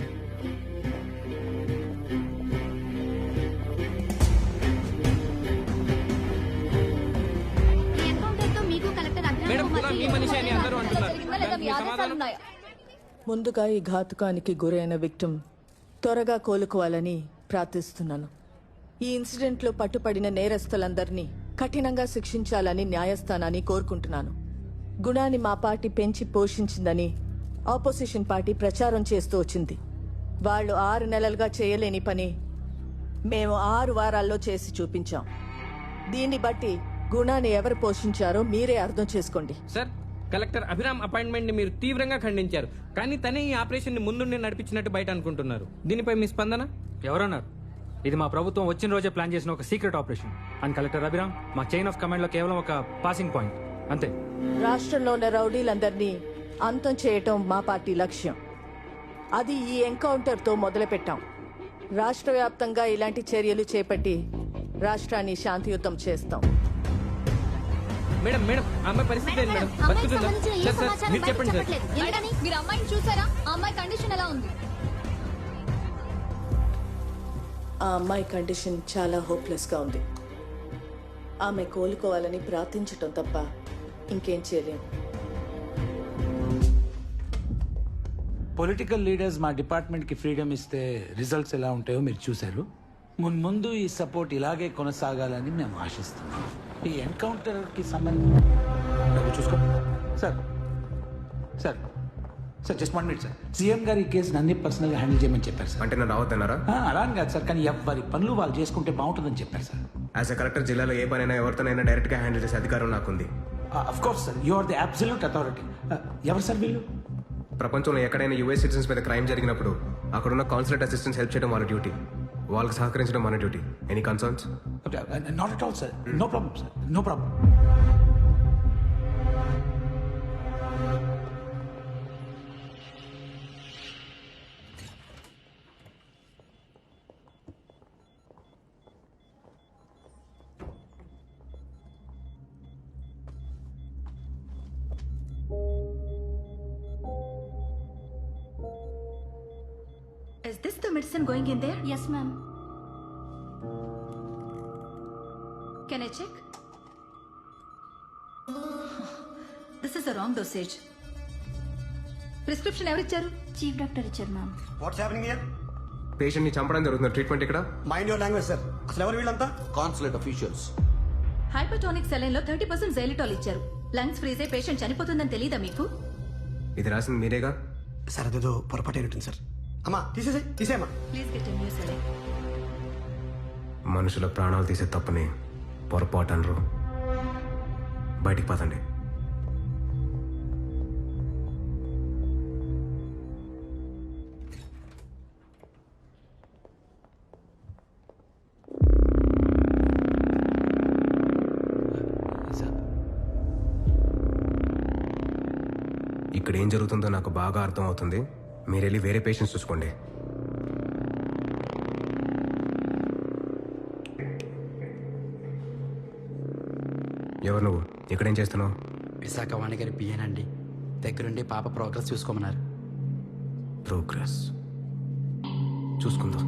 Speaker 17: ఈ ఎన్కౌంటర్తో మీకు కలెక్టర్ అభిరామ్
Speaker 12: మీ మనిషి అని అందరూ అంటున్నారు.
Speaker 14: ముందుగా ఈ ఘాతుకానికి గురైన విక్టిమ్ త్వరగా కోలుకోవాలని ప్రార్థిస్తున్నాను. ఈ ఇన్సిడెంట్లో పట్టుపడిన నేరస్తులందరినీ కఠినంగా శిక్షించాలని న్యాయస్థానాన్ని కోరుకుంటున్నాను. గుణాన్ని మా పార్టీ పెంచి పోషించిందని ఆపోజిషన్ పార్టీ ప్రచారం చేస్తూ వచ్చింది. వాళ్ళు 6 నెలలుగా చేయలేని పని మేము 6 వారాల్లో చేసి చూపించాం. దీన్ని బట్టి గుణాన్ని ఎవరు పోషించారో మీరే అర్థం చేసుకోండి.
Speaker 12: సార్, కలెక్టర్ అభిరామ్ అపాయింట్మెంట్ ని మీరు తీవ్రంగా ఖండించారు, కానీ తనే ఈ ఆపరేషన్ ని ముందుండి నడిపించినట్టు బయట అనుకుంటున్నారు. దీనిపై మీ స్పందన?
Speaker 5: ఎవరన్నారు? ఇది మా ప్రభుత్వం వచ్చిన రోజే ప్లాన్ చేసిన ఒక secret operation. And collector Abhiram మా చైన్ ఆఫ్ కమాండ్ లో కేవలం ఒక పాసింగ్ పాయింట్ అంతే.
Speaker 14: రాష్ట్రంలో ఉన్న రౌడీలందరినీ అంతం చేయటం మా పార్టీ లక్ష్యం. అది ఈ ఎన్కౌంటర్తో మొదలుపెట్టాం. రాష్ట్ర వ్యాప్తంగా ఇలాంటి చర్యలు చేపట్టి రాష్ట్రాన్ని శాంతియుతం చేస్తాం.
Speaker 12: మేడం మేడం అమ్మాయి పరిస్థితి ఏంటి మేడం? బతుకుతుందా? సార్ సార్ మీరు చెప్పండి సార్.
Speaker 17: మీరు అమ్మాయిని చూసారా? అమ్మాయి కండిషన్ ఎలా ఉంది?
Speaker 14: ఆ అమ్మాయి కండిషన్ చాలా హోప్లెస్ గా ఉంది. ఆమె కోలుకోవాలని ప్రార్థించటం తప్ప ఇంకేం చేయలేం.
Speaker 19: పొలిటికల్ లీడర్స్ మా డిపార్ట్మెంట్కి ఫ్రీడమ్ ఇస్తే రిజల్ట్స్ ఎలా ఉంటాయో మీరు చూశారు. ముందు ఈ సపోర్ట్ ఇలాగే కొనసాగాలని మేము ఆశిస్తున్నాం. ఈ ఎన్కౌంటర్కి సంబంధించి చూసుకో sir. Sir sir just 1 minute sir. CM గారు ఈ కేసు అన్ని పర్సనల్గా హ్యాండిల్ చేయమని చెప్పారు సార్.
Speaker 3: అంటే నన్ను రావద్దన్నారా?
Speaker 19: అలా అని కాదు సార్, కానీ ఎవరి పనులు వాళ్ళు చేసుకుంటే బాగుంటుందని చెప్పారు సార్.
Speaker 3: యాజ్ అ కలెక్టర్ జిల్లాలో ఏ పనైనా ఎవరితోనైనా డైరెక్ట్గా హ్యాండిల్ చేసే అధికారం నాకుంది.
Speaker 19: Of course sir, you are the absolute authority. ఎవరు సార్ వీళ్ళు?
Speaker 3: ప్రపంచంలో ఎక్కడైనా యూఎస్ సిటిజన్స్ మీద క్రైమ్ జరిగినప్పుడు అక్కడున్న కాన్సులేట్ అసిస్టెంట్స్ హెల్ప్ చేయడం వాళ్ళ డ్యూటీ. వాళ్ళకి సహకరించడం మన duty. Any concerns?
Speaker 19: Not at all sir. No problem sir, no problem.
Speaker 23: Is this the medicine going in there?
Speaker 17: Yes, ma'am.
Speaker 23: Can I check? This is the wrong dosage. Prescription ఎవరిచ్చారు?
Speaker 17: Chief doctor ఇచ్చారు ma'am.
Speaker 13: What's happening here?
Speaker 3: Patient ని చంపడం జరుగుతుంది. Treatment ఇక్కడ.
Speaker 13: Mind your language sir. అసలు ఎవరు వీళ్ళంతా? Consulate officials.
Speaker 23: Hypertonic saline లో 30% జైలిటాల్ ఇచ్చారు. లంగ్స్ ఫ్రీజ్ అయి పేషెంట్ చనిపోతుందని తెలియదా మీకు?
Speaker 3: ఇది రాసింది మీరేగా?
Speaker 13: సార్ అదేదో పొరపాటు అయినట్టుంది సార్. అమ్మా తీసేమ్మా.
Speaker 23: Please get a new saline.
Speaker 3: మనుషుల ప్రాణాలు తీసే తప్పని పొరపాటు అనరు. బయటికి పదండి. ఇక్కడ ఏం జరుగుతుందో నాకు బాగా అర్థం అవుతుంది. మీరు వెళ్ళి వేరే పేషెంట్స్ చూసుకోండి. ఎవరు నువ్వు? ఇక్కడేం చేస్తున్నావు?
Speaker 8: విశాఖ వాణి గారి పియ్యనండి. దగ్గరుండి పాప ప్రోగ్రెస్ చూసుకోమన్నారు.
Speaker 3: ప్రోగ్రెస్ చూసుకుందాం.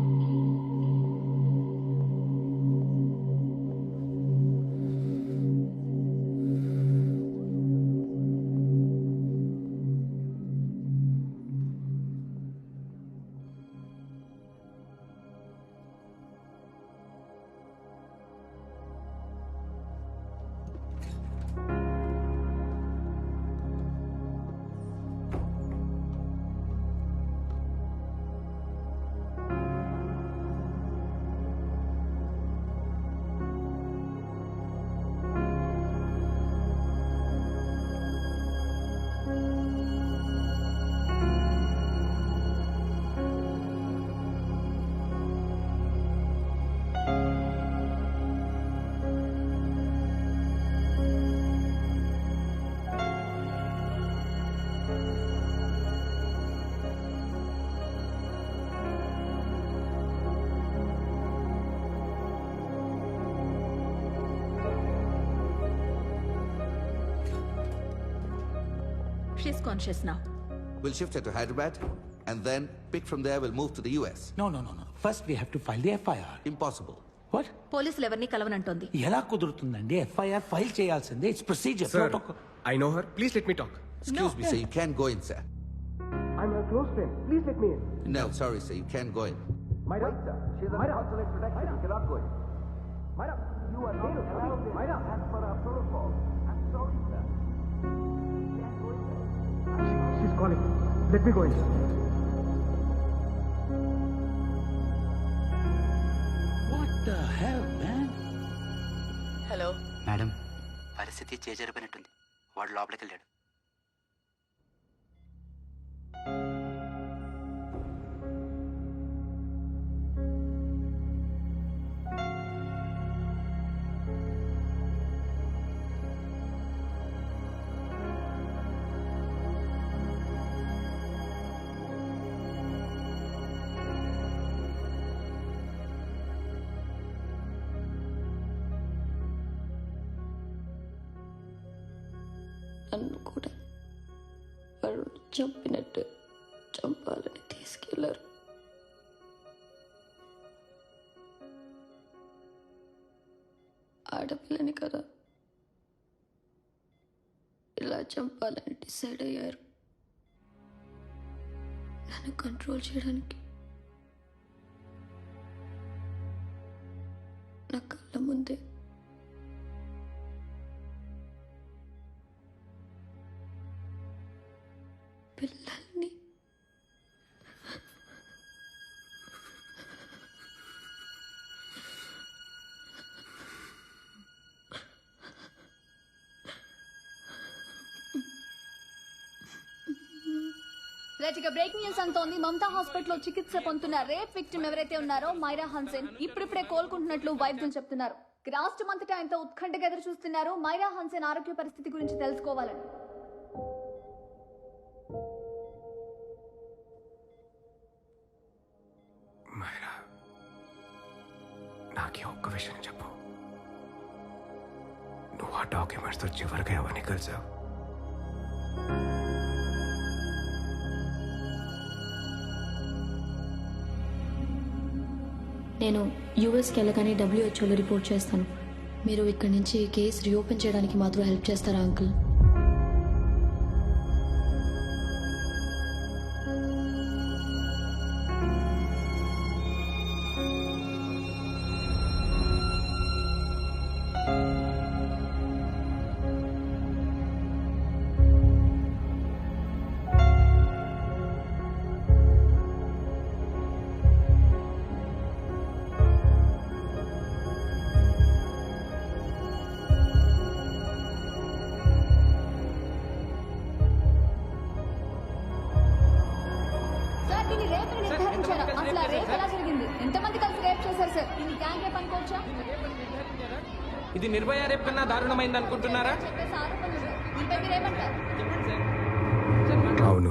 Speaker 23: She's conscious now.
Speaker 11: We'll shift her to Hyderabad and then pick from there. We'll move to the US.
Speaker 19: No. First we have to file the FIR.
Speaker 11: Impossible.
Speaker 19: What?
Speaker 23: పోలీసులు ఎవరిని కలవనంటోంది.
Speaker 19: ఎలా కుదురుతుందండి? FIR ఫైల్ చేయాల్సిందే. It's procedure.
Speaker 3: Sir, I know her. Please let me talk.
Speaker 11: Excuse me, sir. You can't go in, sir.
Speaker 3: I'm her close friend. Please let me in.
Speaker 11: No, sorry, sir. You can't go in.
Speaker 3: Myra, sir. She's under consular protection. You cannot go in. Myra, you are not allowed in. Myra, as per our protocol. I'm sorry, sir. You can't go in there. She's calling. Let me go in.
Speaker 19: What the hell, man?
Speaker 14: Hello
Speaker 8: madam పరిస్థితి చేజరిపోయినట్టుంది. వాడు లోపలికి వెళ్ళాడు.
Speaker 6: నన్ను కూడా వాడు చంపినట్టు చంపాలని తీసుకెళ్లారు. ఆడపిల్లని కదా ఇలా చంపాలని డిసైడ్ అయ్యారు. నన్ను కంట్రోల్ చేయడానికి నా కళ్ళ ముందే పిల్లల్ని
Speaker 23: రైట్గా బ్రేకింగ్ న్యూస్ అంతోంది. మమతా హాస్పిటల్లో చికిత్స పొందుతున్న రేప్ విక్టిమ్ ఎవరైతే ఉన్నారో మైరా హన్సెన్ ఇప్పుడిప్పుడే కోలుకుంటున్నట్లు వైద్యులు చెప్తున్నారు. రాష్ట్రమంతటా ఎంతో ఉత్కంఠగా ఎదురు చూస్తున్నారు మైరా హన్సెన్ ఆరోగ్య పరిస్థితి గురించి తెలుసుకోవాలని.
Speaker 3: మైరా, నాకే ఒక్క విషయం చెప్పు. నువ్వు ఆ డాక్యుమెంట్స్తో చివరిగా ఎవరిని కలిసావు?
Speaker 6: నేను యూఎస్కి వెళ్ళగానే WHOలో రిపోర్ట్ చేస్తాను. మీరు ఇక్కడి నుంచి ఈ కేసు రీఓపెన్ చేయడానికి మాత్రం హెల్ప్ చేస్తారా అంకుల్?
Speaker 23: అసలు రేప్ ఎలా జరిగింది? ఎంతమంది కలిసి రేప్ చేశారు సార్? ఇది గ్యాంగ్ రేప్ అనుకోవచ్చా?
Speaker 12: ఇది నిర్భయ రేప్ కన్నా దారుణమైంది అనుకుంటున్నారా?
Speaker 3: అవును,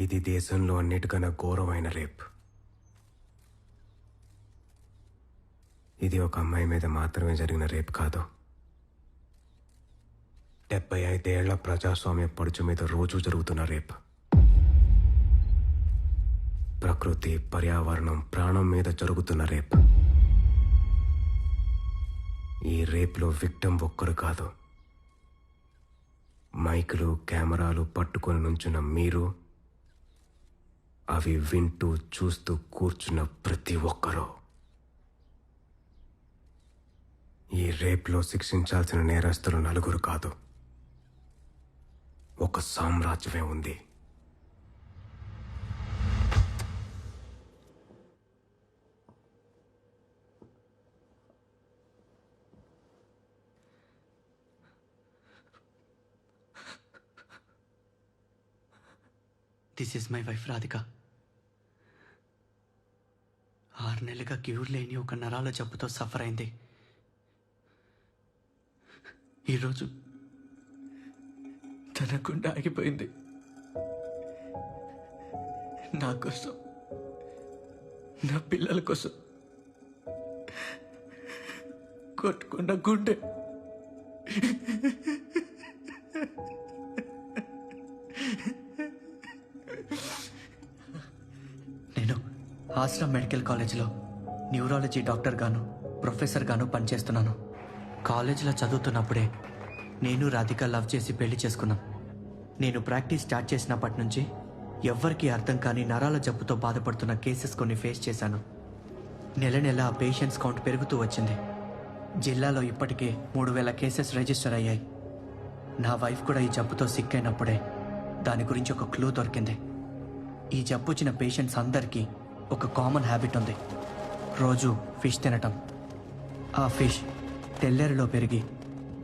Speaker 3: ఇది దేశంలో అన్నిటికన్నా ఘోరమైన రేప్. ఇది ఒక అమ్మాయి మీద మాత్రమే జరిగిన రేప్ కాదు. 75 ఏళ్ల ప్రజాస్వామ్య పడుచు మీద రోజు జరుగుతున్న రేప్. ప్రకృతి, పర్యావరణం, ప్రాణం మీద జరుగుతున్న రేప్. ఈ రేప్లో విక్టిమ్ ఒక్కరు కాదు. మైకులు, కెమెరాలు పట్టుకొని నుంచున్న మీరు, అవి వింటూ చూస్తూ కూర్చున్న ప్రతి ఒక్కరూ. ఈ రేప్లో శిక్షించాల్సిన నేరస్తులు 4 కాదు, ఒక సామ్రాజ్యమే ఉంది.
Speaker 8: This is my wife Radhika. 6 నెలలుగా క్యూర్ లేని ఒక నరాల జబ్బుతో సఫర్ అయింది. ఈరోజు తన గుండె ఆగిపోయింది. నా కోసం, నా పిల్లల కోసం కొట్టుకున్న గుండె. నేను ఆశ్రమ్ మెడికల్ కాలేజ్లో న్యూరాలజీ డాక్టర్ గాను, ప్రొఫెసర్ గాను పనిచేస్తున్నాను. కాలేజీలో చదువుతున్నప్పుడే నేను రాధిక లవ్ చేసి పెళ్లి చేసుకున్నాం. నేను ప్రాక్టీస్ స్టార్ట్ చేసినప్పటి నుంచి ఎవ్వరికీ అర్థం కాని నరాల జబ్బుతో బాధపడుతున్న కేసెస్ కొన్ని ఫేస్ చేశాను. నెల నెల ఆ పేషెంట్స్ కౌంట్ పెరుగుతూ వచ్చింది. జిల్లాలో ఇప్పటికే 3000 కేసెస్ రిజిస్టర్ అయ్యాయి. నా వైఫ్ కూడా ఈ జబ్బుతో సిక్ అయినప్పుడే దాని గురించి ఒక క్లూ దొరికింది. ఈ జబ్బు వచ్చిన పేషెంట్స్ అందరికీ ఒక కామన్ హ్యాబిట్ ఉంది. రోజు ఫిష్ తినటం. ఆ ఫిష్ తెల్లేరులో పెరిగి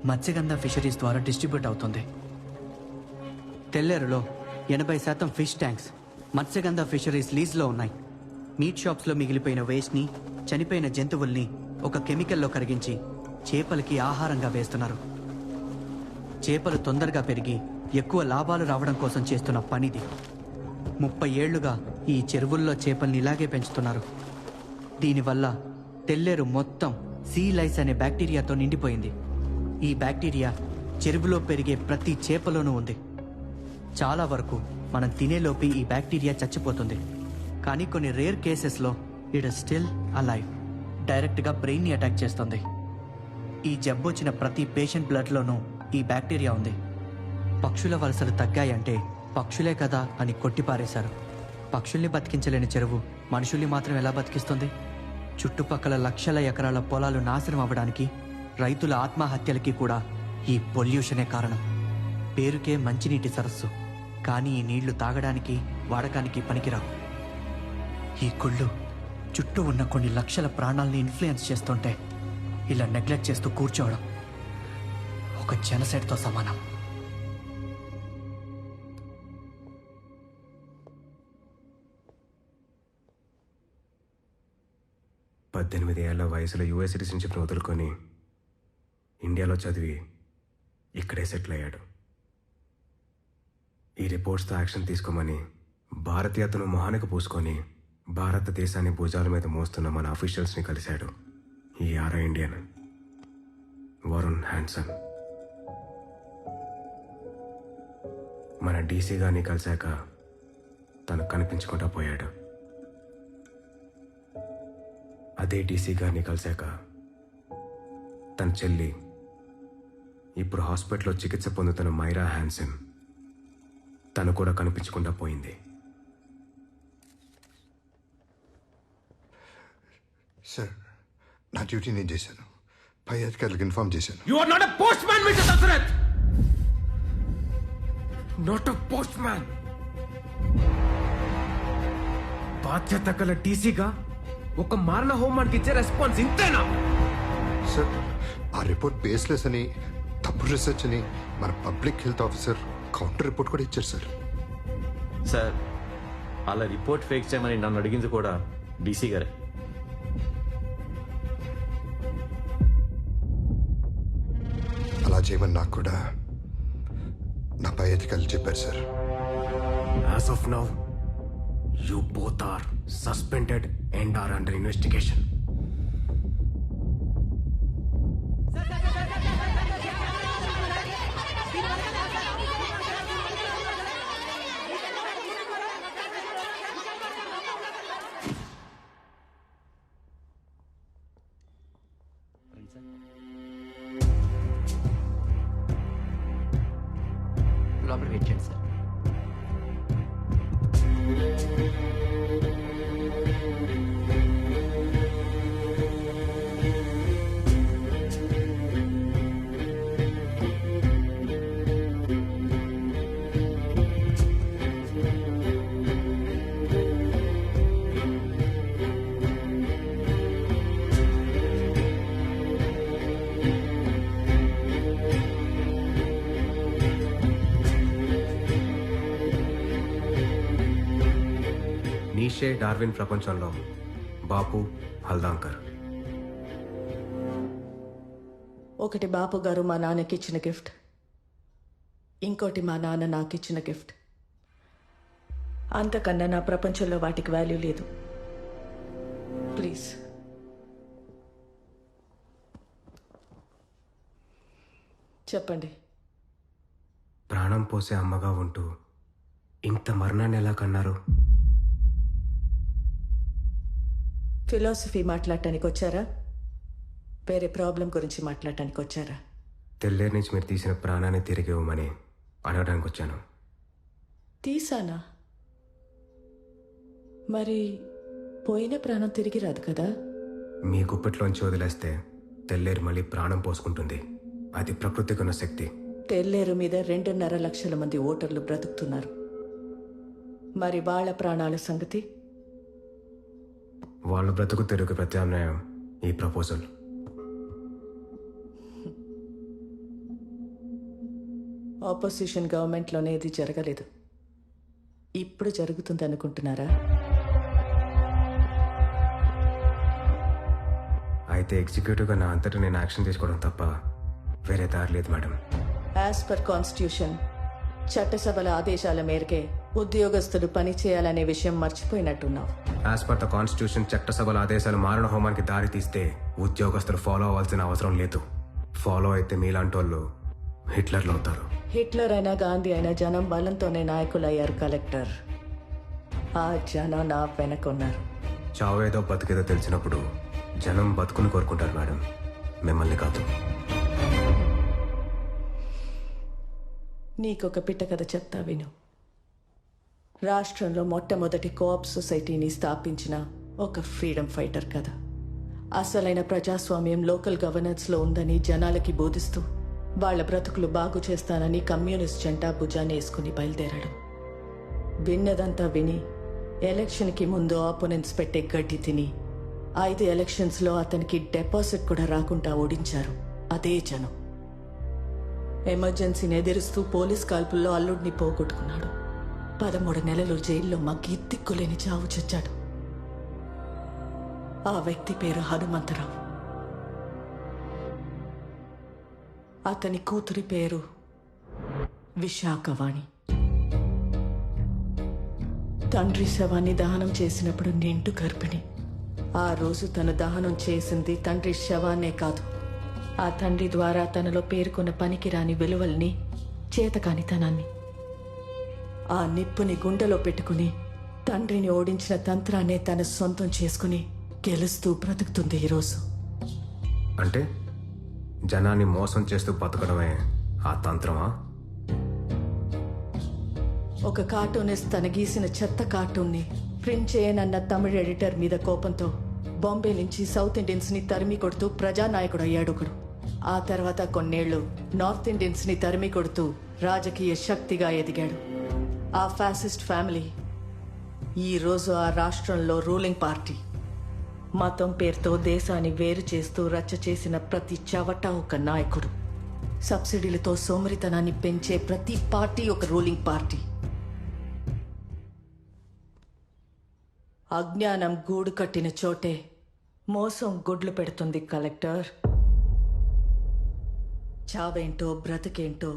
Speaker 8: మత్స్యగంధ ఫిషరీస్ ద్వారా డిస్ట్రిబ్యూట్ అవుతుంది. తెల్లేరులో 80% ఫిష్ ట్యాంక్స్ మత్స్యగంధ ఫిషరీస్ లీజ్లో ఉన్నాయి. మీట్ షాప్స్లో మిగిలిపోయిన వేస్ట్ని, చనిపోయిన జంతువుల్ని ఒక కెమికల్లో కరిగించి చేపలకి ఆహారంగా వేస్తున్నారు. చేపలు తొందరగా పెరిగి ఎక్కువ లాభాలు రావడం కోసం చేస్తున్న పనిది. 30 ఏళ్లుగా ఈ చెరువుల్లో చేపల్ని ఇలాగే పెంచుతున్నారు. దీనివల్ల తెల్లేరు మొత్తం సీ లైస్ అనే బ్యాక్టీరియాతో నిండిపోయింది. ఈ బ్యాక్టీరియా చెరువులో పెరిగే ప్రతి చేపలోనూ ఉంది. చాలా వరకు మనం తినేలోపి ఈ బ్యాక్టీరియా చచ్చిపోతుంది. కానీ కొన్ని రేర్ కేసెస్లో ఇట్ ఇస్ స్టిల్ అలైవ్. డైరెక్ట్గా బ్రెయిన్ని అటాక్ చేస్తుంది. ఈ జబ్బు వచ్చిన ప్రతి పేషెంట్ బ్లడ్లోనూ ఈ బ్యాక్టీరియా ఉంది. పక్షుల వలసలు తగ్గాయంటే పక్షులే కదా అని కొట్టిపారేశారు. పక్షుల్ని బతికించలేని చెరువు మనుషుల్ని మాత్రం ఎలా బతికిస్తుంది? చుట్టుపక్కల లక్షల ఎకరాల పొలాలు నాశనం అవ్వడానికి, రైతుల ఆత్మహత్యలకి కూడా ఈ పొల్యూషనే కారణం. పేరుకే మంచినీటి సరస్సు, కానీ ఈ నీళ్లు తాగడానికి, వాడకానికి పనికిరావు. ఈ కుళ్ళు చుట్టూ ఉన్న కొన్ని లక్షల ప్రాణాలని ఇన్ఫ్లుయెన్స్ చేస్తుంటే ఇలా నెగ్లెక్ట్ చేస్తూ కూర్చోవడం ఒక జనసైడ్తో సమానం.
Speaker 3: పద్దెనిమిది ఏళ్ల వయసులో యుఎస్ సిటిజన్షిప్ను వదులుకొని ఇండియాలో చదివి ఇక్కడే సెటిల్ అయ్యాడు. ఈ రిపోర్ట్స్తో యాక్షన్ తీసుకోమని భారతీయతను మొహానికి పూసుకొని భారతదేశాన్ని భుజాల మీద మోస్తున్న మన అఫీషియల్స్ని కలిశాడు ఈ ఆరో ఇండియన్ వరుణ్ హ్యాన్సన్. మన డీసీ గారిని కలిశాక తను కనిపించకుండా పోయాడు. అదే డీసీ గారిని కలిశాక తన చెల్లి, ఇప్పుడు హాస్పిటల్లో చికిత్స పొందుతున్న మైరా హ్యాన్సన్, తను కూడా కనిపించకుండా పోయింది.
Speaker 1: సార్, నా డ్యూటీ నేను చేశాను. పై అధికారులకు ఇన్ఫార్మ్ చేశాను.
Speaker 3: You are not a postman, Mr. Dasarath! Not a postman! బాధ్యత గల డీసీగా ఒక మారణ హోమానికి ఇచ్చే రెస్పాన్స్ ఇంతేనా?
Speaker 1: సార్, ఆ రిపోర్ట్ బేస్లెస్ అని, తప్పుడు రీసెర్చ్ అని మన public health officer counter report కూడా ఇచ్చారు సార్.
Speaker 10: సార్, అలా రిపోర్ట్ ఫేక్ చేయమని నన్ను అడిగింది కూడా డీసీ గారే.
Speaker 1: అలా చేయమని నాకు కూడా నా పై అధికారులు చెప్పారు sir.
Speaker 3: As of now, you both are suspended and are under investigation.
Speaker 8: లోపల వెయిట్ చేయండి సార్.
Speaker 3: నీషే డార్విన్ ప్రపంచంలో బాపు హల్దాంకర్.
Speaker 14: ఒకటి బాపు గారు మా నాన్నకి ఇచ్చిన గిఫ్ట్, ఇంకోటి మా నాన్న నాకు ఇచ్చిన గిఫ్ట్. అంతకన్నా నా ప్రపంచంలో వాటికి వాల్యూ లేదు. ప్లీజ్ చెప్పండి.
Speaker 3: ప్రాణం పోసే అమ్మగా ఉంటూ ఇంత మరణాన్ని ఎలా కన్నారు?
Speaker 14: ఫిలాసఫీ మాట్లాడటానికి వచ్చారా, వేరే ప్రాబ్లం గురించి మాట్లాడటానికి వచ్చారా?
Speaker 3: తెల్లేరు నుంచి మీరు తీసిన ప్రాణాన్ని తిరిగి ఇవ్వమని అడగడానికి వచ్చాను.
Speaker 14: తీసానా? మరి పోయిన ప్రాణం తిరిగి రాదు కదా?
Speaker 3: మీ గుప్పెట్లోంచి వదిలేస్తే తెల్లేరు మళ్ళీ ప్రాణం పోసుకుంటుంది. అది ప్రకృతికి ఉన్న శక్తి.
Speaker 14: తెల్లేరు మీద 2.5 లక్షల మంది ఓటర్లు బ్రతుకుతున్నారు. మరి వాళ్ళ ప్రాణాల సంగతి?
Speaker 3: వాళ్ళ బ్రతుకు తెరుగు ప్రత్యామ్నాయం ఈ ప్రపోజల్.
Speaker 14: ఆపోజిషన్ గవర్నమెంట్లోనే ఇది జరగలేదు. ఇప్పుడు జరుగుతుంది అనుకుంటున్నారా?
Speaker 3: అయితే ఎగ్జిక్యూటివ్గా నా అంతటా నేను యాక్షన్ తీసుకోవడం తప్ప వేరే దారి లేదు మేడం.
Speaker 14: యాజ్ పర్ కాన్స్టిట్యూషన్ చట్టసభల ఆదేశాల మేరకే ఉద్యోగస్తులు పని చేయాలనే విషయం మర్చిపోయినట్టున్నావు.
Speaker 3: యాజ్ పర్ ద కాన్స్టిట్యూషన్ చట్టసభల ఆదేశాలు మారణ హోమానికి దారి తీస్తే ఉద్యోగస్తులు ఫాలో అవ్వాల్సిన అవసరం లేదు. ఫాలో అయితే మీలాంటి వాళ్ళు హిట్లర్లు అవుతారు.
Speaker 14: హిట్లర్ అయినా గాంధీ అయినా జనం బలంతోనే నాయకులయ్యారు కలెక్టర్. ఆ జనం నా వెనకున్నారు.
Speaker 3: చావేదో బతికేదో తెలిసినప్పుడు జనం బతుకుని కోరుకుంటారు మేడం, మిమ్మల్ని కాదు.
Speaker 14: నీకొక పిట్ట కథ చెప్తా విను. రాష్ట్రంలో మొట్టమొదటి కోఆప్ సొసైటీని స్థాపించిన ఒక ఫ్రీడమ్ ఫైటర్ కథ. అసలైన ప్రజాస్వామ్యం లోకల్ గవర్నెన్స్లో ఉందని జనాలకి బోధిస్తూ వాళ్ల బ్రతుకులు బాగు చేస్తానని కమ్యూనిస్ట్ జెండా భుజాన్ని వేసుకుని బయలుదేరాడు. విన్నదంతా విని ఎలక్షన్కి ముందు ఆపోనెంట్స్ పెట్టే గడ్డి తిని 5 ఎలక్షన్స్లో అతనికి డిపాజిట్ కూడా రాకుండా ఓడించారు అదే జనం. ఎమర్జెన్సీని ఎదిరిస్తూ పోలీస్ కాల్పుల్లో అల్లుడిని పోగొట్టుకున్నాడు. 13 నెలలు జైల్లో మగ్గి దిక్కులేని చావు చచ్చాడు. ఆ వ్యక్తి పేరు హనుమంతరావు. అతని కూతురి పేరు విశాఖవాణి. తండ్రి శవాన్ని దహనం చేసినప్పుడు నిండు గర్భిణి. ఆ రోజు తను దహనం చేసింది తండ్రి శవాన్నే కాదు, ఆ తండ్రి ద్వారా తనలో పేర్కొన్న పనికిరాని విలువల్ని, చేతకానితనాన్ని. ఆ నిప్పుని గుండెలో పెట్టుకుని తండ్రిని ఓడించిన తంత్రాన్నే తన సొంతం చేసుకుని గెలుస్తూ బ్రతుకుతుంది ఈరోజు.
Speaker 3: అంటే జనాన్ని మోసం చేస్తూ బతకడమే ఆ తంత్రమా?
Speaker 14: ఒక కార్టూనిస్ట్ తన గీసిన చెత్త కార్టూన్ని ప్రింట్ చేయనన్న తమిళ ఎడిటర్ మీద కోపంతో బాంబే నుంచి సౌత్ ఇండియన్స్ ని తరిమి కొడుతూ ప్రజానాయకుడు అయ్యాడు ఒకడు. ఆ తర్వాత కొన్నేళ్లు నార్త్ ఇండియన్స్ ని తరిమి కొడుతూ రాజకీయ శక్తిగా ఎదిగాడు. ఆ ఫ్యాసిస్ట్ ఫ్యామిలీ ఈరోజు ఆ రాష్ట్రంలో రూలింగ్ పార్టీ. మతం పేరుతో దేశాన్ని వేరు చేస్తూ రచ్చ చేసిన ప్రతి చవట ఒక నాయకుడు. సబ్సిడీలతో సోమరితనాన్ని పెంచే ప్రతి పార్టీ ఒక రూలింగ్ పార్టీ. అజ్ఞానం గూడు కట్టిన చోటే మోసం గుడ్లు పెడుతుంది కలెక్టర్. చావేంటో బ్రతికేంటో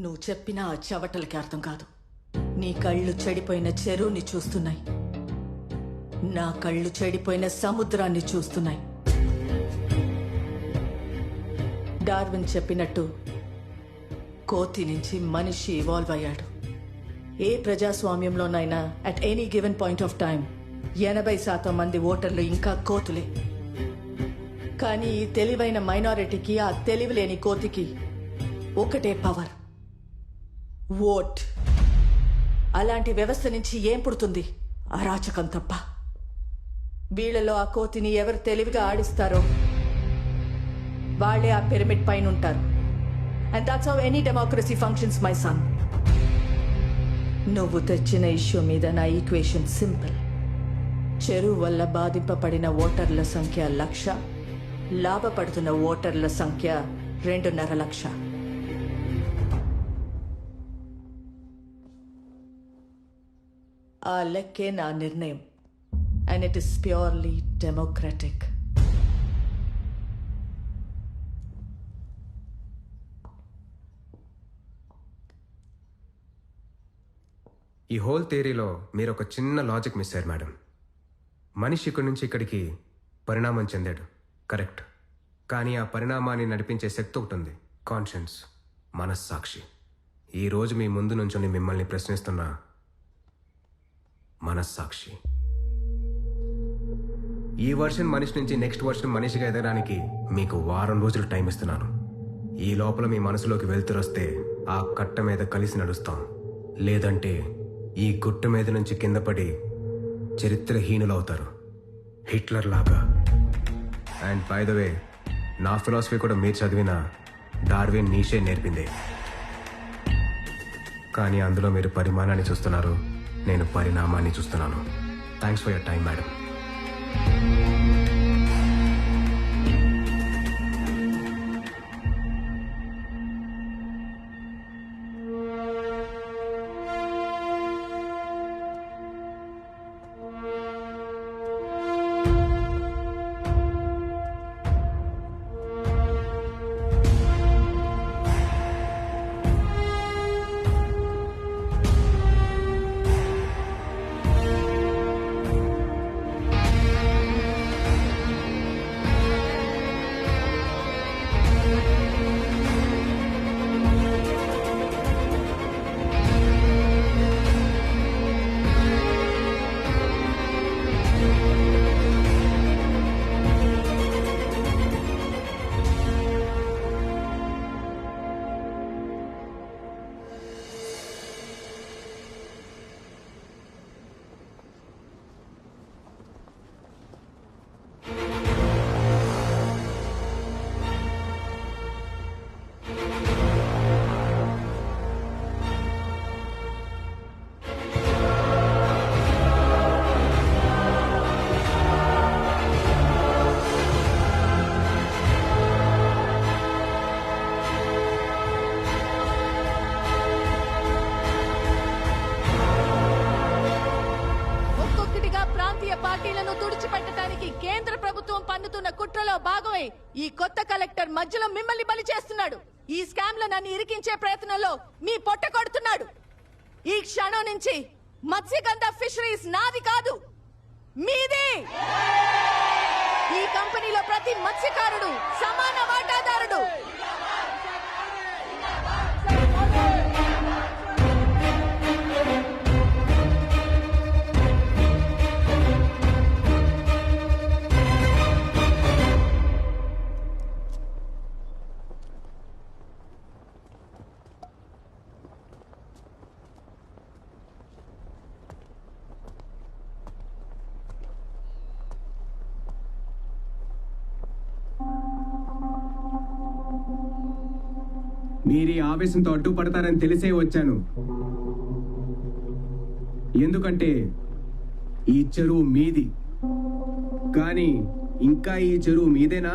Speaker 14: నువ్వు చెప్పిన ఆ చవటలకి అర్థం కాదు. నీ కళ్ళు చెడిపోయిన చెరువుని చూస్తున్నాయి, నా కళ్ళు చెడిపోయిన సముద్రాన్ని చూస్తున్నాయి. డార్విన్ చెప్పినట్టు కోతి నుంచి మనిషి ఇవాల్వ్ అయ్యాడు. ఏ ప్రజాస్వామ్యంలోనైనా at any given point of time 80% మంది ఓటర్లు ఇంకా కోతులే. కానీ ఈ తెలివైన మైనారిటీకి, ఆ తెలివి లేని కోతికి ఒకటే పవర్, ఓట్. అలాంటి వ్యవస్థ నుంచి ఏం పుడుతుంది? అరాచకం తప్ప. వీళ్లలో ఆ కోతిని ఎవరు తెలివిగా ఆడిస్తారో వాళ్లే ఆ పిరమిడ్ పైన ఉంటారు. And that's how any democracy functions my son. నువ్వు తెచ్చిన ఇష్యూ మీద నా ఈక్వేషన్ సింపుల్. చెరువు వల్ల బాధింపబడిన ఓటర్ల సంఖ్య 1,00,000, లాభపడుతున్న ఓటర్ల సంఖ్య 2.5 లక్షలు. ఆ లెక్కే నా నిర్ణయం. And it is purely democratic.
Speaker 3: ఈ హోల్ థియరీలో మీరు ఒక చిన్న లాజిక్ మిస్ అయ్యారు మేడం. మనిషి ఇక్కడి నుంచి ఇక్కడికి పరిణామం చెందాడు, కరెక్ట్. కానీ ఆ పరిణామాన్ని నడిపించే శక్తి ఒకటి ఉంది, కాన్షియన్స్, మనస్సాక్షి. ఈరోజు మీ ముందు నుంచొని మిమ్మల్ని ప్రశ్నిస్తున్న మనస్సాక్షి. ఈ వర్షన్ మనిషి నుంచి నెక్స్ట్ వర్షన్ మనిషిగా ఎదగడానికి మీకు 1 వారం రోజులు టైం ఇస్తున్నాను. ఈ లోపల మీ మనసులోకి వెళ్తురొస్తే ఆ కట్ట మీద కలిసి నడుస్తాం, లేదంటే ఈ గుట్ట మీద నుంచి కింద పడి చరిత్రహీనులవుతారు, హిట్లర్ లాగా. అండ్ బై ద వే, నా ఫిలాసఫీ కూడా మీరు చదివిన డార్విన్ నీషే నేర్పిందే. కానీ అందులో మీరు పరిమాణాన్ని చూస్తున్నారు, నేను పరిణామాన్ని చూస్తున్నాను. Thanks for your time madam.
Speaker 14: పార్టీలను తుడిచిపెట్టడానికి కేంద్ర ప్రభుత్వం పన్నుతున్న కుట్రలో భాగమై ఈ కొత్త కలెక్టర్ మధ్యలో మిమ్మల్ని బలి చేస్తున్నాడు. ఈ స్కామ్ లో నన్ను ఇరికించే ప్రయత్నంలో మీ పొట్ట కొడుతున్నాడు. ఈ క్షణం నుంచి మత్స్యగంధ ఫిషరీస్ నాది కాదు, మీది. ఈ కంపెనీలో ప్రతి మత్స్యకారుడు సమాన వాటాదారుడు.
Speaker 3: మీరు ఈ ఆవేశంతో అడ్డుపడతారని తెలిసే వచ్చాను. ఎందుకంటే ఈ చెరువు మీది. కానీ ఇంకా ఈ చెరువు మీదేనా?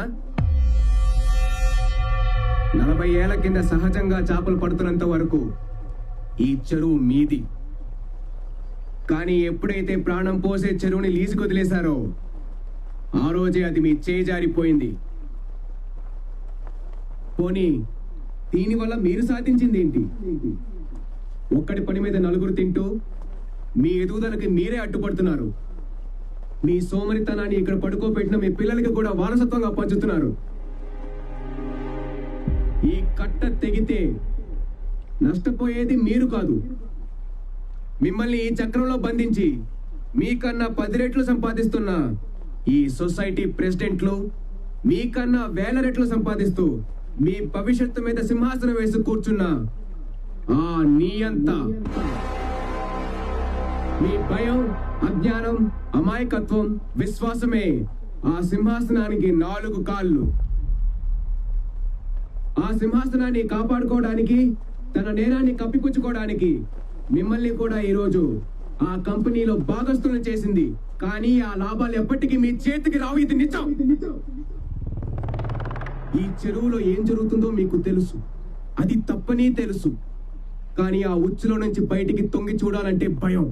Speaker 3: 40 ఏళ్ల కింద సహజంగా చేపలు పడుతున్నంత వరకు ఈ చెరువు మీది. కానీ ఎప్పుడైతే ప్రాణం పోసే చెరువుని లీజుకు వదిలేశారో ఆ రోజే అది మీ చేయి జారిపోయింది. పోనీ దీనివల్ల మీరు సాధించింది ఏంటి? ఒక్కడి పని మీద నలుగురు తింటూ మీ ఎదుగుదలకి మీరే అడ్డుపడుతున్నారు. మీ సోమరితనాన్ని ఇక్కడ పడుకోబెట్టిన మీ పిల్లలకి కూడా వారసత్వంగా పంచుతున్నారు. ఈ కట్ట తెగితే నష్టపోయేది మీరు కాదు. మిమ్మల్ని ఈ చక్రంలో బంధించి మీకన్నా 10 రెట్లు సంపాదిస్తున్న ఈ సొసైటీ ప్రెసిడెంట్లు మీకన్నా 1000 రెట్లు సంపాదిస్తూ మీ భవిష్యత్తు మీద సింహాసనం వేసి కూర్చున్న ఆ నియంత. మీ భయం, అజ్ఞానం, అమాయకత్వం, విశ్వాసమే ఆ సింహాసనానికి 4 కాళ్ళు. ఆ సింహాసనాన్ని కాపాడుకోవడానికి, తన నేరాన్ని కప్పిపుచ్చుకోవడానికి మిమ్మల్ని కూడా ఈరోజు ఆ కంపెనీలో భాగస్తులను చేసింది. కానీ ఆ లాభాలు ఎప్పటికీ మీ చేతికి రావు. ఇది నిజం. ఈ చెరువులో ఏం జరుగుతుందో మీకు తెలుసు, అది తప్పని తెలుసు. కానీ ఆ ఉచ్చులో నుంచి బయటికి తొంగి చూడాలంటే భయం.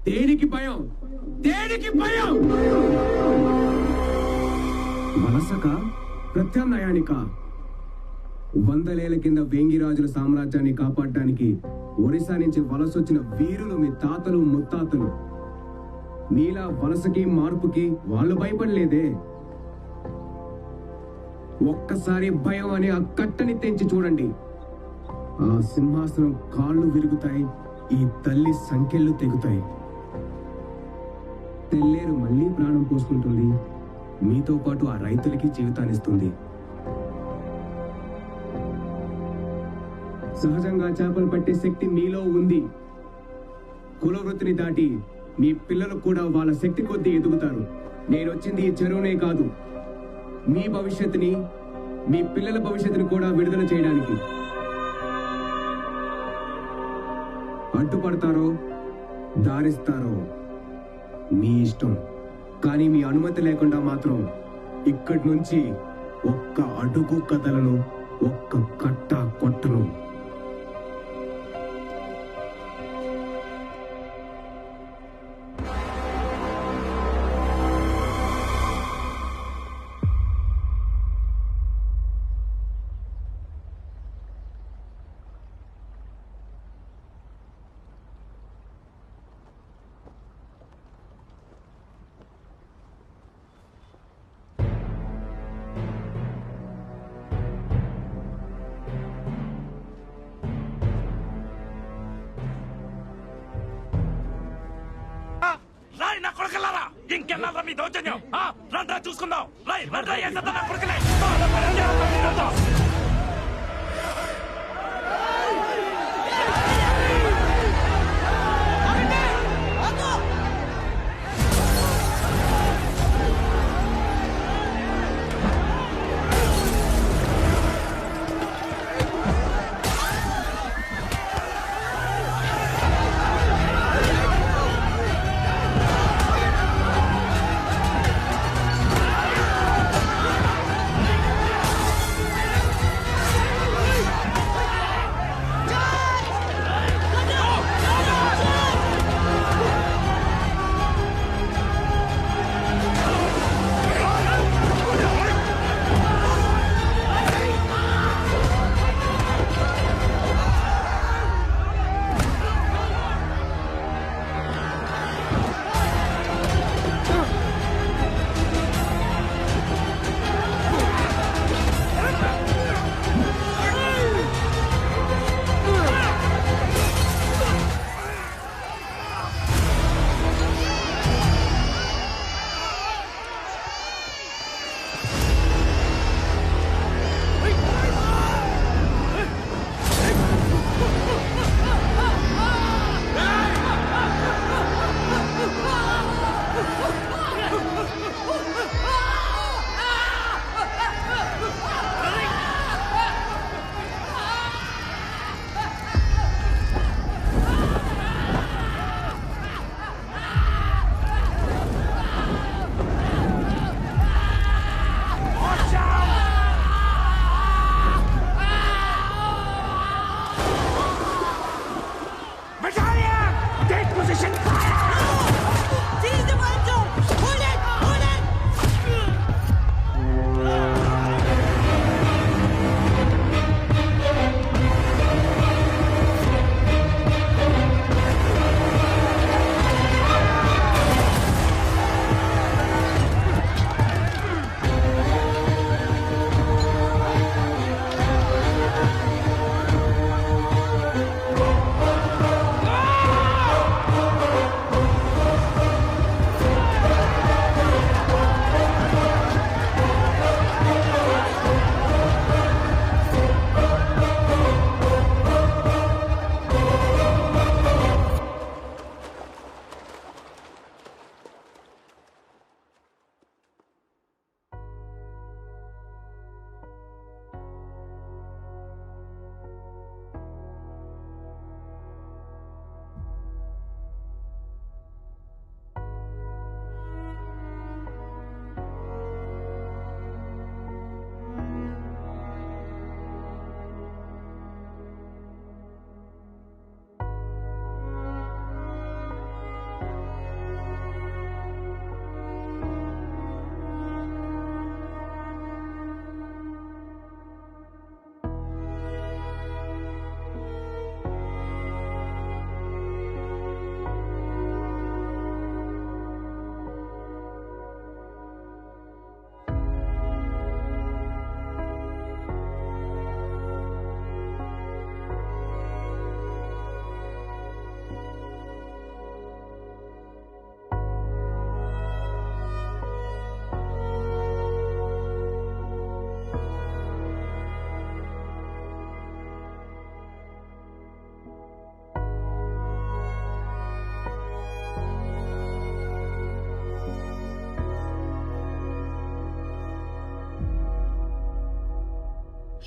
Speaker 3: దేనికి భయం? దేనికి భయం? వలసక, ప్రత్యామ్నాయానిక? 100 ఏళ్ల కింద వేంగిరాజుల సామ్రాజ్యాన్ని కాపాడటానికి ఒరిస్సా నుంచి వలసొచ్చిన వీరులు మీ తాతలు ముత్తాతలు. మీలా వలసకి మార్పుకి వాళ్ళు భయపడలేదే. ఒక్కసారి భయం అనే ఆ కట్టని తెంచి చూడండి. ఆ సింహాసనం కాళ్ళు విరుగుతాయి, ఈ తల్లి సంఖ్యలు తెగుతాయి. తెల్లేరు మళ్ళీ ప్రాణం పోసుకుంటుంది. మీతో పాటు ఆ రైతులకి జీవితాన్నిస్తుంది. సహజంగా చేపలు పట్టే శక్తి మీలో ఉంది. కుల వృత్తిని దాటి మీ పిల్లలు కూడా వాళ్ళ శక్తి కొద్దీ ఎదుగుతారు. నేను వచ్చింది ఈ చెరువునే కాదు, మీ భవిష్యత్తుని, మీ పిల్లల భవిష్యత్తుని కూడా విడుదల చేయడానికి. అడ్డుపడతారో దారిస్తారో మీ ఇష్టం, కానీ మీ అనుమతి లేకుండా మాత్రం ఇక్కడి నుంచి ఒక్క అడుగు కదలను, ఒక్క కట్ట కొట్టను.
Speaker 19: ఇంకెళ్ళారా మీ దౌర్జన్యం? రండ్రా చూసుకుందాం. రండ్రా నా కొడుకులే.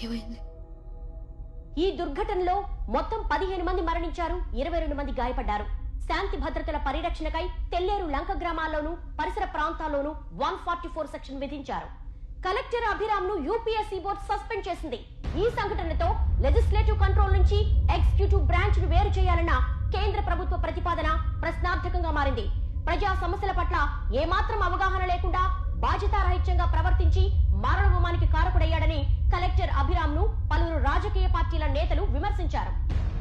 Speaker 6: ఏమైంది?
Speaker 9: ఈ దుర్ఘటనలో మొత్తం 15 మంది మరణించారు, 22 మంది గాయపడ్డారు. శాంతి భద్రతల పరిరక్షణకై తెల్లేరు లంక గ్రామాల్లోనూ పరిసర ప్రాంతాల్లోనూ 144 సెక్షన్ విధించారు. కలెక్టర్ అభిరామ్ ను యూపీఎస్సీ బోర్డు సస్పెండ్ చేసింది. ఈ సంఘటనతో లెజిస్లేటివ్ కంట్రోల్ నుంచి ఎగ్జిక్యూటివ్ బ్రాంచ్ ను వేరు చేయాలన్న కేంద్ర ప్రభుత్వ ప్రతిపాదన ప్రశ్నార్థకంగా మారింది. ప్రజా సమస్యల పట్ల ఏమాత్రం అవగాహన లేకుండా బాధ్యతారహిత్యంగా ప్రవర్తించి మారణహోమానికి కారకుడయ్యాడని కలెక్టర్ అభిరామ్ ను పలువురు రాజకీయ పార్టీల నేతలు విమర్శించారు.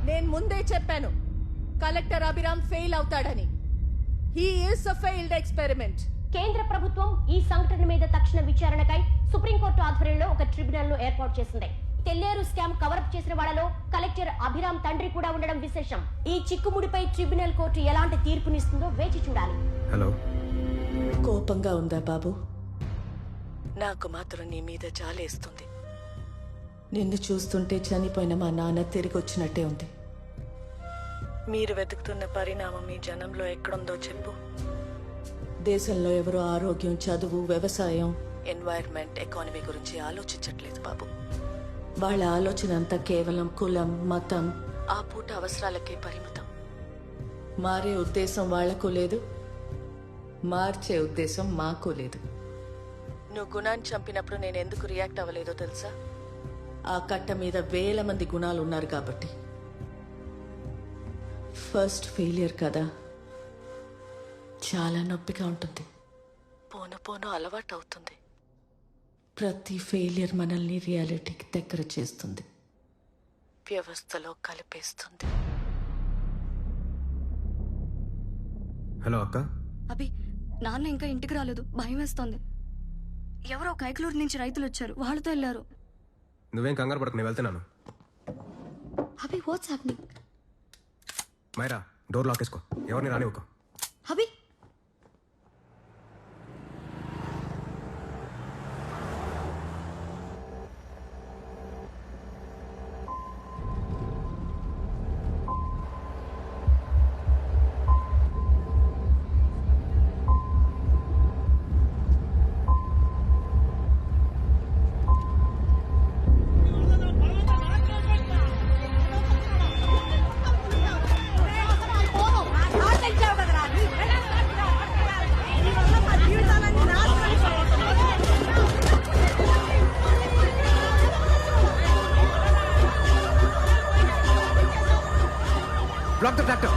Speaker 14: నేను ముందే చెప్పాను కలెక్టర్ అభిరామ్ ఫెయిల్ అవుతాడని. He is a failed experiment.
Speaker 9: కేంద్ర ప్రభుత్వం ఈ సంఘటన మీద తక్షణ విచారణకై సుప్రీంకోర్టు ఆధ్వర్యంలో ఒక ట్రిబ్యునల్ ను ఏర్పాటు చేసింది. తెల్లేరు స్కామ్ కవరప్ చేసిన వాళ్ళలో కలెక్టర్ అభిరామ్ తండ్రి కూడా ఉండడం విశేషం. ఈ చిక్కుముడిపై ట్రిబ్యునల్ కోర్టు ఎలాంటి తీర్పునిస్తుందో వేచి చూడాలి.
Speaker 3: హలో,
Speaker 14: కోపంగా ఉందా బాబు? నాకు మాత్రం నీ మీద జాలేస్తుంది. నిన్ను చూస్తుంటే చనిపోయిన మా నాన్న తిరిగి వచ్చినట్టే ఉంది. మీరు వెతుకుతున్న పరిణామం ఈ జనంలో ఎక్కడుందో చెప్పు. దేశంలో ఎవరో ఆరోగ్యం, చదువు, వ్యవసాయం, ఎన్వైర్న్మెంట్, ఎకానమీ గురించి ఆలోచించట్లేదు బాబు. వాళ్ళ ఆలోచన అంతా కేవలం కులం, మతం, ఆ పూట అవసరాలకే పరిమితం. మారే ఉద్దేశం వాళ్లకు లేదు, మార్చే ఉద్దేశం మాకు లేదు. నువ్వు గుణాన్ని చంపినప్పుడు నేను ఎందుకు రియాక్ట్ అవ్వలేదో తెలుసా? ఆ కట్ట మీద వేల మంది గుణాలు ఉన్నారు కాబట్టి. ఫస్ట్ ఫెయిలియర్ కదా, చాలా నొప్పిగా ఉంటుంది. పోను పోను అలవాటు అవుతుంది. ప్రతి ఫెయిలియర్ మనల్ని రియాలిటీకి దగ్గర చేస్తుంది, వ్యవస్థలో కలిపేస్తుంది.
Speaker 3: హలో అక్క.
Speaker 2: అభి, నాన్న ఇంకా ఇంటికి రాలేదు, భయం వేస్తోంది. ఎవరో కైకలూరు నుంచి రైతులు వచ్చారు, వాళ్ళతో వెళ్ళారు.
Speaker 3: నువ్వేం కంగారు పడకు, నేను వెళ్తున్నాను.
Speaker 2: Abhi, what's happening?
Speaker 3: Myra, door lock వేసుకో, ఎవరిని రానివ్వకు.
Speaker 2: అభి,
Speaker 3: Block the tractor.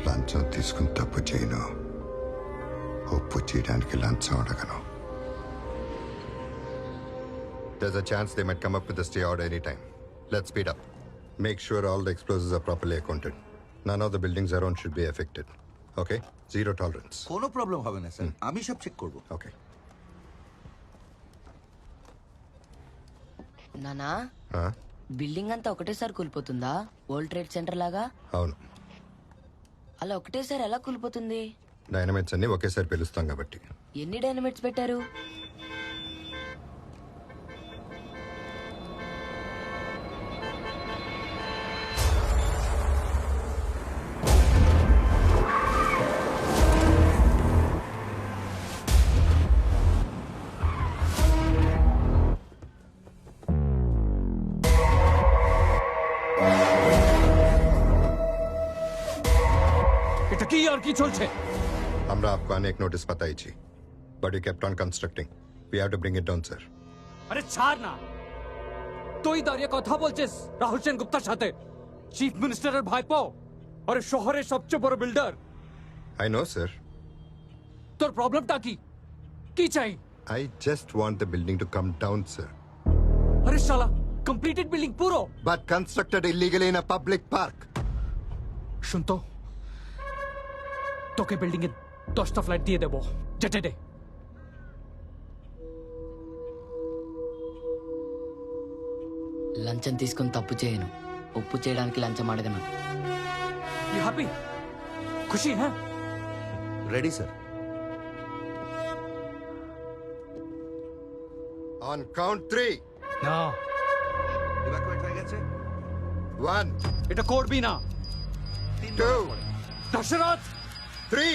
Speaker 1: లంచం తీసుకుని తప్పు చేయను, ఒప్పు చేయడానికి లంచం అడగను. There's a chance they might come up with a stay order anytime. Let's speed up. Make sure all the explosives are properly accounted. None of the buildings around should be affected. Okay? Zero tolerance.
Speaker 11: কোনো problem হবে না sir, আমি সব check করব.
Speaker 1: Okay.
Speaker 15: నానా, building అంతా ఒకటేసారి కూలిపోతుందా? World trade centre లాగా?
Speaker 1: అవును.
Speaker 15: అలా ఒకటేసారి ఎలా కూలిపోతుంది?
Speaker 1: డైనమైట్స్ అన్ని ఒకేసారి పిలుస్తాం కాబట్టి.
Speaker 15: ఎన్ని డైనమైట్స్ పెట్టారు?
Speaker 5: এটা কি আর কি চলছে?
Speaker 1: আমরা आपको आने एक नोटिस পাঠাইছি, but you kept on constructing. We have to bring it down, sir.
Speaker 5: আরে ছাড় না, তুই দাঁড়িয়ে কথা বলছিস রাহুল সেন গুপ্তার সাথে, চিফ মিনিস্টারের ভাইপো, আরে শহরের সবচেয়ে বড় বিল্ডার।
Speaker 1: I know, sir.
Speaker 5: তোর প্রবলেমটা কি? पक्की चाहिए।
Speaker 1: I just want the building to come down, sir.
Speaker 5: अरे साला कंप्लीटेड बिल्डिंग पूरा
Speaker 1: But constructed illegally in a public park.
Speaker 5: सुन तो के बिल्डिंग के 10টা फ्लैट দিয়ে দেব যেতে দে।
Speaker 15: లంచం తీసుకుని తప్పు చేయను, ఒప్పు చేయడానికి లంచం అడగను.
Speaker 5: You happy? खुशी है?
Speaker 11: Ready, sir.
Speaker 1: On count 3.
Speaker 5: No.
Speaker 11: Evacuate wagon,
Speaker 1: 1,
Speaker 5: এটা করবি না।
Speaker 1: 2,
Speaker 5: দশরথ
Speaker 1: 3.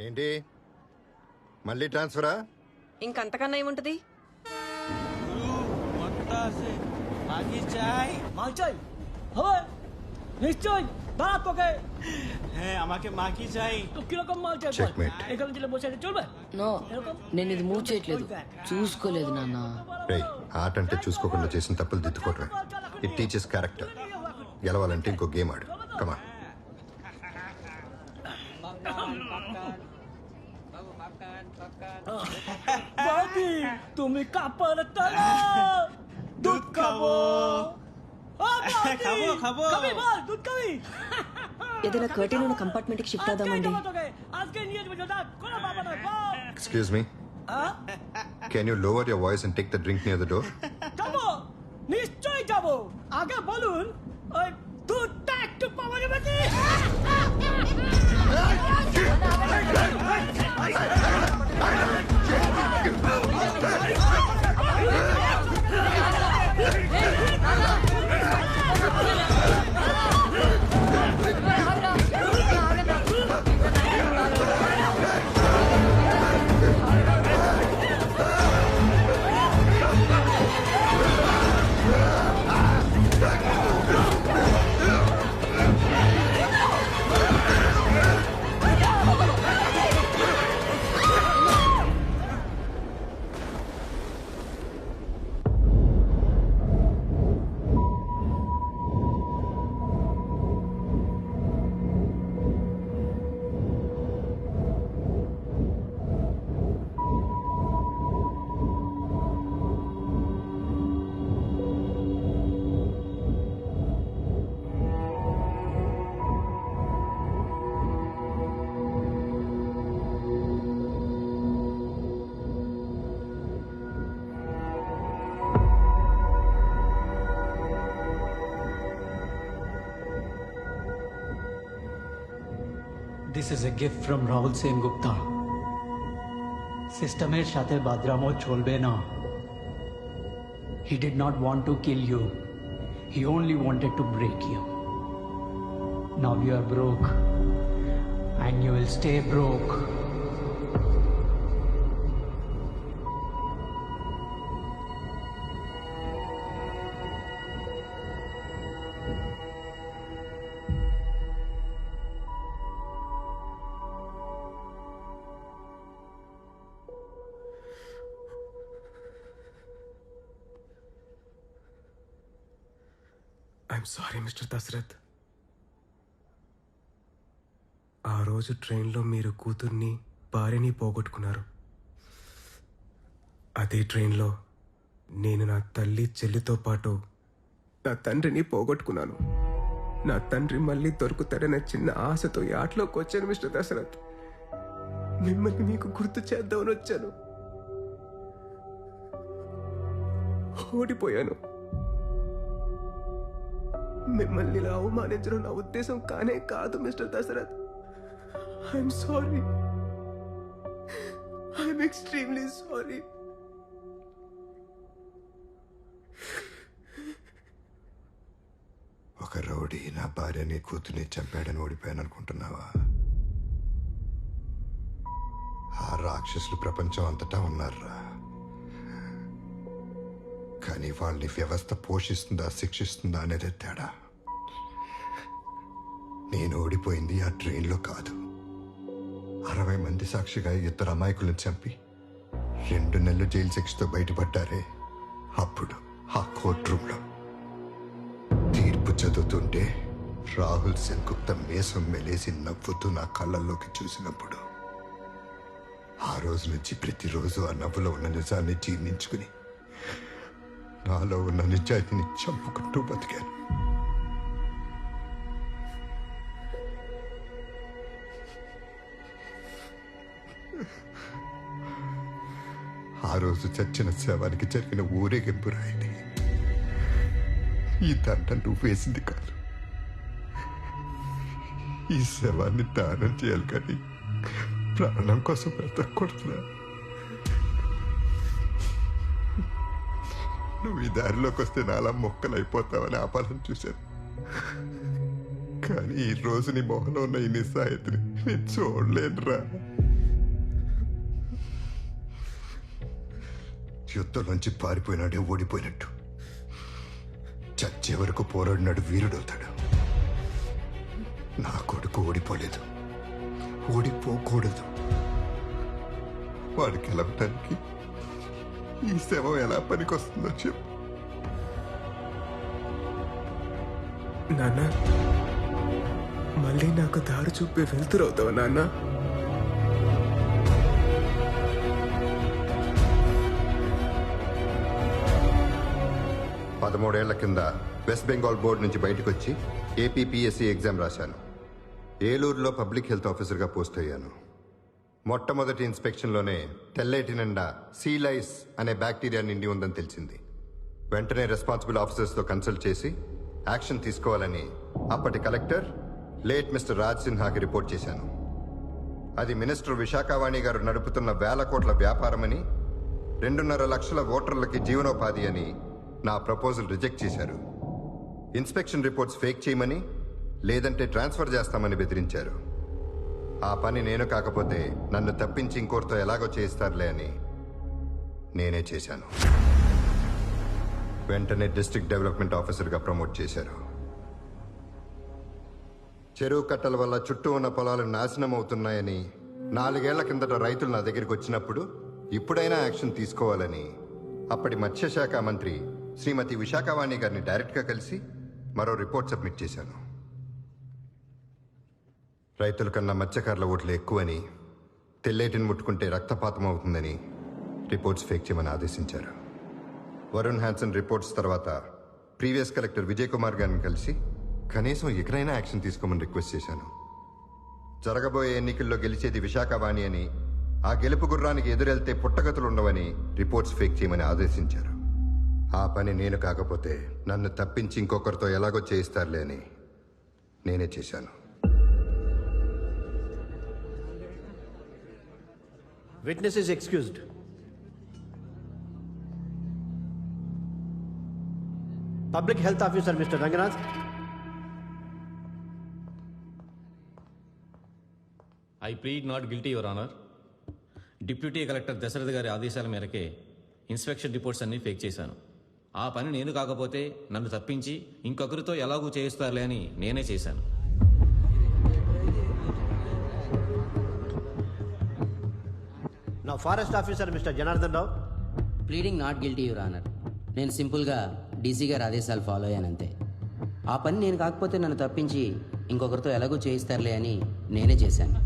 Speaker 1: ఏంటి మళ్ళీ ట్రాన్స్ఫరా?
Speaker 7: ఇంకంతకన్నా ఏముంటది?
Speaker 4: নিশ্চয় দাঁড়া তোকে।
Speaker 8: হ্যাঁ, আমাকে মাকি চাই।
Speaker 4: তো কিরকম মাল চাই?
Speaker 1: Checkmate.
Speaker 4: এখানে ছিল বসে আছে চলবে?
Speaker 15: నో, నేను ఇది మూవ్ చేయట్లేదు, చూసుకోలేదు నాన్న.
Speaker 1: రేయ్, ఆట అంటే చూసుకోకుండా చేసిన తప్పులు దిద్దుకోవటమే. It teachers character. గెలవాలంటే ఇంకో గేమ్ ఆడు. కమా.
Speaker 4: বাকি তুমি কাপড় টানো, দুধ খাবো। খাবো খাবো, খাবি বল, দুধ খাবি?
Speaker 7: ఏదైనా కర్టెన్ ఉన్న కంపార్ట్మెంట్ కి షిఫ్ట్ అవుదామండి.
Speaker 4: আজকে নিয়ে যাবে দাদা, কোন বাবা না বল।
Speaker 1: Excuse me. Can you lower your voice and take the drink near the door?
Speaker 4: যাবো, নিশ্চয়ই যাবো। আগে বলুন ওই দুধটা একটু পাওয়া যাবে কি?
Speaker 18: This is a gift from Rahul Sen Gupta. সিস্টেমের সাথে বাদরামো চলবে না. He did not want to kill you. He only wanted to break you. Now you are broke. And you will stay broke.
Speaker 3: I'm sorry mister Dashrath. ఆ రోజు ట్రైన్లో మీరు కూతుర్ని భార్యని పోగొట్టుకున్నారు. అదే ట్రైన్లో నేను నా తల్లి చెల్లితో పాటు నా తండ్రిని పోగొట్టుకున్నాను. నా తండ్రి మళ్ళీ దొరుకుతాడన్న చిన్న ఆశతో ఈ ఆటలోకి వచ్చాను మిస్టర్ దశరథ్. మిమ్మల్ని మీకు గుర్తు చేద్దామని వచ్చాను. ఓడిపోయాను. మిమ్మల్ని ఇలా అవమానించడం నా ఉద్దేశం కానే కాదు mister Dashrath. I'm sorry. I'm extremely sorry.
Speaker 1: ఒక రౌడీ నా భార్యని కూతుర్ని చంపాడని ఓడిపోయాను అనుకుంటున్నావా? ఆ రాక్షసులు ప్రపంచం అంతటా ఉన్నారా, కానీ వాళ్ళని వ్యవస్థ పోషిస్తుందా శిక్షిస్తుందా అనేది తేడా. నేను ఓడిపోయింది ఆ ట్రైన్లో కాదు, 60 మంది సాక్షిగా 2 అమాయకులను చంపి 2 నెలలు జైలు శిక్షతో బయటపడ్డారే, అప్పుడు ఆ కోర్ట్ రూమ్లో తీర్పు చదువుతుంటే రాహుల్ సెన్గుప్త మీసం మెలేసి నవ్వుతూ నా కళ్ళల్లోకి చూసినప్పుడు ఆ రోజు నుంచి ప్రతిరోజు ఆ నవ్వులో ఉన్న నిజాన్ని జీర్ణించుకుని నాలో ఉన్న నిజాయితీని చంపుకుంటూ బతికాను. ఆ రోజు చచ్చిన శవానికి జరిగిన ఊరేగింపు రాయిని ఈ దండ నువ్వు వేసింది కాదు. ఈ శవాన్ని దానం చేయాలి కానీ ప్రాణం కోసం బ్రతకూడదురా. నువ్వు ఈ దారిలోకి వస్తే నాలా మొక్కలు అయిపోతావని ఆపాలని చూశాను, కానీ ఈ రోజు నీ మొహంలో ఉన్న ఈ నిస్సాయితీని నేను చూడలేనురా. యుద్ధంలోంచి పారిపోయినాడే ఓడిపోయినట్టు, చచ్చే వరకు పోరాడినాడు వీరుడవుతాడు. నా కొడుకు ఓడిపోలేదు, ఓడిపోకూడదు. వాడికి వెళ్ళటానికి ఈ శవం ఎలా పనికొస్తుందో చెప్పు.
Speaker 3: నాన్న, మళ్ళీ నాకు దారి చూపి వెళ్తురవుతావు నాన్న.
Speaker 1: 13 కింద వెస్ట్ బెంగాల్ బోర్డు నుంచి బయటకు వచ్చి ఏపీపీఎస్సీ ఎగ్జామ్ రాశాను. ఏలూరులో పబ్లిక్ హెల్త్ ఆఫీసర్గా పోస్ట్ అయ్యాను. మొట్టమొదటి ఇన్స్పెక్షన్లోనే తెల్లేటి నిండా సీలైస్ అనే బ్యాక్టీరియా నిండి ఉందని తెలిసింది. వెంటనే రెస్పాన్సిబుల్ ఆఫీసర్స్తో కన్సల్ట్ చేసి యాక్షన్ తీసుకోవాలని అప్పటి కలెక్టర్ లేట్ మిస్టర్ రాజ్ సిన్హాకి రిపోర్ట్ చేశాను. అది మినిస్టర్ విశాఖవాణి గారు నడుపుతున్న 1000 కోట్ల వ్యాపారమని, 2.5 లక్షల ఓటర్లకి జీవనోపాధి అని నా ప్రపోజల్ రిజెక్ట్ చేశారు. ఇన్స్పెక్షన్ రిపోర్ట్స్ ఫేక్ చేయమని, లేదంటే ట్రాన్స్ఫర్ చేస్తామని బెదిరించారు. ఆ పని నేను కాకపోతే నన్ను తప్పించి ఇంకోరితో ఎలాగో చేయిస్తారులే అని నేనే చేశాను. వెంటనే డిస్ట్రిక్ట్ డెవలప్మెంట్ ఆఫీసర్గా ప్రమోట్ చేశారు. చెరువు కట్టల వల్ల చుట్టూ ఉన్న పొలాలు నాశనం అవుతున్నాయని 4 ఏళ్ల కిందట రైతులు నా దగ్గరికి వచ్చినప్పుడు ఇప్పుడైనా యాక్షన్ తీసుకోవాలని అప్పటి మత్స్యశాఖ మంత్రి శ్రీమతి విశాఖవాణి గారిని డైరెక్ట్గా కలిసి మరో రిపోర్ట్ సబ్మిట్ చేశాను. రైతుల కన్నా మత్స్యకారుల ఓట్లు ఎక్కువని, తెల్లేటిని ముట్టుకుంటే రక్తపాతం అవుతుందని రిపోర్ట్స్ ఫేక్ చేయమని ఆదేశించారు. వరుణ్ హ్యాన్సన్ రిపోర్ట్స్ తర్వాత ప్రీవియస్ కలెక్టర్ విజయ్ కుమార్ గారిని కలిసి కనీసం ఎక్కడైనా యాక్షన్ తీసుకోమని రిక్వెస్ట్ చేశాను. జరగబోయే ఎన్నికల్లో గెలిచేది విశాఖవాణి అని, ఆ గెలుపు గుర్రానికి ఎదురెళ్తే పుట్టగతులు ఉండవని రిపోర్ట్స్ ఫేక్ చేయమని ఆదేశించారు. ఆ పని నేను కాకపోతే నన్ను తప్పించి ఇంకొకరితో ఎలాగో చేయిస్తారులే అని నేనే చేశాను.
Speaker 20: Witness is excused. Public Health Officer Mr. Ranganath.
Speaker 10: I plead not guilty, Your Honor. Deputy collector Dashrath గారి ఆదేశాల మేరకే ఇన్స్పెక్షన్ రిపోర్ట్స్ అన్ని ఫేక్ చేశాను. ఆ పని నేను కాకపోతే నన్ను తప్పించి ఇంకొకరితో ఎలాగూ చేయిస్తారులే అని నేనే చేశాను.
Speaker 20: Now Forest Officer Mr. Janardhan Rao.
Speaker 15: Pleading not guilty your honour. నేను సింపుల్గా డీసీ గారి ఆదేశాలు ఫాలో అయ్యానంతే. ఆ పని నేను కాకపోతే నన్ను తప్పించి ఇంకొకరితో ఎలాగో చేయిస్తారులే అని నేనే చేశాను.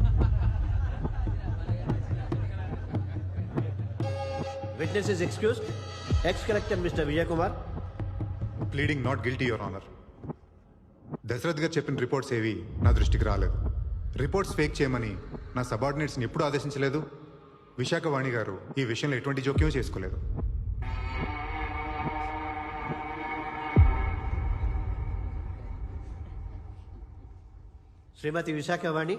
Speaker 20: Witness is excused. Ex-Collector Mr. Vijay Kumar.
Speaker 21: Pleading not guilty your honour. Dashrath గారు చెప్పిన రిపోర్ట్స్ ఏవి నా దృష్టికి రాలేదు. రిపోర్ట్స్ ఫేక్ చేయమని నా సబార్డినేట్స్ని ఎప్పుడూ ఆదేశించలేదు. విశాఖవాణి గారు ఈ విషయంలో ఎటువంటి జోక్యం చేసుకోలేదు.
Speaker 20: Shrimati Visakhavani.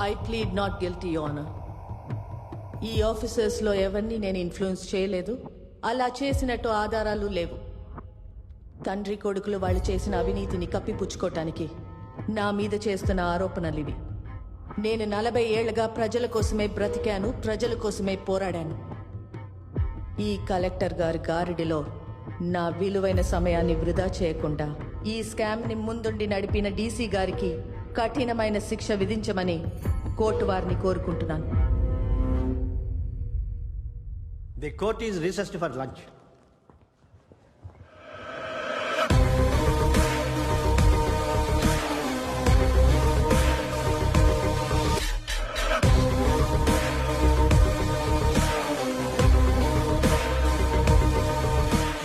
Speaker 14: I plead not guilty honour. ఈ ఆఫీసర్స్లో ఎవరిని నేను ఇన్ఫ్లుయెన్స్ చేయలేదు, అలా చేసినట్టు ఆధారాలు లేవు. తండ్రి కొడుకులు వాళ్ళు చేసిన అవినీతిని కప్పిపుచ్చుకోవటానికి నా మీద చేస్తున్న ఆరోపణలివి. నేను 40 ఏళ్లుగా ప్రజల కోసమే బ్రతికాను, ప్రజల కోసమే పోరాడాను. ఈ కలెక్టర్ గారి గారిడిలో నా విలువైన సమయాన్ని వృధా చేయకుండా ఈ స్కామ్ని ముందుండి నడిపిన డీసీ గారికి కఠినమైన శిక్ష విధించమని కోర్టు వారిని కోరుకుంటున్నాను.
Speaker 20: The court is recessed for lunch.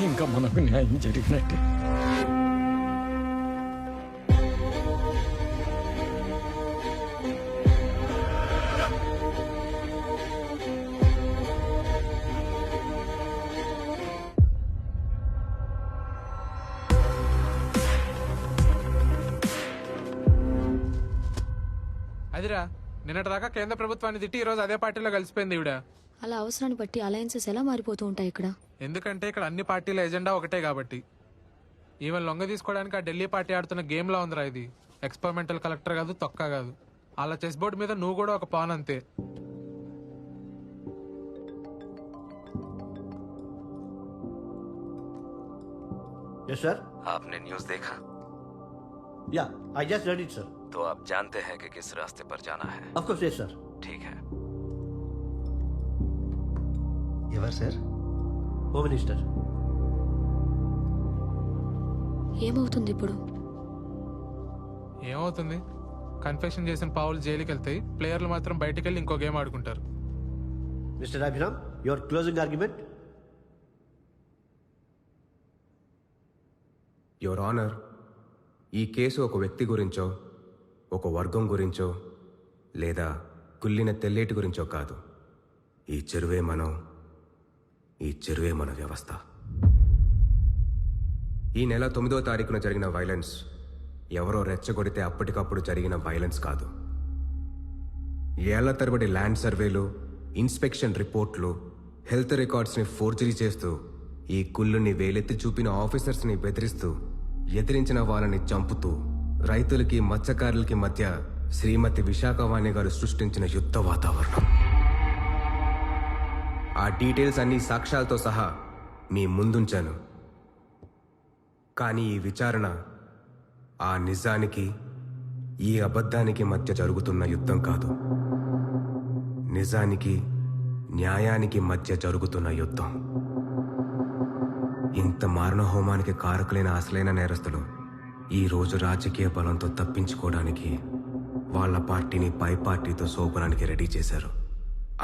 Speaker 12: ఇంకా మనకు న్యాయం జరిగినట్టే.
Speaker 5: అదిరా నిన్నటిదాకా కేంద్ర ప్రభుత్వాన్ని తిట్టి ఈరోజు అదే పార్టీలో కలిసిపోయింది ఈవిడ.
Speaker 6: అలా అవసరాన్ని బట్టి అలయన్సెస్ ఎలా మారిపోతూ ఉంటాయి ఇక్కడ.
Speaker 5: ఎందుకంటే ఇక్కడ అన్ని పార్టీల ఎజెండా ఒకటే కాబట్టి. ఈవెన్ లొంగ తీసుకోవడానికి ఆ ఢిల్లీ పార్టీ ఆడుతున్న గేమ్లా ఉందిరా ఇది. ఎక్స్పెరిమెంటల్ కలెక్టర్ కాదు, తొక్క కాదు. అలా చెస్ బోర్డు మీద నువ్వు కూడా ఒక పాన్ అంతే.
Speaker 20: Yes, sir.
Speaker 16: आपने न्यूज़ देखा?
Speaker 20: Yeah, I just read it, sir.
Speaker 16: तो आप जानते हैं कि किस रास्ते पर जाना है?
Speaker 20: Of course, yes, sir.
Speaker 16: ठीक है.
Speaker 20: ఎవరు సార్? Home minister.
Speaker 6: ఏమవుతుంది ఇప్పుడు?
Speaker 5: ఏమవుతుంది? కన్ఫెషన్ చేసిన పావులు జైలుకి వెళ్తాయి, ప్లేయర్లు మాత్రం బయటికి వెళ్ళి ఇంకో గేమ్ ఆడుకుంటారు.
Speaker 20: Mister Abhiram, your closing argument.
Speaker 3: Your honour, ఈ కేసు ఒక వ్యక్తి గురించో, ఒక వర్గం గురించో, లేదా కుళ్ళిన తెల్లేటి గురించో కాదు. ఈ చెరువే మనం, ఈ చెరువే మన వ్యవస్థ. ఈ నెల 9వ తారీఖున జరిగిన వైలెన్స్ ఎవరో రెచ్చగొడితే అప్పటికప్పుడు జరిగిన వైలెన్స్ కాదు. ఏళ్ల తరబడి ల్యాండ్ సర్వేలు, ఇన్స్పెక్షన్ రిపోర్ట్లు, హెల్త్ రికార్డ్స్ని ఫోర్జరీ చేస్తూ, ఈ కుళ్ళుని వేలెత్తి చూపిన ఆఫీసర్స్ని బెదిరిస్తూ, ఎదిరించిన వాళ్ళని చంపుతూ, రైతులకి మత్స్యకారులకి మధ్య శ్రీమతి విశాఖవాణి గారు సృష్టించిన యుద్ధ వాతావరణం. ఆ డీటెయిల్స్ అన్ని సాక్ష్యాలతో సహా మీ ముందుంచాను. కానీ ఈ విచారణ ఆ నిజానికి, ఈ అబద్ధానికి మధ్య జరుగుతున్న యుద్ధం కాదు. నిజానికి, న్యాయానికి మధ్య జరుగుతున్న యుద్ధం. ఇంత మారణ హోమానికి కారకులైన అసలైన నేరస్తులు ఈ రోజు రాజకీయ బలంతో తప్పించుకోవడానికి వాళ్ళ పార్టీని పై పార్టీతో శోభనానికి రెడీ చేశారు.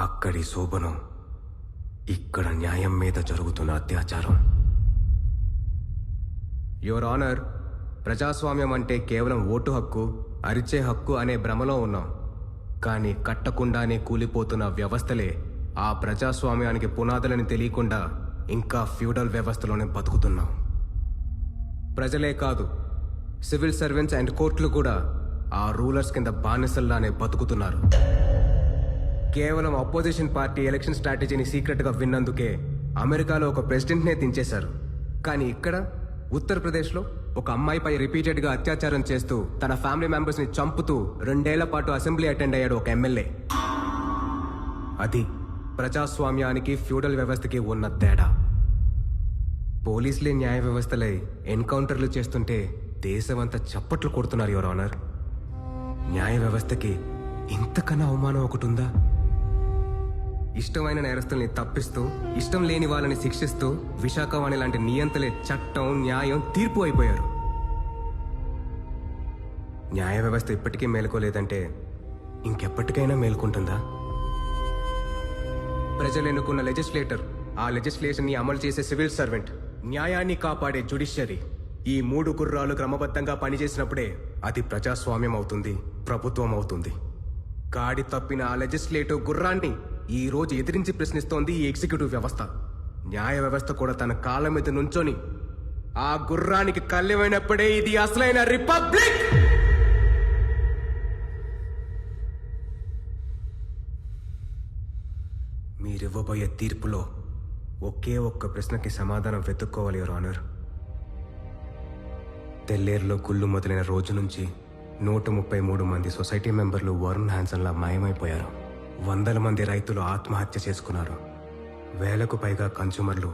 Speaker 3: అక్కడి శోభనం ఇక్కడ న్యాయం మీద జరుగుతున్న అత్యాచారం. యువర్ ఆనర్, ప్రజాస్వామ్యం అంటే కేవలం ఓటు హక్కు, అరిచే హక్కు అనే భ్రమలో ఉన్నాం. కానీ కట్టకుండానే కూలిపోతున్న వ్యవస్థలే ఆ ప్రజాస్వామ్యానికి పునాదులని తెలియకుండా ఇంకా ఫ్యూడల్ వ్యవస్థలోనే బతుకుతున్నాం. ప్రజలే కాదు, సివిల్ సర్వెంట్స్ అండ్ కోర్టులు కూడా ఆ రూలర్స్ కింద బానిసల్లానే బతుకుతున్నారు. కేవలం అపోజిషన్ పార్టీ ఎలక్షన్ స్ట్రాటజీని సీక్రెట్గా విన్నందుకే అమెరికాలో ఒక ప్రెసిడెంట్నే దించేశారు. కానీ ఇక్కడ ఉత్తరప్రదేశ్లో ఒక అమ్మాయిపై రిపీటెడ్గా అత్యాచారం చేస్తూ తన ఫ్యామిలీ మెంబర్స్ని చంపుతూ 2 ఏళ్ల పాటు అసెంబ్లీ అటెండ్ అయ్యాడు ఒక ఎమ్మెల్యే. అది ప్రజాస్వామ్యానికి, ఫ్యూడల్ వ్యవస్థకి ఉన్న తేడా. పోలీసులే న్యాయ వ్యవస్థలై ఎన్కౌంటర్లు చేస్తుంటే దేశమంతా చప్పట్లు కొడుతున్నారు యువర్ ఆనర్. న్యాయ వ్యవస్థకి ఇంతకన్నా అవమానం ఒకటి ఉందా? ఇష్టమైన నేరస్తుల్ని తప్పిస్తూ, ఇష్టం లేని వాళ్ళని శిక్షిస్తూ విశాఖవాణి లాంటి నియంతలే చట్టం, న్యాయం, తీర్పు అయిపోయారు. న్యాయ వ్యవస్థ ఇప్పటికీ మేలుకోలేదంటే ఇంకెప్పటికైనా మేలుకుంటుందా? ప్రజలు ఎన్నుకున్న లెజిస్లేటర్, ఆ లెజిస్లేషన్ ని అమలు చేసే సివిల్ సర్వెంట్, న్యాయాన్ని కాపాడే జ్యుడిషియరీ, ఈ 3 గుర్రాలు క్రమబద్ధంగా పనిచేసినప్పుడే అది ప్రజాస్వామ్యం అవుతుంది, ప్రభుత్వం అవుతుంది. గాడి తప్పిన ఆ లెజిస్లేటివ్ గుర్రాన్ని ఈ రోజు ఎదిరించి ప్రశ్నిస్తోంది ఈ ఎగ్జిక్యూటివ్ వ్యవస్థ. న్యాయ వ్యవస్థ కూడా తన కాళ్ళ మీద నుంచొని ఆ గుర్రానికి కళ్ళెమైనప్పుడే ఇది అసలైన రిపబ్లిక్. మీరివ్వబోయే తీర్పులో ఒకే ఒక్క ప్రశ్నకి సమాధానం వెతుక్కోవాలి యువర్ ఆనర్. తెల్లేరులో కుళ్ళు మొదలైన రోజు నుంచి 133 మంది సొసైటీ మెంబర్లు వరుణ్ హ్యాన్సన్లా మాయమైపోయారు. 100 మంది రైతులు ఆత్మహత్య చేసుకున్నారు. వేలకు పైగా కన్స్యూమర్లు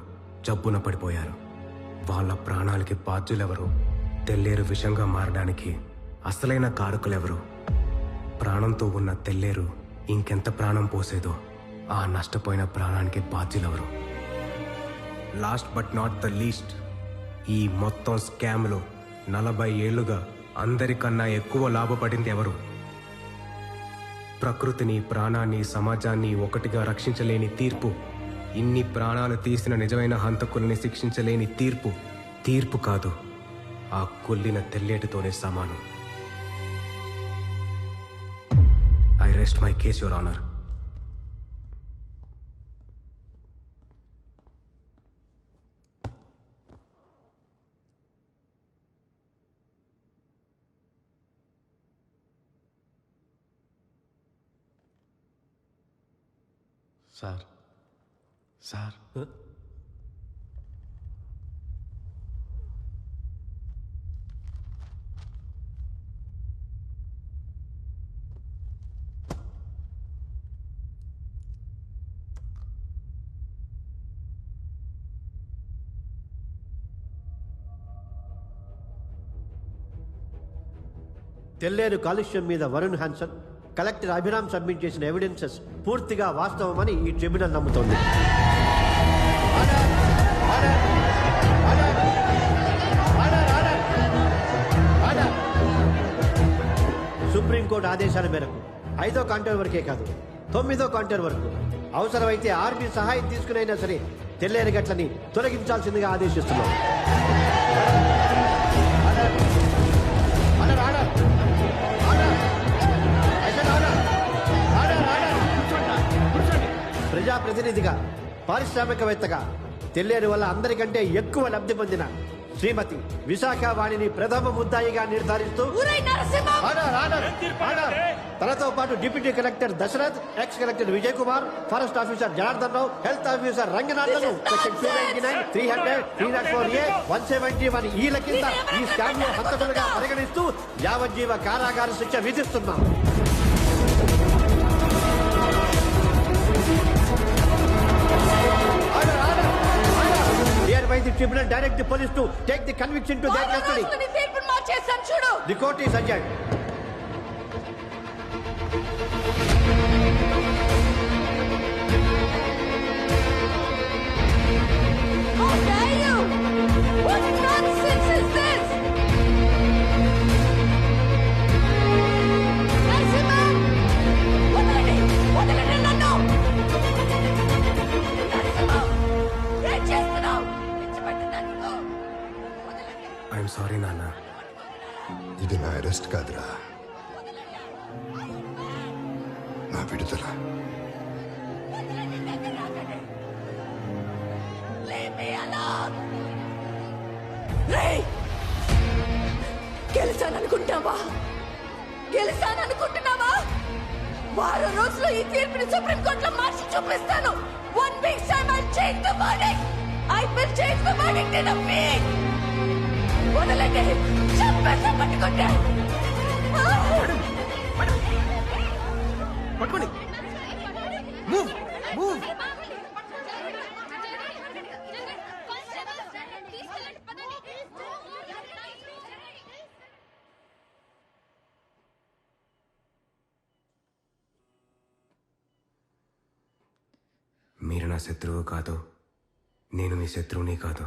Speaker 3: జబ్బున పడిపోయారు. వాళ్ళ ప్రాణాలకి బాధ్యులెవరు? తెల్లేరు విషంగా మారడానికి అసలైన కారకులెవరు? ప్రాణంతో ఉన్న తెల్లేరు ఇంకెంత ప్రాణం పోసేదో ఆ నష్టపోయిన ప్రాణానికి బాధ్యులెవరు? Last but not the least, ఈ మొత్తం స్కామ్లో 40 ఏళ్లుగా అందరికన్నా ఎక్కువ లాభపడింది ఎవరు? ప్రకృతిని, ప్రాణాన్ని, సమాజాన్ని ఒకటిగా రక్షించలేని తీర్పు, ఇన్ని ప్రాణాలు తీసిన నిజమైన హంతకుల్ని శిక్షించలేని తీర్పు కాదు, ఆ కొల్లిన తెల్లేటితోనే సమానం. I rest my case, your honour.
Speaker 20: Sir Telleru కాలుష్యం మీద Varun Hanson, collector Abhiram submit చేసిన ఎవిడెన్సెస్ పూర్తిగా వాస్తవమని ఈ ట్రిబ్యునల్ నమ్ముతోంది. సుప్రీంకోర్టు ఆదేశాల మేరకు 5వ కాంటర్ వరకే కాదు 9వ కాంటర్ వరకు అవసరమైతే ఆర్మీ సహాయం తీసుకునైనా సరే తెల్లేరు గట్లని తొలగించాల్సిందిగా ఆదేశిస్తున్నాం. ప్రజాప్రతినిధిగా, పారిశ్రామికవేత్తగా తెల్లేరు వల్ల అందరికంటే ఎక్కువ లబ్ధి పొందిన శ్రీమతి విశాఖ వాణిని ప్రథమ ముద్దాయిగా నిర్ధారిస్తూ తనతో పాటు deputy collector Dasharath, ex collector Vijay Kumar, forest officer Janardhan Rao, health officer రంగనాథ్లను సెక్షన్ 299, 300, 304A, 171 ఈల కింద ఈ స్కామ్ లో హంతకులుగా పరిగణిస్తూ యావజ్జీవ కారాగార శిక్ష విధిస్తున్నాం. Hereby the tribunal direct the police to take the conviction to their custody. The court is adjourned.
Speaker 23: How dare you? What nonsense is this? Narasimha! వదలండి నన్ను! నరసింహ! ఏం చేస్తున్నావు? విడిచిపెట్టు.
Speaker 3: ఐఎమ్ సారీ నాన్న.
Speaker 1: ఇది నా అరెస్ట్ కాదురా, నా విడుదల.
Speaker 23: గెలిచాననుకుంటున్నావా? వారం రోజులు ఈ తీర్పుని సుప్రీంకోర్టులో మార్చి చూపిస్తాను. 1 week's time I'll change the verdict. I will change the verdict in a week. వదలండి, చంపేస్తా పట్టుకుంటే.
Speaker 3: పట్టుకోండి. Move move. మీరు నా శత్రువు కాదు, నేను మీ శత్రువుని కాదు.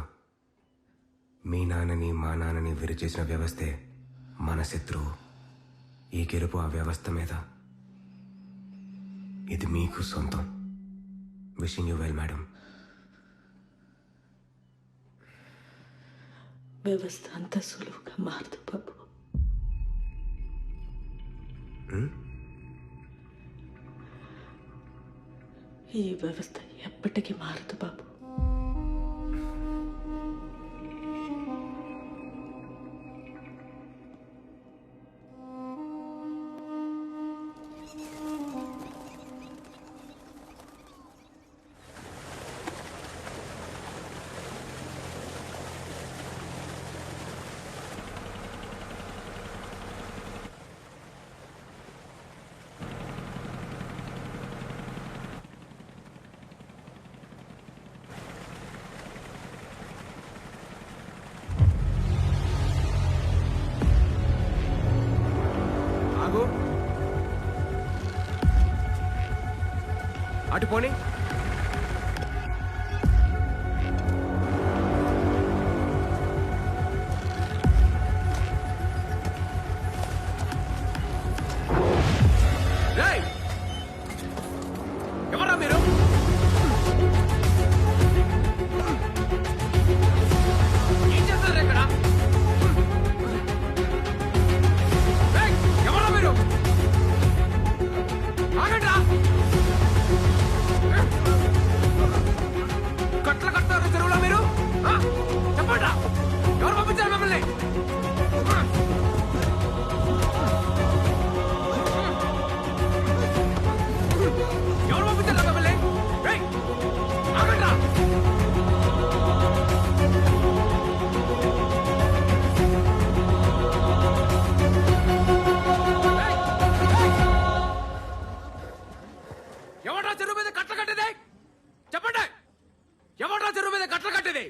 Speaker 3: మీ నాన్నని, మా నాన్నని విరిచేసిన వ్యవస్థే మన శత్రువు. ఈ గెలుపు ఆ వ్యవస్థ మీద. ఇది మీకు సొంతం. Wishing you well, madam.
Speaker 14: వ్యవస్థ అంత సులువుగా మారదు బాబు. ఈ వ్యవస్థ ఎప్పటికీ మారదు బాబు.
Speaker 3: అటు పోనీ.
Speaker 13: ఎవరా మీరు? ఏం చేస్తారు ఇక్కడ? ఎవరా మీరు? ఆగండి రా. కట్ల కట్టారు చెరువులో మీరు? చెప్పండి రా. ఎవరు పంపించారు మిమ్మల్ని? ఎవరు పంపించారు మిమ్మల్ని? ఆగండి రా. ఎవడ్రా చెరువు మీద కట్ల కట్టేది? చెప్పండి. ఎవడ్రా చెరువు మీద కట్ల కట్టేది?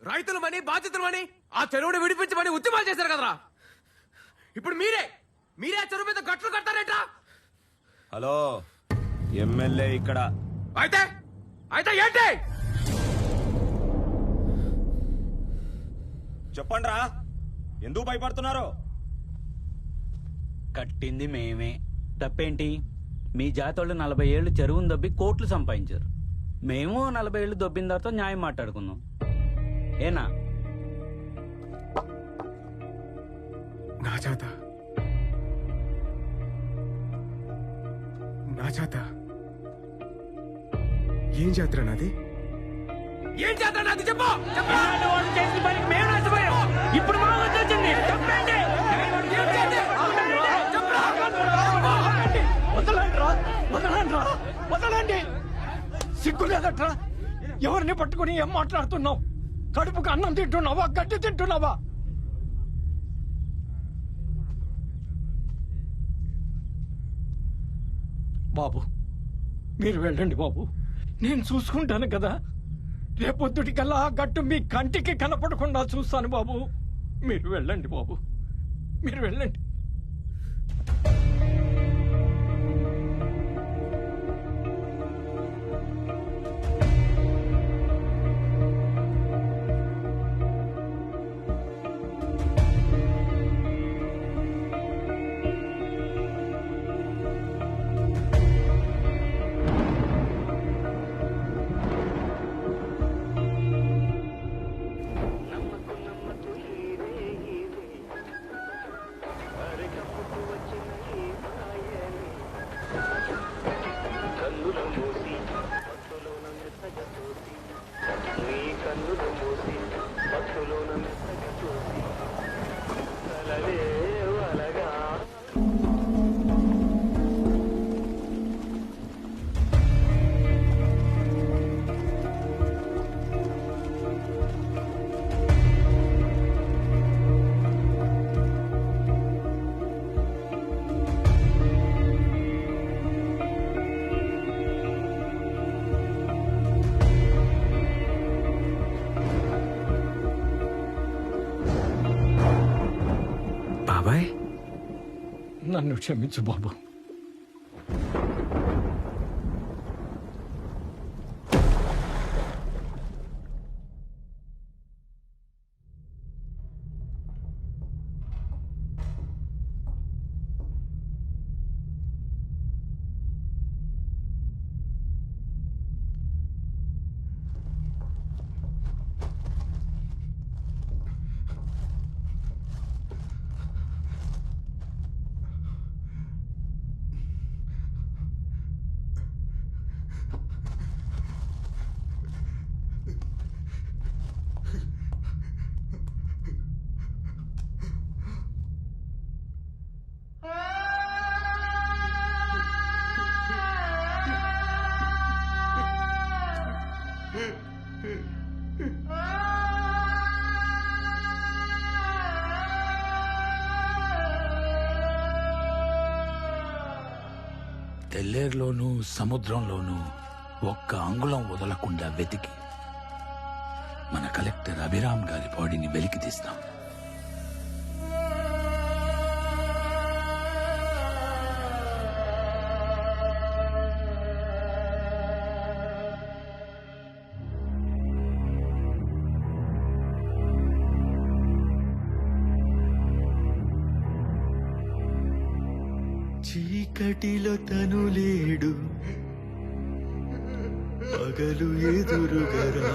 Speaker 13: రైతులమని బాధ్యతలమని ఆ చెరువుని విడిపించమని ఉద్యమాలు చేశారు కదరా. ఇప్పుడు మీరే ఆ చెరువు మీద గట్లు కట్టారేంట్రా?
Speaker 17: హలో, ఎమ్మెల్యే ఇక్కడ.
Speaker 13: అయితే ఏంటి?
Speaker 17: చెప్పండి రా, ఎందుకు భయపడుతున్నారు?
Speaker 18: కట్టింది మేమే. తప్పేంటి? మీ జాతోళ్ళు 40 ఏళ్ళు చెరువును దొబ్బి కోట్లు సంపాదించారు. మేము 40 ఏళ్ళు దొబ్బిన తర్వాత న్యాయం మాట్లాడుకుందాం. ఏనా?
Speaker 3: నా చేత ఏం జాతర నాది?
Speaker 13: ఏం చేద్దాం నాది చెప్పు.
Speaker 18: చేసిన పనికి మేము నష్టపోయాం. ఇప్పుడు మా వద్ద వచ్చింది. చెప్పండి.
Speaker 22: వదలండి. సిగ్గు లేదట్రా? ఎవరిని పట్టుకుని ఏం మాట్లాడుతున్నావు? కడుపుకు అన్నం తింటున్నావా, గడ్డి తింటున్నావా? బాబు, మీరు వెళ్ళండి బాబు, నేను చూసుకుంటాను కదా. రేపొద్దుటికల్లా ఆ గట్టు మీ కంటికి కనపడకుండా చూస్తాను బాబు. మీరు వెళ్ళండి బాబు, మీరు వెళ్ళండి.
Speaker 3: బాబాయ్,
Speaker 22: నన్ను క్షమించు బాబు.
Speaker 19: తెల్లేరులోనూ సముద్రంలోనూ ఒక్క అంగుళం వదలకుండా వెతికి మన కలెక్టర్ అభిరామ్ గారి బాడీని వెలికి తీస్తాం.
Speaker 2: చీకటిలో తను లేడు, పగలు ఎదురుగరాడు.